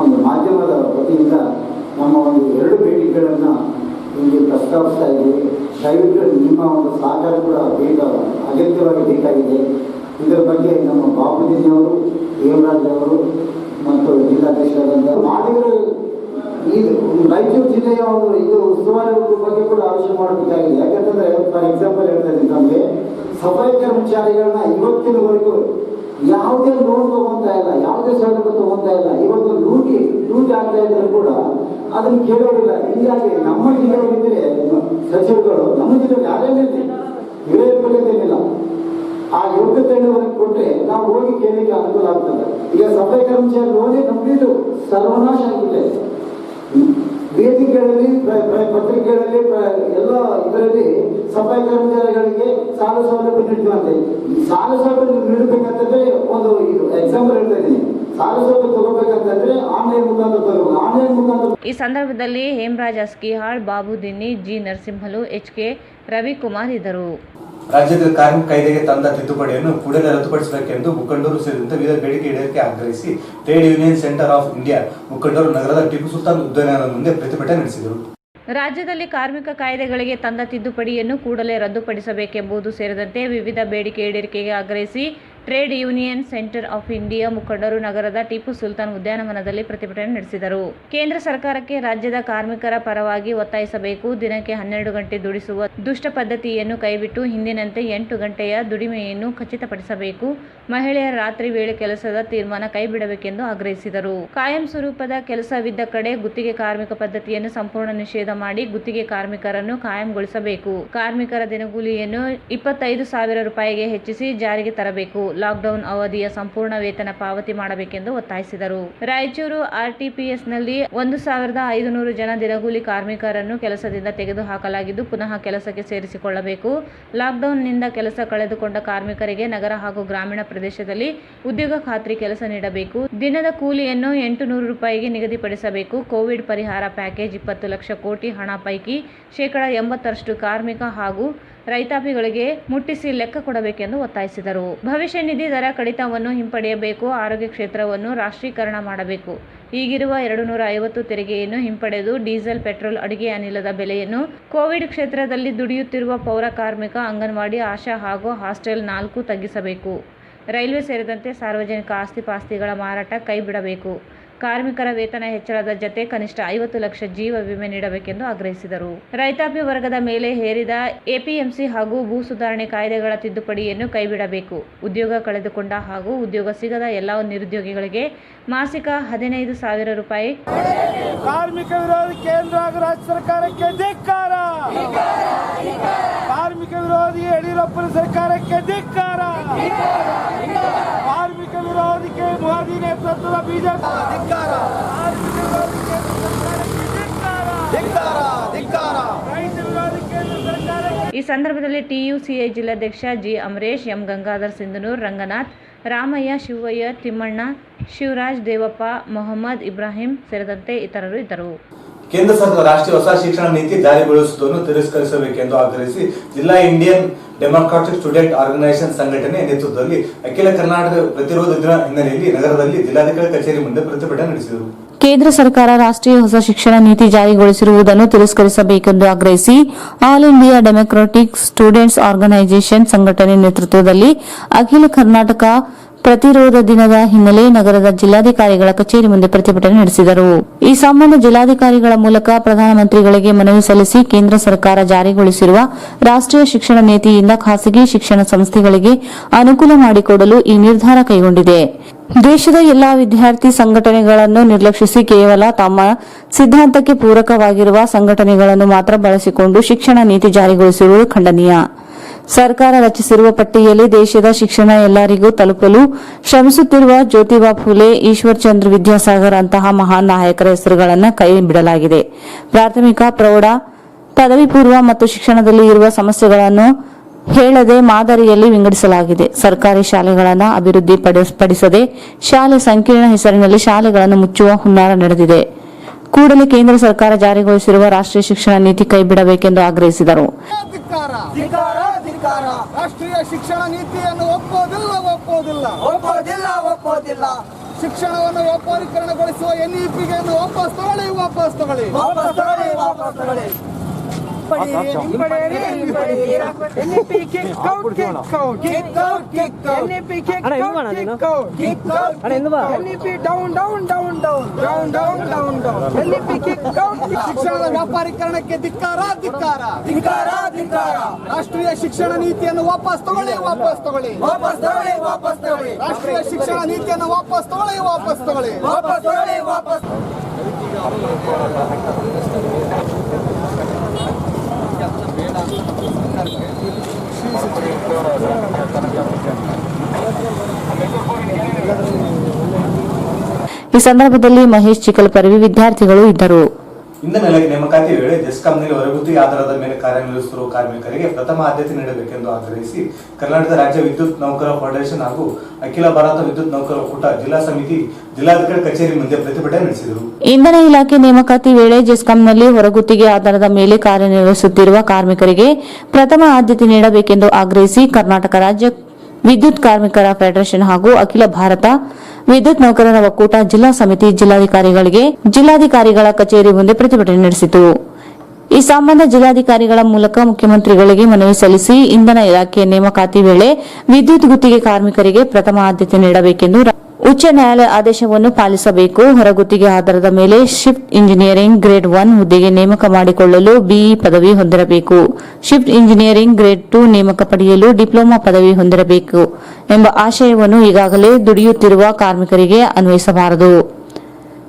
ಒಂದು ಮಾಧ್ಯಮದ ವತಿಯಿಂದ ನಮ್ಮ ಒಂದು 2 ಬೇಡಿಕೆಗಳನ್ನು ಇಲ್ಲಿ ಪ್ರಸ್ತಾವಿಸ್ತಾ ಇದ್ದೀವಿ. ದಯವಿಟ್ಟು ನಿಮ್ಮ ಒಂದು ಸಹಕಾರ ಕೂಡ ಅಗತ್ಯವಾಗಿ ಬೇಕಾಗಿದೆ. ಇದರ ಬಗ್ಗೆ ನಮ್ಮ ಬಾಬುಜಿಯವರು, ದೇವರಾಜ್ ಅವರು ಮತ್ತು ಜಿಲ್ಲಾಧ್ಯಕ್ಷರಾದಂಥ ಮಾದಿಗರು ಇದು ರಾಯಚೂರು ಜಿಲ್ಲೆಯ ಒಂದು ಇದು ಉಸ್ತುವಾರಿ ಬಗ್ಗೆ ಕೂಡ ಆಲೋಚನೆ ಮಾಡಬೇಕಾಗಿದೆ. ಯಾಕಂತಂದ್ರೆ ಫಾರ್ ಎಕ್ಸಾಂಪಲ್ ಹೇಳ್ತಾ ಇದ್ದೀನಿ, ನಮಗೆ ಸಫಾಯಿ ಕರ್ಮಚಾರಿಗಳನ್ನ ಇವತ್ತಿನವರೆಗೂ ಯಾವುದೇ ಲೋನ್ ತಗೊಂತಾ ಇಲ್ಲ, ಯಾವುದೇ ಸೌಲಭ್ಯ ತಗೊಂತಾ ಇಲ್ಲ. ಇವತ್ತು ಲೂಟಿ ಆಗ್ತಾ ಇದ್ರು ಕೂಡ ಅದನ್ನು ಕೇಳೋದಿಲ್ಲ. ಹೀಗಾಗಿ ನಮ್ಮ ಜಿಲ್ಲೆಯಲ್ಲಿದ್ದರೆ ಸಚಿವರುಗಳು ನಮ್ಮ ಜಿಲ್ಲೆಯಲ್ಲಿ ಯಾರೇನಿದೆ ಇರೋದಿಲ್ಲ. ಆ ಯೋಗ್ಯತೆಯನ್ನು ಅವರಿಗೆ ಕೊಟ್ಟರೆ ನಾವು ಹೋಗಿ ಕೇಳಲಿಕ್ಕೆ ಅನುಕೂಲ ಆಗ್ತದೆ. ಈಗ ಸಫಾಯಿ ಕರ್ಮಚಾರಿ ನೋಡಿ ನಮ್ದು ಸರ್ವನಾಶ ಆಗಿದೆ. ವೇದಿಕೆಗಳಲ್ಲಿ, ಪತ್ರಿಕೆಗಳಲ್ಲಿ, ಎಲ್ಲ ಇದರಲ್ಲಿ ಸಫಾಯಿ ಕರ್ಮಚಾರಿಗಳಿಗೆ ಸಾಲ ಸೌಲಭ್ಯ ನೀಡ್ತೀವಂತೆ. ಈ ಸಾಲ ಸೌಲಭ್ಯ ನೀಡಬೇಕಂತಂದ್ರೆ ಒಂದು ಇದು ಎಕ್ಸಾಂಪಲ್ ಹೇಳ್ತಾ ಇದ್ದೀನಿ. ಸಾಲ ಸೌಲಭ್ಯ ತಗೋಬೇಕಂತಂದ್ರೆ ಆನ್ಲೈನ್ ಮುಖಾಂತರ ತಗೋಬೇಕು. ಆನ್ಲೈನ್ ಮುಖಾಂತರ. ಈ ಸಂದರ್ಭದಲ್ಲಿ ಹೇಮರಾಜ್ ಅಸ್ಕಿಹಾಳ್, ಬಾಬು ದಿನ್ನಿ, ಜಿ ನರಸಿಂಹಲು, HK ರವಿಕುಮಾರ್ ಇದ್ದರು. ರಾಜ್ಯದ ಕಾರ್ಮಿಕ ಕಾಯ್ದೆಗೆ ತಂದ ತಿದ್ದುಪಡಿಯನ್ನು ಕೂಡಲೇ ರದ್ದುಪಡಿಸಬೇಕೆಂದು ಮುಖಂಡರು ಸೇರಿದಂತೆ ವಿವಿಧ ಬೇಡಿಕೆ ಈಡೇರಿಕೆ ಆಗ್ರಹಿಸಿ trade union centre of India ಮುಖಂಡರು ನಗರದ ಟಿಪ್ಪು ಸುಲ್ತಾನ್ ಉದ್ಯಾನವನದ ಮುಂದೆ ಪ್ರತಿಭಟನೆ ನಡೆಸಿದರು. ರಾಜ್ಯದಲ್ಲಿ ಕಾರ್ಮಿಕ ಕಾಯ್ದೆಗಳಿಗೆ ತಂದ ತಿದ್ದುಪಡಿಯನ್ನು ಕೂಡಲೇ ರದ್ದುಪಡಿಸಬೇಕೆಂಬುದು ಸೇರಿದಂತೆ ವಿವಿಧ ಬೇಡಿಕೆ ಈಡೇರಿಕೆಗೆ ಆಗ್ರಹಿಸಿ trade union centre of India ಮುಖಂಡರು ನಗರದ ಟಿಪ್ಪು ಸುಲ್ತಾನ್ ಉದ್ಯಾನವನದಲ್ಲಿ ಪ್ರತಿಭಟನೆ ನಡೆಸಿದರು. ಕೇಂದ್ರ ಸರ್ಕಾರಕ್ಕೆ ರಾಜ್ಯದ ಕಾರ್ಮಿಕರ ಪರವಾಗಿ ಒತ್ತಾಯಿಸಬೇಕು. ದಿನಕ್ಕೆ 12 ಗಂಟೆ ದುಡಿಸುವ ದುಷ್ಟ ಪದ್ಧತಿಯನ್ನು ಕೈಬಿಟ್ಟು ಹಿಂದಿನಂತೆ 8 ಗಂಟೆಯ ದುಡಿಮೆಯನ್ನು ಖಚಿತಪಡಿಸಬೇಕು. ಮಹಿಳೆಯರ ರಾತ್ರಿ ವೇಳೆ ಕೆಲಸದ ತೀರ್ಮಾನ ಕೈಬಿಡಬೇಕೆಂದು ಆಗ್ರಹಿಸಿದರು. ಕಾಯಂ ಸ್ವರೂಪದ ಕೆಲಸವಿದ್ದ ಕಡೆ ಗುತ್ತಿಗೆ ಕಾರ್ಮಿಕ ಪದ್ಧತಿಯನ್ನು ಸಂಪೂರ್ಣ ನಿಷೇಧ ಮಾಡಿ ಗುತ್ತಿಗೆ ಕಾರ್ಮಿಕರನ್ನು ಕಾಯಂಗೊಳಿಸಬೇಕು. ಕಾರ್ಮಿಕರ ದಿನಗೂಲಿಯನ್ನು 25,000 ರೂಪಾಯಿಗೆ ಹೆಚ್ಚಿಸಿ ಜಾರಿಗೆ ತರಬೇಕು. ಲಾಕ್ಡೌನ್ ಅವಧಿಯ ಸಂಪೂರ್ಣ ವೇತನ ಪಾವತಿ ಮಾಡಬೇಕೆಂದು ಒತ್ತಾಯಿಸಿದರು. ರಾಯಚೂರು RTPSನಲ್ಲಿ 1,500 ಜನ ದಿನಗೂಲಿ ಕಾರ್ಮಿಕರನ್ನು ಕೆಲಸದಿಂದ ತೆಗೆದುಹಾಕಲಾಗಿದ್ದು ಪುನಃ ಕೆಲಸಕ್ಕೆ ಸೇರಿಸಿಕೊಳ್ಳಬೇಕು. ಲಾಕ್ಡೌನ್ನಿಂದ ಕೆಲಸ ಕಳೆದುಕೊಂಡ ಕಾರ್ಮಿಕರಿಗೆ ನಗರ ಹಾಗೂ ಗ್ರಾಮೀಣ ಪ್ರದೇಶದಲ್ಲಿ ಉದ್ಯೋಗ ಖಾತ್ರಿ ಕೆಲಸ ನೀಡಬೇಕು. ದಿನದ ಕೂಲಿಯನ್ನು 800 ರೂಪಾಯಿಗೆ ನಿಗದಿಪಡಿಸಬೇಕು. ಕೋವಿಡ್ ಪರಿಹಾರ ಪ್ಯಾಕೇಜ್ 20 ಲಕ್ಷ ಕೋಟಿ ಹಣ ಪೈಕಿ 80% ಕಾರ್ಮಿಕ ಹಾಗೂ ರೈತಾಪಿಗಳಿಗೆ ಮುಟ್ಟಿಸಿ ಲೆಕ್ಕ ಕೊಡಬೇಕೆಂದು ಒತ್ತಾಯಿಸಿದರು. ಭವಿಷ್ಯ ನಿಧಿ ದರ ಕಡಿತವನ್ನು ಹಿಂಪಡೆಯಬೇಕು. ಆರೋಗ್ಯ ಕ್ಷೇತ್ರವನ್ನು ರಾಷ್ಟ್ರೀಕರಣ ಮಾಡಬೇಕು. ಈಗಿರುವ 250 ತೆರಿಗೆಯನ್ನು ಹಿಂಪಡೆದು ಡೀಸೆಲ್, ಪೆಟ್ರೋಲ್, ಅಡುಗೆ ಅನಿಲದ ಬೆಲೆಯನ್ನು ಕೋವಿಡ್ ಕ್ಷೇತ್ರದಲ್ಲಿ ದುಡಿಯುತ್ತಿರುವ ಪೌರ ಕಾರ್ಮಿಕ, ಅಂಗನವಾಡಿ, ಆಶಾ ಹಾಗೂ ಹಾಸ್ಟೆಲ್ 4 ತಗ್ಗಿಸಬೇಕು. ರೈಲ್ವೆ ಸೇರಿದಂತೆ ಸಾರ್ವಜನಿಕ ಆಸ್ತಿ-ಪಾಸ್ತಿಗಳ ಮಾರಾಟ ಕೈಬಿಡಬೇಕು. ಕಾರ್ಮಿಕರ ವೇತನ ಹೆಚ್ಚಳದ ಜತೆ ಕನಿಷ್ಠ 50 ಲಕ್ಷ ಜೀವ ವಿಮೆ ನೀಡಬೇಕೆಂದು ಆಗ್ರಹಿಸಿದರು. ರೈತಾಪಿ ವರ್ಗದ ಮೇಲೆ ಹೇರಿದ APMC ಹಾಗೂ ಭೂ ಸುಧಾರಣೆ ಕಾಯ್ದೆಗಳ ತಿದ್ದುಪಡಿಯನ್ನು ಕೈಬಿಡಬೇಕು. ಉದ್ಯೋಗ ಕಳೆದುಕೊಂಡ ಹಾಗೂ ಉದ್ಯೋಗ ಸಿಗದ ಎಲ್ಲ ನಿರುದ್ಯೋಗಿಗಳಿಗೆ ಮಾಸಿಕ 15,000 ರೂಪಾಯಿ. ಕಾರ್ಮಿಕ ವಿರೋಧಿ ಕೇಂದ್ರ ಹಾಗೂ ರಾಜ್ಯ ಸರ್ಕಾರಕ್ಕೆ ಧಿಕ್ಕಾರ. ಕಾರ್ಮಿಕ ವಿರೋಧಿ ಯಡಿಯೂರಪ್ಪನ ಸರ್ಕಾರಕ್ಕೆ ಧಿಕ್ಕಾರ. ಕಾರ್ಮಿಕ ವಿರೋಧಿಗೆ ಮೋದಿ ನೇತೃತ್ವದ ಬಿಜೆಪಿ ಈ ಸಂದರ್ಭದಲ್ಲಿ TUCI ಜಿಲ್ಲಾಧ್ಯಕ್ಷ G ಅಮರೇಶ್, M ಗಂಗಾಧರ್ ಸಿಂಧನೂರ್, ರಂಗನಾಥ್, ರಾಮಯ್ಯ, ಶಿವಯ್ಯ, ತಿಮ್ಮಣ್ಣ, ಶಿವರಾಜ್, ದೇವಪ್ಪ, ಮೊಹಮ್ಮದ್ ಇಬ್ರಾಹಿಂ ಸೇರಿದಂತೆ ಇತರರು ಇದ್ದರು. ಕೇಂದ್ರ ಸರ್ಕಾರ ರಾಷ್ಟ್ರೀಯ ಹೊಸ ಶಿಕ್ಷಣ ನೀತಿ ಜಾರಿಗೊಳಿಸುವುದನ್ನು ತಿರಸ್ಕರಿಸಬೇಕೆಂದು ಆಗ್ರಹಿಸಿ ಜಿಲ್ಲಾ ಇಂಡಿಯನ್ ಡೆಮಾಕ್ರಾಟಿಕ್ ಸ್ಟೂಡೆಂಟ್ ಆರ್ಗನೈಸೇಷನ್ ಸಂಘಟನೆ ನೇತೃತ್ವದಲ್ಲಿ ಅಖಿಲ ಕರ್ನಾಟಕ ಪ್ರತಿರೋಧ ದಿನ ಹಿನ್ನೆಲೆಯಲ್ಲಿ ನಗರದಲ್ಲಿ ಜಿಲ್ಲಾಧಿಕಾರಿ ಕಚೇರಿ ಮುಂದೆ ಪ್ರತಿಭಟನೆ ನಡೆಸಿದರು. ಕೇಂದ್ರ ಸರ್ಕಾರ ರಾಷ್ಟ್ರೀಯ ಹೊಸ ಶಿಕ್ಷಣ ನೀತಿ ಜಾರಿಗೊಳಿಸಿರುವುದನ್ನು ತಿರಸ್ಕರಿಸಬೇಕೆಂದು ಆಗ್ರಹಿಸಿ all India democratic students organisation ಸಂಘಟನೆ ನೇತೃತ್ವದಲ್ಲಿ ಅಖಿಲ ಕರ್ನಾಟಕ ಪ್ರತಿರೋಧ ದಿನದ ಹಿನ್ನೆಲೆ ನಗರದ ಜಿಲ್ಲಾಧಿಕಾರಿಗಳ ಕಚೇರಿ ಮುಂದೆ ಪ್ರತಿಭಟನೆ ನಡೆಸಿದರು. ಈ ಸಂಬಂಧ ಜಿಲ್ಲಾಧಿಕಾರಿಗಳ ಮೂಲಕ ಪ್ರಧಾನಮಂತ್ರಿಗಳಿಗೆ ಮನವಿ ಸಲ್ಲಿಸಿ ಕೇಂದ್ರ ಸರ್ಕಾರ ಜಾರಿಗೊಳಿಸಿರುವ ರಾಷ್ಟ್ರೀಯ ಶಿಕ್ಷಣ ನೀತಿಯಿಂದ ಖಾಸಗಿ ಶಿಕ್ಷಣ ಸಂಸ್ಥೆಗಳಿಗೆ ಅನುಕೂಲ ಮಾಡಿಕೊಡಲು ಈ ನಿರ್ಧಾರ ಕೈಗೊಂಡಿದೆ. ದೇಶದ ಎಲ್ಲಾ ವಿದ್ಯಾರ್ಥಿ ಸಂಘಟನೆಗಳನ್ನು ನಿರ್ಲಕ್ಷಿಸಿ ಕೇವಲ ತಮ್ಮ ಸಿದ್ಧಾಂತಕ್ಕೆ ಪೂರಕವಾಗಿರುವ ಸಂಘಟನೆಗಳನ್ನು ಮಾತ್ರ ಬಳಸಿಕೊಂಡು ಶಿಕ್ಷಣ ನೀತಿ ಜಾರಿಗೊಳಿಸಿರುವುದು ಖಂಡನೀಯ. ಸರ್ಕಾರ ರಚಿಸಿರುವ ಪಟ್ಟಿಯಲ್ಲಿ ದೇಶದ ಶಿಕ್ಷಣ ಎಲ್ಲರಿಗೂ ತಲುಪಲು ಶ್ರಮಿಸುತ್ತಿರುವ ಜ್ಯೋತಿಬಾ ಫುಲೆ, ಈಶ್ವರ್ ಚಂದ್ರ ವಿದ್ಯಾಸಾಗರ್ ಅಂತಹ ಮಹಾನ್ ನಾಯಕರ ಹೆಸರುಗಳನ್ನು ಕೈ ಬಿಡಲಾಗಿದೆ. ಪ್ರಾಥಮಿಕ, ಪ್ರೌಢ, ಪದವಿ ಪೂರ್ವ ಮತ್ತು ಶಿಕ್ಷಣದಲ್ಲಿ ಇರುವ ಸಮಸ್ಯೆಗಳನ್ನು ಹೇಳದೆ ಮಾದರಿಯಲ್ಲಿ ವಿಂಗಡಿಸಲಾಗಿದೆ. ಸರ್ಕಾರಿ ಶಾಲೆಗಳನ್ನು ಅಭಿವೃದ್ಧಿಪಡಿಸದೆ ಶಾಲೆ ಸಂಕೀರ್ಣ ಹೆಸರಿನಲ್ಲಿ ಶಾಲೆಗಳನ್ನು ಮುಚ್ಚುವ ಹುನ್ನಾರ ನಡೆದಿದೆ. ಕೂಡಲೇ ಕೇಂದ್ರ ಸರ್ಕಾರ ಜಾರಿಗೊಳಿಸಿರುವ ರಾಷ್ಟ್ರೀಯ ಶಿಕ್ಷಣ ನೀತಿ ಕೈಬಿಡಬೇಕೆಂದು ಆಗ್ರಹಿಸಿದರು. ರಾಷ್ಟ್ರೀಯ ಶಿಕ್ಷಣ ನೀತಿಯನ್ನು ಒಪ್ಪೋದಿಲ್ಲ. ಶಿಕ್ಷಣವನ್ನು ವ್ಯಾಪಾರೀಕರಣಗೊಳಿಸುವ NEP-ಗೆ ವಾಪಸ್ ತಗೊಳ್ಳಿ. ಶಿಕ್ಷಣದ ವ್ಯಾಪಾರೀಕರಣಕ್ಕೆ ಧಿಕ್ಕಾರ. ರಾಷ್ಟ್ರೀಯ ಶಿಕ್ಷಣ ನೀತಿಯನ್ನು ವಾಪಸ್ ತಗೊಳ್ಳಿ. ರಾಷ್ಟ್ರೀಯ ಶಿಕ್ಷಣ ನೀತಿಯನ್ನು ವಾಪಸ್ ತಗೊಳ್ಳಿ. ಈ ಸಂದರ್ಭದಲ್ಲಿ ಮಹೇಶ್ ಚಿಕ್ಕಲಪರವಿ ವಿದ್ಯಾರ್ಥಿಗಳು ಇದ್ದರು. ಇಂಧನ ನೇಮಕಾತಿ ವೇಳೆ ಜೆಸ್ಕಾಂನಲ್ಲಿ ಹೊರಗುತ್ತಿಗೆ ಆಧಾರದ ಮೇಲೆ ಕಾರ್ಯನಿರ್ವಹಿಸುತ್ತಿರುವ ಕಾರ್ಮಿಕರಿಗೆ ಪ್ರಥಮ ಆದ್ಯತೆ ನೀಡಬೇಕೆಂದು ಆಗ್ರಹಿಸಿ ಕರ್ನಾಟಕ ರಾಜ್ಯ ವಿದ್ಯುತ್ ನೌಕರ ಫೆಡರೇಷನ್ ಹಾಗೂ ಅಖಿಲ ಭಾರತ ವಿದ್ಯುತ್ ನೌಕರ ಒಕ್ಕೂಟ ಜಿಲ್ಲಾ ಸಮಿತಿ ಜಿಲ್ಲಾಧಿಕಾರಿ ಕಚೇರಿ ಮುಂದೆ ಪ್ರತಿಭಟನೆ ನಡೆಸಿದರು. ಇಂಧನ ಇಲಾಖೆ ನೇಮಕಾತಿ ವೇಳೆ ಜೆಸ್ಕಾಂನಲ್ಲಿ ಹೊರಗುತ್ತಿಗೆ ಆಧಾರದ ಮೇಲೆ ಕಾರ್ಯನಿರ್ವಹಿಸುತ್ತಿರುವ ಕಾರ್ಮಿಕರಿಗೆ ಪ್ರಥಮ ಆದ್ಯತೆ ನೀಡಬೇಕೆಂದು ಆಗ್ರಹಿಸಿ ಕರ್ನಾಟಕ ರಾಜ್ಯ ವಿದ್ಯುತ್ ಕಾರ್ಮಿಕರ ಫೆಡರೇಷನ್ ಹಾಗೂ ಅಖಿಲ ಭಾರತ ವಿದ್ಯುತ್ ನೌಕರರ ಒಕ್ಕೂಟ ಜಿಲ್ಲಾ ಸಮಿತಿ ಜಿಲ್ಲಾಧಿಕಾರಿಗಳ ಕಚೇರಿ ಮುಂದೆ ಪ್ರತಿಭಟನೆ ನಡೆಸಿತು. ಈ ಸಂಬಂಧ ಜಿಲ್ಲಾಧಿಕಾರಿಗಳ ಮೂಲಕ ಮುಖ್ಯಮಂತ್ರಿಗಳಿಗೆ ಮನವಿ ಸಲ್ಲಿಸಿ ಇಂಧನ ಇಲಾಖೆ ನೇಮಕಾತಿ ವೇಳೆ ವಿದ್ಯುತ್ ಗುತ್ತಿಗೆ ಕಾರ್ಮಿಕರಿಗೆ ಪ್ರಥಮ ಆದ್ಯತೆ ನೀಡಬೇಕೆಂದು ಉಚ್ಚ ನ್ಯಾಯಾಲಯ ಆದೇಶವನ್ನು ಪಾಲಿಸಬೇಕು. ಹೊರಗುತ್ತಿಗೆ ಆಧಾರದ ಮೇಲೆ ಶಿಫ್ಟ್ ಇಂಜಿನಿಯರಿಂಗ್ ಗ್ರೇಡ್ 1 ಹುದ್ದೆಗೆ ನೇಮಕ ಮಾಡಿಕೊಳ್ಳಲು ಬಿಇ ಪದವಿ ಹೊಂದಿರಬೇಕು. ಶಿಫ್ಟ್ ಇಂಜಿನಿಯರಿಂಗ್ ಗ್ರೇಡ್ 2 ನೇಮಕ ಪಡೆಯಲು ಡಿಪ್ಲೊಮಾ ಪದವಿ ಹೊಂದಿರಬೇಕು ಎಂಬ ಆಶಯವನ್ನು ಈಗಾಗಲೇ ದುಡಿಯುತ್ತಿರುವ ಕಾರ್ಮಿಕರಿಗೆ ಅನ್ವಯಿಸಬಾರದು.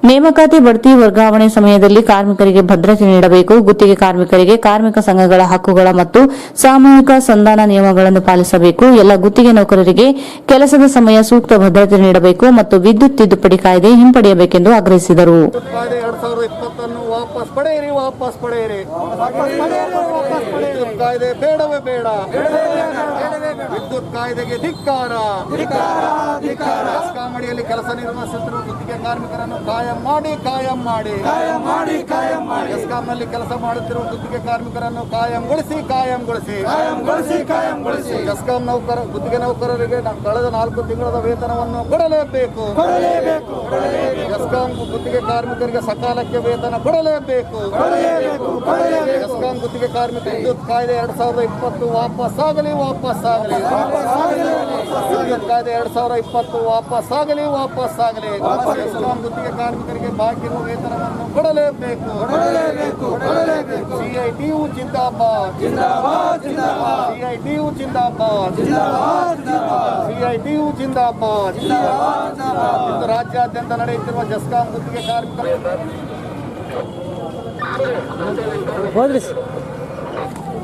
ನೇಮಕಾತಿ ಬಡ್ತಿ ವರ್ಗಾವಣೆ ಸಮಯದಲ್ಲಿ ಕಾರ್ಮಿಕರಿಗೆ ಭದ್ರತೆ ನೀಡಬೇಕು. ಗುತ್ತಿಗೆ ಕಾರ್ಮಿಕರಿಗೆ ಕಾರ್ಮಿಕ ಸಂಘಗಳ ಹಕ್ಕುಗಳ ಮತ್ತು ಸಾಮೂಹಿಕ ಸಂಧಾನ ನಿಯಮಗಳನ್ನು ಪಾಲಿಸಬೇಕು. ಎಲ್ಲ ಗುತ್ತಿಗೆ ನೌಕರರಿಗೆ ಕೆಲಸದ ಸಮಯ ಸೂಕ್ತ ಭದ್ರತೆ ನೀಡಬೇಕು ಮತ್ತು ವಿದ್ಯುತ್ ತಿದ್ದುಪಡಿ ಕಾಯ್ದೆ ಹಿಂಪಡೆಯಬೇಕೆಂದು ಆಗ್ರಹಿಸಿದರು. ವಾಪಸ್ ಪಡೆಯಿರಿ. ವಿದ್ಯುತ್ ಕಾಯ್ದೆ ಬೇಡವೇ ಬೇಡ. ವಿದ್ಯುತ್ ಕಾಯ್ದೆಗೆ ಧಿಕ್ಕಾರ. ಕಾಮಡಿಯಲ್ಲಿ ಕೆಲಸ ನಿರ್ವಹಿಸುತ್ತಿರುವ ಗುತ್ತಿಗೆ ಕಾರ್ಮಿಕರನ್ನು ಕಾಯಂ ಮಾಡಿ. ಎಸ್ಕಾಂನಲ್ಲಿ ಕೆಲಸ ಮಾಡುತ್ತಿರುವ ಗುತ್ತಿಗೆ ಕಾರ್ಮಿಕರನ್ನು ಕಾಯಂಗೊಳಿಸಿ. ಎಸ್ಕಾಂ ಗುತ್ತಿಗೆ ನೌಕರರಿಗೆ ಕಳೆದ 4 ತಿಂಗಳ ವೇತನವನ್ನು ಕೊಡಲೇಬೇಕು. ಎಸ್ಕಾಂ ಗುತ್ತಿಗೆ ಕಾರ್ಮಿಕರಿಗೆ ಸಕಾಲಕ್ಕೆ ವೇತನ ಕೊಡಲೇಬೇಕು. ಎಸ್ಕಾಂ ಗುತ್ತಿಗೆ ಕಾರ್ಮಿಕ ವಿದ್ಯುತ್ ಕಾಯ್ದೆ 2020 ವಾಪಸ್ ಆಗಲಿ. ವಿದ್ಯುತ್ ಕಾಯ್ದೆ 2020 ವಾಪಸ್ ಆಗಲಿ. ಎಸ್ಕಾಂ ಗುತ್ತಿಗೆ ಕಾರ್ಮಿಕರಿಗೆ ಬಾಕಿ ಇರುವ ವೇತನವನ್ನು ಕೊಡಲೇಬೇಕು. CITU ಜಿಂದಾಬಾದ್. ಇಂದು ರಾಜ್ಯಾದ್ಯಂತ ನಡೆಯುತ್ತಿರುವ ಜೆಸ್ಕಾಂ ಗುತ್ತಿಗೆ ಕಾರ್ಮಿಕರ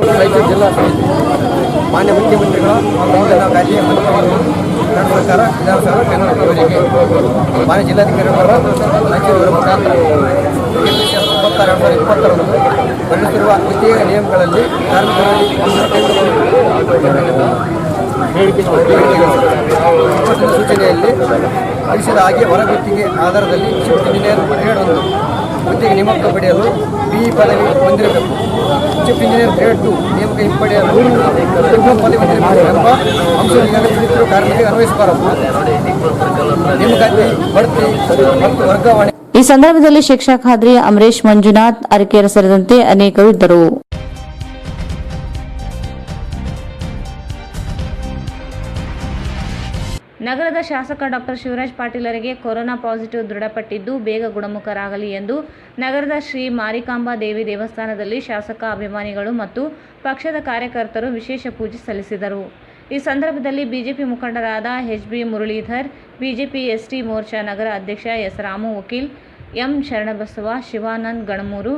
ರಾಯಚೂರು ಜಿಲ್ಲಾ ಸಮಿತಿ ಮಾನ್ಯ ಮುಖ್ಯಮಂತ್ರಿಗಳ ಕಾರ್ಯ ಕರ್ನಾಟಕ ಸರ್ಕಾರ ವಿಧಾನಸಭಾ ಕನ್ನಡ ಯೋಜನೆಗೆ ಮಾನ್ಯ ಜಿಲ್ಲಾಧಿಕಾರಿಗಳ ರಾಯಚೂರು ಮುಖಾಂತರ 96/2020 ಹೊರಡಿಸಿರುವ ಗುತ್ತಿಗೆ ನಿಯಮಗಳಲ್ಲಿ ಕಾರ್ಮಿಕರಲ್ಲಿ ಸೂಚನೆಯಲ್ಲಿ ತಿಳಿಸಿದ ಹಾಗೆ ಹೊರಗುತ್ತಿಗೆ ಆಧಾರದಲ್ಲಿ ಶಿಫ್ಟ್ ಇಂಜಿನಿಯರ್ ಗ್ರೇಡ್ 1 ಹುದ್ದೆಗೆ ನೇಮಕ ಪಡೆಯಲು ಬಿಇ ಪದವಿ ಹೊಂದಿರಬೇಕು. ಶಿಫ್ಟ್ ಇಂಜಿನಿಯರ್ ಗ್ರೇಡ್ 2 ನೇಮಕ ಹಿಂಪಡೆಯಲು ಡಿಪ್ಲೊಮಾ ಪದವಿ ಹೊಂದಿರಬೇಕು ಎಂಬ ಅಂಶವನ್ನು ತಿಳಿಸಿರುವ ಕಾರ್ಮಿಕರಿಗೆ ಅನ್ವಯಿಸಬಾರದು. ನೇಮಕಾತಿ ಬಡ್ತಿ ಮತ್ತು ವರ್ಗಾವಣೆ. ಈ ಸಂದರ್ಭದಲ್ಲಿ ಶಿಕ್ಷಾ ಖಾದ್ರಿ, ಅಮರೇಶ್, ಮಂಜುನಾಥ್, ಅರಕೇರ ಸೇರಿದಂತೆ ಅನೇಕರು ಇದ್ದರು. ನಗರದ ಶಾಸಕ ಡಾಕ್ಟರ್ ಶಿವರಾಜ್ ಪಾಟೀಲರಿಗೆ ಕೊರೋನಾ ಪಾಸಿಟಿವ್ ದೃಢಪಟ್ಟಿದ್ದು ಬೇಗ ಗುಣಮುಖರಾಗಲಿ ಎಂದು ನಗರದ ಶ್ರೀ ಮಾರಿಕಾಂಬಾ ದೇವಿ ದೇವಸ್ಥಾನದಲ್ಲಿ ಶಾಸಕ ಅಭಿಮಾನಿಗಳು ಮತ್ತು ಪಕ್ಷದ ಕಾರ್ಯಕರ್ತರು ವಿಶೇಷ ಪೂಜೆ ಸಲ್ಲಿಸಿದರು. ಈ ಸಂದರ್ಭದಲ್ಲಿ ಬಿಜೆಪಿ ಮುಖಂಡರಾದ ಎಚ್.ಬಿ. ಮುರಳೀಧರ್, ಬಿಜೆಪಿ ಎಸ್ಟಿ ಮೋರ್ಚಾ ನಗರ ಅಧ್ಯಕ್ಷ ಎಸ್. ರಾಮು ವಕೀಲ್, ಎಂ. ಶರಣಬಸವ, ಶಿವಾನಂದ್ ಗಣಮೂರು,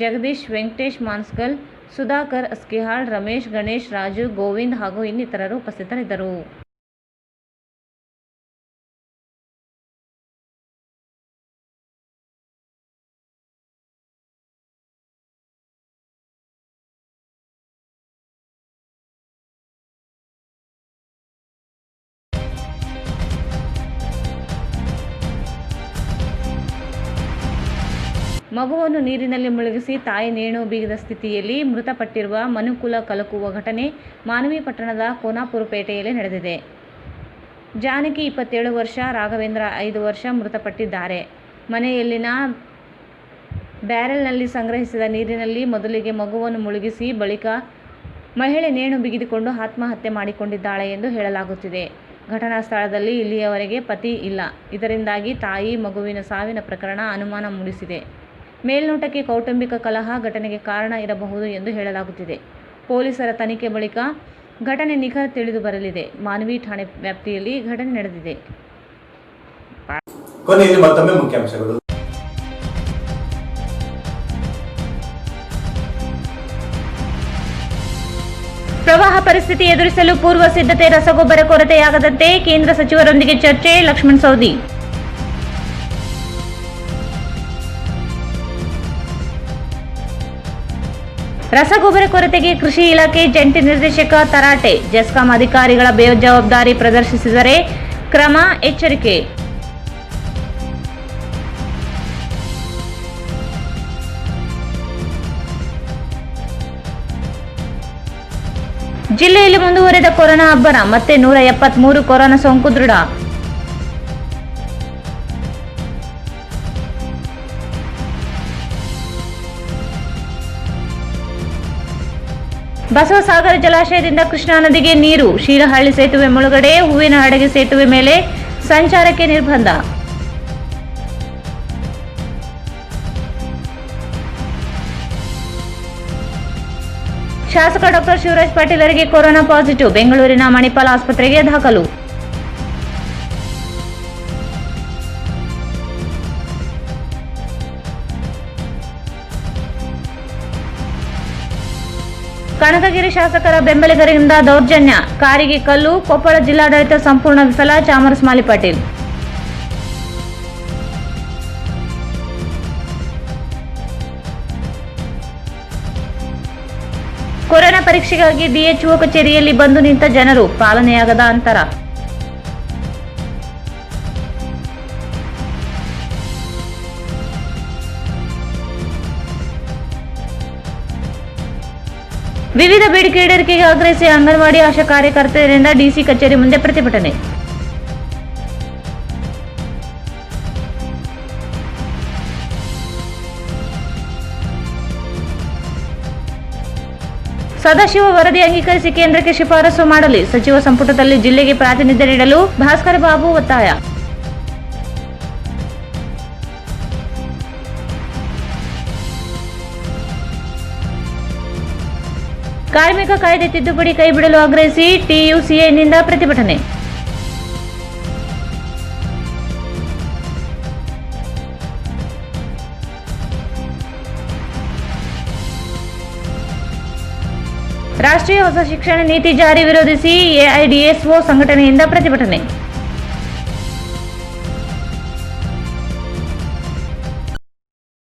ಜಗದೀಶ್, ವೆಂಕಟೇಶ್ ಮಾನ್ಸ್ಕಲ್, ಸುಧಾಕರ್ ಅಸ್ಕಿಹಾಳ್, ರಮೇಶ್, ಗಣೇಶ್, ರಾಜು, ಗೋವಿಂದ್ ಹಾಗೂ ಇನ್ನಿತರರು ಉಪಸ್ಥಿತರಿದ್ದರು. ಮಗುವನ್ನು ನೀರಿನಲ್ಲಿ ಮುಳುಗಿಸಿ ತಾಯಿ ನೇಣು ಬಿಗಿದ ಸ್ಥಿತಿಯಲ್ಲಿ ಮೃತಪಟ್ಟಿರುವ ಮನುಕುಲ ಕಲಕುವ ಘಟನೆ ಮಾನವಿ ಪಟ್ಟಣದ ಕೋನಾಪುರ ಪೇಟೆಯಲ್ಲಿ ನಡೆದಿದೆ. ಜಾನಕಿ 27 ವರ್ಷ, ರಾಘವೇಂದ್ರ 5 ವರ್ಷ ಮೃತಪಟ್ಟಿದ್ದಾರೆ. ಮನೆಯಲ್ಲಿನ ಬ್ಯಾರೆಲ್ನಲ್ಲಿ ಸಂಗ್ರಹಿಸಿದ ನೀರಿನಲ್ಲಿ ಮೊದಲಿಗೆ ಮಗುವನ್ನು ಮುಳುಗಿಸಿ ಬಳಿಕ ಮಹಿಳೆ ನೇಣು ಬಿಗಿದುಕೊಂಡು ಆತ್ಮಹತ್ಯೆ ಮಾಡಿಕೊಂಡಿದ್ದಾಳೆ ಎಂದು ಹೇಳಲಾಗುತ್ತಿದೆ. ಘಟನಾ ಸ್ಥಳದಲ್ಲಿ ಇಲ್ಲಿಯವರೆಗೆ ಪತಿ ಇಲ್ಲ. ಇದರಿಂದಾಗಿ ತಾಯಿ ಮಗುವಿನ ಸಾವಿನ ಪ್ರಕರಣ ಅನುಮಾನ ಮೂಡಿಸಿದೆ. ಮೇಲ್ನೋಟಕ್ಕೆ ಕೌಟುಂಬಿಕ ಕಲಹ ಘಟನೆಗೆ ಕಾರಣ ಇರಬಹುದು ಎಂದು ಹೇಳಲಾಗುತ್ತಿದೆ. ಪೊಲೀಸರ ತನಿಖೆ ಬಳಿಕ ಘಟನೆ ನಿಖರ ತಿಳಿದು ಬರಲಿದೆ. ಮಾನವಿ ಠಾಣೆ ವ್ಯಾಪ್ತಿಯಲ್ಲಿ ಘಟನೆ ನಡೆದಿದೆ. ಕೊನೆಯಲ್ಲಿ ಮತ್ತೊಮ್ಮೆ ಮುಖ್ಯಾಂಶಗಳು. ಪ್ರವಾಹ ಪರಿಸ್ಥಿತಿ ಎದುರಿಸಲು ಪೂರ್ವ ಸಿದ್ಧತೆ, ರಸಗೊಬ್ಬರ ಕೊರತೆಯಾಗದಂತೆ ಕೇಂದ್ರ ಸಚಿವರೊಂದಿಗೆ ಚರ್ಚೆ, ಲಕ್ಷ್ಮಣ್ ಸವದಿ. ರಸಗೊಬ್ಬರ ಕೊರತೆಗೆ ಕೃಷಿ ಇಲಾಖೆ ಜಂಟಿ ನಿರ್ದೇಶಕ ತರಾಟೆ, ಜೆಸ್ಕಾಂ ಅಧಿಕಾರಿಗಳ ಬೇಜವಾಬ್ದಾರಿ ಪ್ರದರ್ಶಿಸಿದರೆ ಕ್ರಮ, ಎಚ್ಚರಿಕೆ. ಜಿಲ್ಲೆಯಲ್ಲಿ ಮುಂದುವರೆದ ಕೊರೋನಾ ಅಬ್ಬರ, ಮತ್ತೆ 173 ಕೊರೋನಾ ಸೋಂಕು ದೃಢ. ಬಸವಸಾಗರ ಜಲಾಶಯದಿಂದ ಕೃಷ್ಣಾ ನದಿಗೆ ನೀರು, ಶೀಲಹಳ್ಳಿ ಸೇತುವೆ ಮುಳುಗಡೆ, ಹೂವಿನ ಹಡಗೆ ಸೇತುವೆ ಮೇಲೆ ಸಂಚಾರಕ್ಕೆ ನಿರ್ಬಂಧ. ಶಾಸಕ ಡಾಕ್ಟರ್ ಶಿವರಾಜ್ ಪಾಟೀಲರಿಗೆ ಕೊರೋನಾ ಪಾಸಿಟಿವ್, ಬೆಂಗಳೂರಿನ ಮಣಿಪಾಲ್ ಆಸ್ಪತ್ರೆಗೆ ದಾಖಲು. ಕನಕಗಿರಿ ಶಾಸಕರ ಬೆಂಬಲಿಗರಿಂದ ದೌರ್ಜನ್ಯ, ಕಾರಿಗೆ ಕಲ್ಲು, ಕೊಪ್ಪಳ ಜಿಲ್ಲಾಡಳಿತ ಸಂಪೂರ್ಣ ವಿಫಲ, ಚಾಮರಸ್ಮಾಲಿ ಪಾಟೀಲ್. ಕೊರೋನಾ ಪರೀಕ್ಷೆಗಾಗಿ ಡಿಎಚ್ಒ ಕಚೇರಿಯಲ್ಲಿ ಬಂದು ನಿಂತ ಜನರು, ಪಾಲನೆಯಾಗದ ಅಂತರ. ವಿವಿಧ ಬೇಡಿಕೆ ಈಡೇರಿಕೆಗೆ ಆಗ್ರಹಿಸಿ ಅಂಗನವಾಡಿ ಆಶಾ ಕಾರ್ಯಕರ್ತೆಯರಿಂದ ಡಿಸಿ ಕಚೇರಿ ಮುಂದೆ ಪ್ರತಿಭಟನೆ. ಸದಾಶಿವ ವರದಿ ಅಂಗೀಕರಿಸಿ ಕೇಂದ್ರಕ್ಕೆ ಶಿಫಾರಸು ಮಾಡಲಿ, ಸಚಿವ ಸಂಪುಟದಲ್ಲಿ ಜಿಲ್ಲೆಗೆ ಪ್ರಾತಿನಿಧ್ಯ ನೀಡಲು ಭಾಸ್ಕರ ಬಾಬು ಒತ್ತಾಯ. ಕಾರ್ಮಿಕ ಕಾಯ್ದೆ ತಿದ್ದುಪಡಿ ಕೈಬಿಡಲು ಆಗ್ರಹಿಸಿ ಟಿಯುಸಿಐನಿಂದ ಪ್ರತಿಭಟನೆ. ರಾಷ್ಟ್ರೀಯ ಹೊಸ ಶಿಕ್ಷಣ ನೀತಿ ಜಾರಿ ವಿರೋಧಿಸಿ ಎಐಡಿಎಸ್ಒ ಸಂಘಟನೆಯಿಂದ ಪ್ರತಿಭಟನೆ.